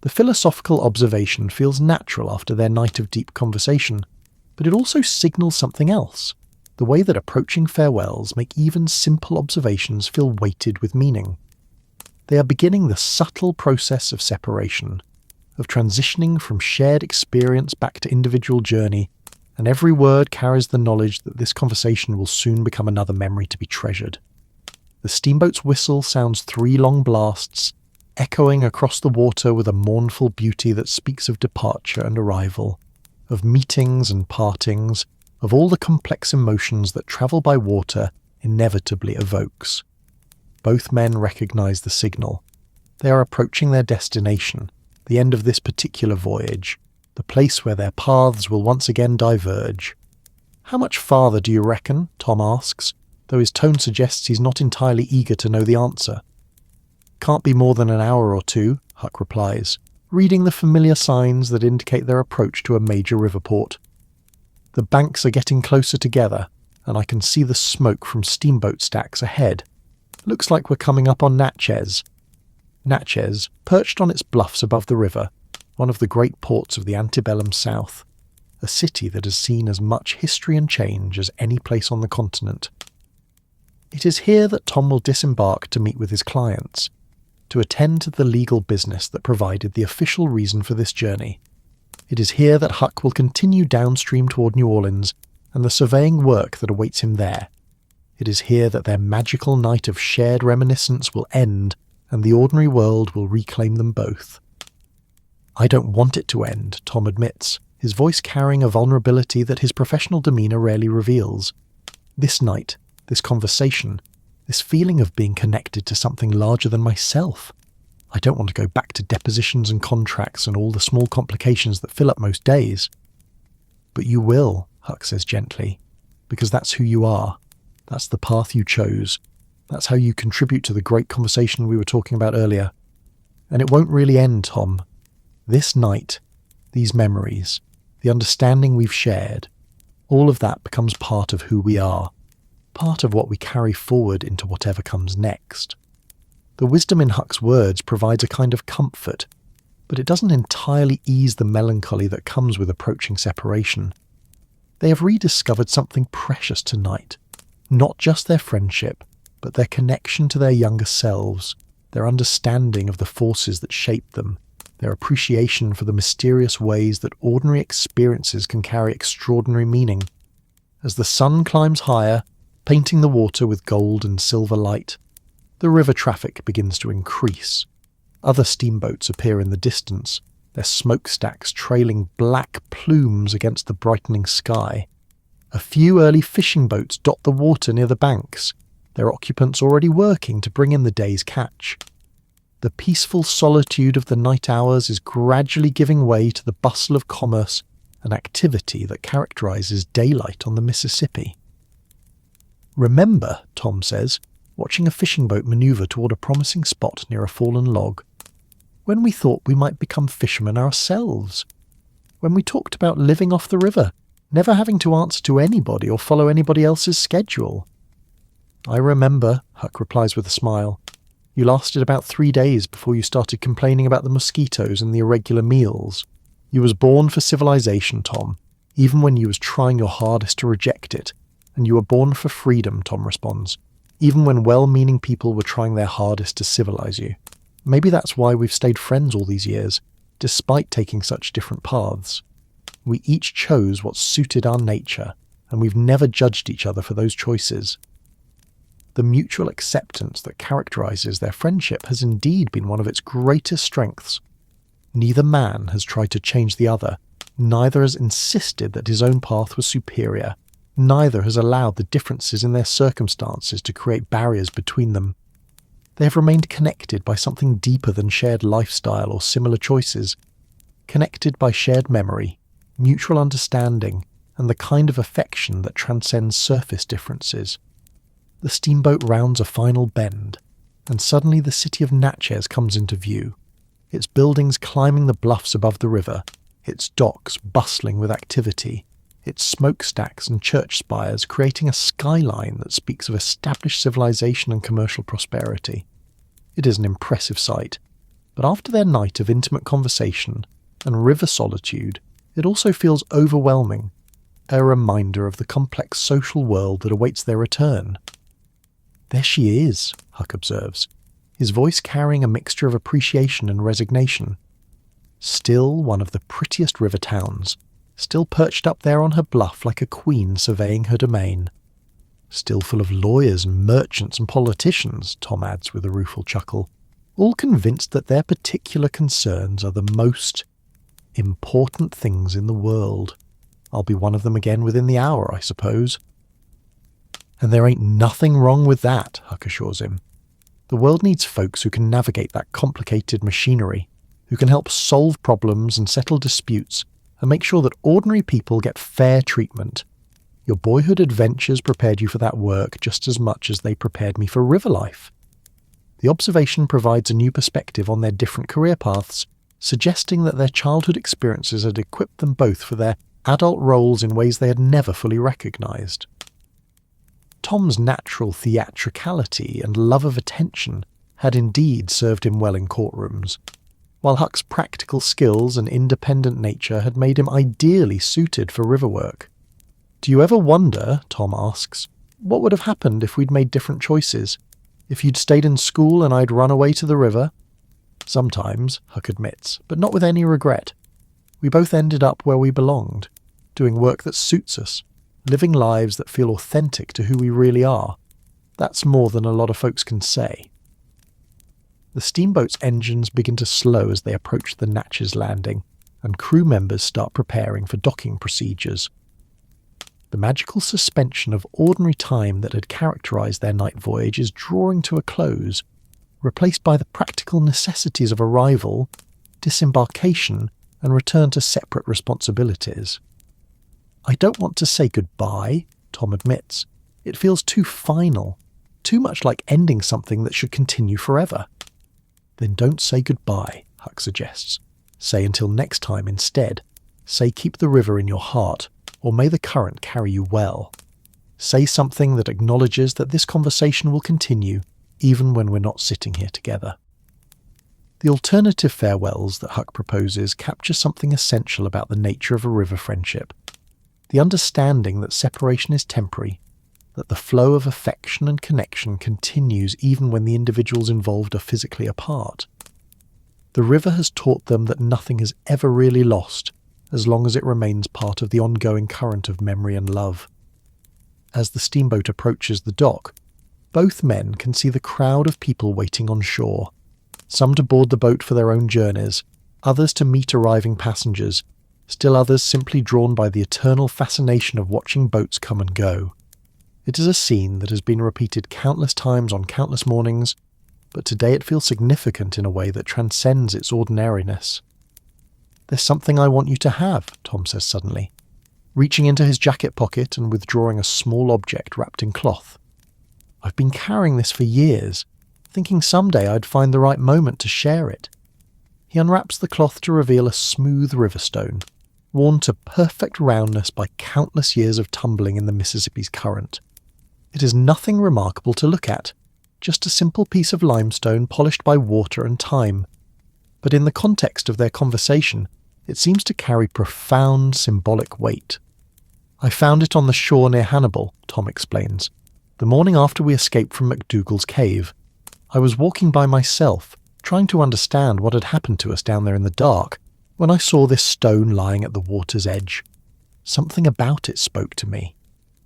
The philosophical observation feels natural after their night of deep conversation, but it also signals something else, the way that approaching farewells make even simple observations feel weighted with meaning. They are beginning the subtle process of separation, of transitioning from shared experience back to individual journey, and every word carries the knowledge that this conversation will soon become another memory to be treasured. The steamboat's whistle sounds 3 long blasts, echoing across the water with a mournful beauty that speaks of departure and arrival, of meetings and partings, of all the complex emotions that travel by water inevitably evokes. Both men recognize the signal. They are approaching their destination, the end of this particular voyage, the place where their paths will once again diverge. "How much farther do you reckon?" Tom asks, though his tone suggests he's not entirely eager to know the answer. "Can't be more than an hour or 2, Huck replies, reading the familiar signs that indicate their approach to a major river port. "The banks are getting closer together, and I can see the smoke from steamboat stacks ahead. Looks like we're coming up on Natchez." Natchez, perched on its bluffs above the river, one of the great ports of the antebellum South, a city that has seen as much history and change as any place on the continent. It is here that Tom will disembark to meet with his clients, to attend to the legal business that provided the official reason for this journey. It is here that Huck will continue downstream toward New Orleans and the surveying work that awaits him there. It is here that their magical night of shared reminiscence will end and the ordinary world will reclaim them both. "I don't want it to end," Tom admits, his voice carrying a vulnerability that his professional demeanour rarely reveals. "This night, this conversation, this feeling of being connected to something larger than myself. I don't want to go back to depositions and contracts and all the small complications that fill up most days." "But you will," Huck says gently, "because that's who you are. That's the path you chose. That's how you contribute to the great conversation we were talking about earlier. And it won't really end, Tom. This night, these memories, the understanding we've shared, all of that becomes part of who we are, part of what we carry forward into whatever comes next." The wisdom in Huck's words provides a kind of comfort, but it doesn't entirely ease the melancholy that comes with approaching separation. They have rediscovered something precious tonight, not just their friendship, but their connection to their younger selves, their understanding of the forces that shape them, their appreciation for the mysterious ways that ordinary experiences can carry extraordinary meaning. As the sun climbs higher, painting the water with gold and silver light, the river traffic begins to increase. Other steamboats appear in the distance, their smokestacks trailing black plumes against the brightening sky. A few early fishing boats dot the water near the banks, their occupants already working to bring in the day's catch. The peaceful solitude of the night hours is gradually giving way to the bustle of commerce and activity that characterizes daylight on the Mississippi. "Remember," Tom says, watching a fishing boat maneuver toward a promising spot near a fallen log, "when we thought we might become fishermen ourselves. When we talked about living off the river, never having to answer to anybody or follow anybody else's schedule." "I remember," Huck replies with a smile. "You lasted about 3 days before you started complaining about the mosquitoes and the irregular meals. You was born for civilization, Tom, even when you was trying your hardest to reject it. And you were born for freedom," Tom responds, "even when well-meaning people were trying their hardest to civilize you. Maybe that's why we've stayed friends all these years, despite taking such different paths. We each chose what suited our nature, and we've never judged each other for those choices." The mutual acceptance that characterizes their friendship has indeed been one of its greatest strengths. Neither man has tried to change the other, neither has insisted that his own path was superior, neither has allowed the differences in their circumstances to create barriers between them. They have remained connected by something deeper than shared lifestyle or similar choices, connected by shared memory, mutual understanding, and the kind of affection that transcends surface differences. The steamboat rounds a final bend, and suddenly the city of Natchez comes into view, its buildings climbing the bluffs above the river, its docks bustling with activity, its smokestacks and church spires creating a skyline that speaks of established civilization and commercial prosperity. It is an impressive sight, but after their night of intimate conversation and river solitude, it also feels overwhelming, a reminder of the complex social world that awaits their return. "There she is," Huck observes, his voice carrying a mixture of appreciation and resignation. Still one of the prettiest river towns, still perched up there on her bluff like a queen surveying her domain. "Still full of lawyers and merchants and politicians," Tom adds with a rueful chuckle, all convinced that their particular concerns are the most important things in the world. "I'll be one of them again within the hour, I suppose." "And there ain't nothing wrong with that," Huck assures him. "The world needs folks who can navigate that complicated machinery, who can help solve problems and settle disputes, and make sure that ordinary people get fair treatment. Your boyhood adventures prepared you for that work just as much as they prepared me for river life." The observation provides a new perspective on their different career paths, suggesting that their childhood experiences had equipped them both for their adult roles in ways they had never fully recognized. Tom's natural theatricality and love of attention had indeed served him well in courtrooms, while Huck's practical skills and independent nature had made him ideally suited for river work. "Do you ever wonder," Tom asks, "what would have happened if we'd made different choices? If you'd stayed in school and I'd run away to the river?" "Sometimes," Huck admits, "but not with any regret. We both ended up where we belonged, doing work that suits us, living lives that feel authentic to who we really are. That's more than a lot of folks can say." The steamboat's engines begin to slow as they approach the Natchez landing, and crew members start preparing for docking procedures. The magical suspension of ordinary time that had characterized their night voyage is drawing to a close, replaced by the practical necessities of arrival, disembarkation, and return to separate responsibilities. "I don't want to say goodbye," Tom admits. "It feels too final, too much like ending something that should continue forever." "Then don't say goodbye," Huck suggests. "Say until next time instead. Say keep the river in your heart, or may the current carry you well. Say something that acknowledges that this conversation will continue even when we're not sitting here together." The alternative farewells that Huck proposes capture something essential about the nature of a river friendship. The understanding that separation is temporary, that the flow of affection and connection continues even when the individuals involved are physically apart. The river has taught them that nothing is ever really lost, as long as it remains part of the ongoing current of memory and love. As the steamboat approaches the dock, both men can see the crowd of people waiting on shore, some to board the boat for their own journeys, others to meet arriving passengers, still others simply drawn by the eternal fascination of watching boats come and go. It is a scene that has been repeated countless times on countless mornings, but today it feels significant in a way that transcends its ordinariness. "There's something I want you to have," Tom says suddenly, reaching into his jacket pocket and withdrawing a small object wrapped in cloth. "I've been carrying this for years, thinking someday I'd find the right moment to share it." He unwraps the cloth to reveal a smooth river stone, worn to perfect roundness by countless years of tumbling in the Mississippi's current. It is nothing remarkable to look at, just a simple piece of limestone polished by water and time. But in the context of their conversation, it seems to carry profound symbolic weight. "I found it on the shore near Hannibal," Tom explains, "the morning after we escaped from McDougal's cave. I was walking by myself, trying to understand what had happened to us down there in the dark, when I saw this stone lying at the water's edge. Something about it spoke to me.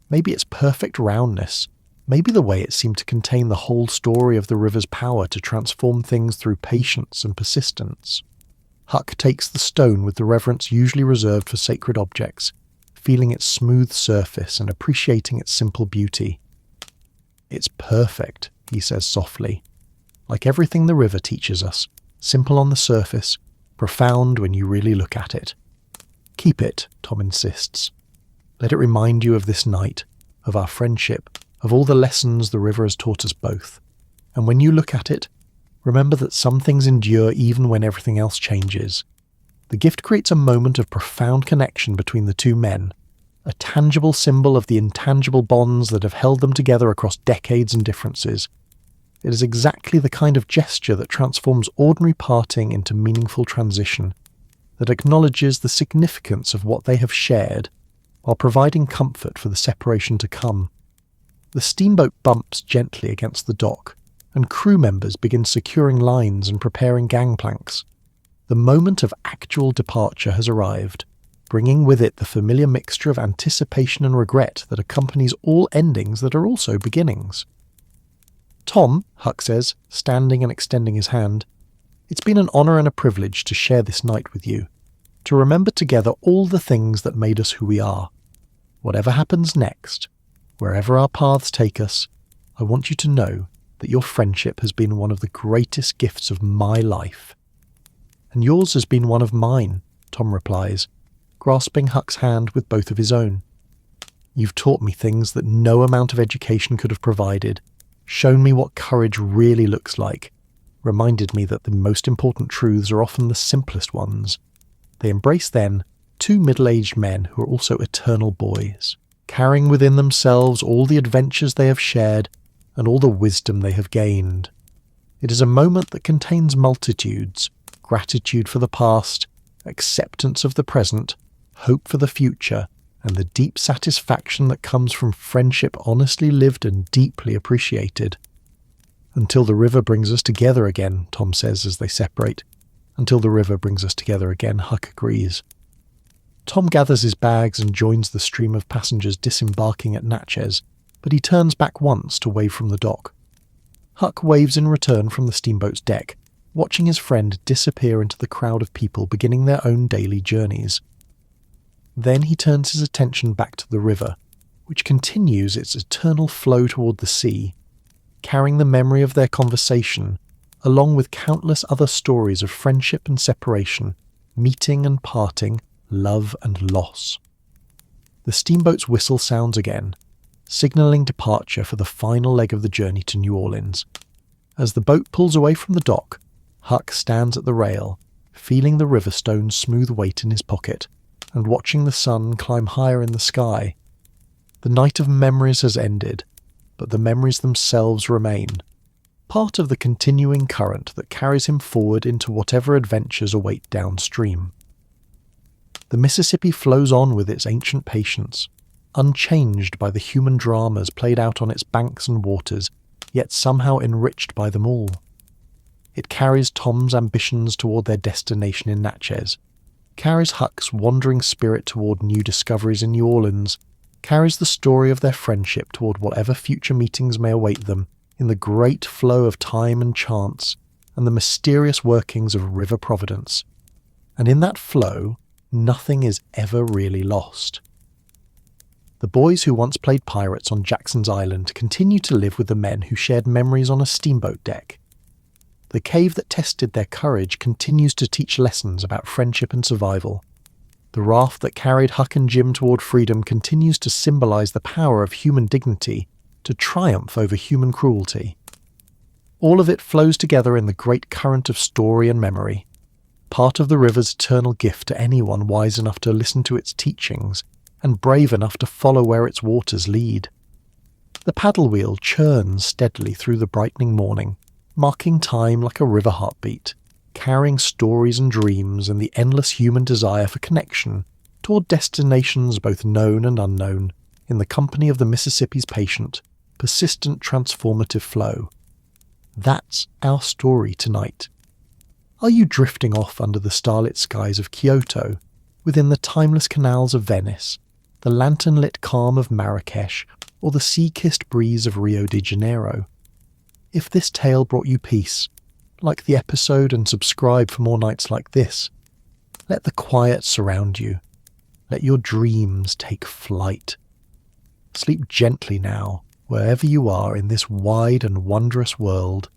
Maybe its perfect roundness, maybe the way it seemed to contain the whole story of the river's power to transform things through patience and persistence." Huck takes the stone with the reverence usually reserved for sacred objects, feeling its smooth surface and appreciating its simple beauty. "It's perfect," he says softly. "Like everything the river teaches us, simple on the surface, profound when you really look at it." "Keep it," Tom insists. "Let it remind you of this night, of our friendship, of all the lessons the river has taught us both. And when you look at it, remember that some things endure even when everything else changes." The gift creates a moment of profound connection between the two men, a tangible symbol of the intangible bonds that have held them together across decades and differences. It is exactly the kind of gesture that transforms ordinary parting into meaningful transition, that acknowledges the significance of what they have shared, while providing comfort for the separation to come. The steamboat bumps gently against the dock, and crew members begin securing lines and preparing gangplanks. The moment of actual departure has arrived, bringing with it the familiar mixture of anticipation and regret that accompanies all endings that are also beginnings. "Tom," Huck says, standing and extending his hand, "it's been an honour and a privilege to share this night with you, to remember together all the things that made us who we are. Whatever happens next, wherever our paths take us, I want you to know that your friendship has been one of the greatest gifts of my life." "And yours has been one of mine," Tom replies, grasping Huck's hand with both of his own. "You've taught me things that no amount of education could have provided, shown me what courage really looks like, reminded me that the most important truths are often the simplest ones." They embrace then two middle-aged men who are also eternal boys, carrying within themselves all the adventures they have shared and all the wisdom they have gained. It is a moment that contains multitudes: gratitude for the past, acceptance of the present, hope for the future, and the deep satisfaction that comes from friendship honestly lived and deeply appreciated. "Until the river brings us together again," Tom says as they separate. "Until the river brings us together again," Huck agrees. Tom gathers his bags and joins the stream of passengers disembarking at Natchez, but he turns back once to wave from the dock. Huck waves in return from the steamboat's deck, watching his friend disappear into the crowd of people beginning their own daily journeys. Then he turns his attention back to the river, which continues its eternal flow toward the sea, carrying the memory of their conversation, along with countless other stories of friendship and separation, meeting and parting, love and loss. The steamboat's whistle sounds again, signalling departure for the final leg of the journey to New Orleans. As the boat pulls away from the dock, Huck stands at the rail, feeling the riverstone's smooth weight in his pocket, and watching the sun climb higher in the sky. The night of memories has ended, but the memories themselves remain, part of the continuing current that carries him forward into whatever adventures await downstream. The Mississippi flows on with its ancient patience, unchanged by the human dramas played out on its banks and waters, yet somehow enriched by them all. It carries Tom's ambitions toward their destination in Natchez, carries Huck's wandering spirit toward new discoveries in New Orleans, carries the story of their friendship toward whatever future meetings may await them in the great flow of time and chance and the mysterious workings of River Providence. And in that flow, nothing is ever really lost. The boys who once played pirates on Jackson's Island continue to live with the men who shared memories on a steamboat deck. The cave that tested their courage continues to teach lessons about friendship and survival. The raft that carried Huck and Jim toward freedom continues to symbolize the power of human dignity to triumph over human cruelty. All of it flows together in the great current of story and memory, part of the river's eternal gift to anyone wise enough to listen to its teachings and brave enough to follow where its waters lead. The paddle wheel churns steadily through the brightening morning, marking time like a river heartbeat, carrying stories and dreams and the endless human desire for connection toward destinations both known and unknown, in the company of the Mississippi's patient, persistent transformative flow. That's our story tonight. Are you drifting off under the starlit skies of Kyoto, within the timeless canals of Venice, the lantern-lit calm of Marrakesh, or the sea-kissed breeze of Rio de Janeiro? If this tale brought you peace, like the episode and subscribe for more nights like this. Let the quiet surround you. Let your dreams take flight. Sleep gently now, wherever you are in this wide and wondrous world,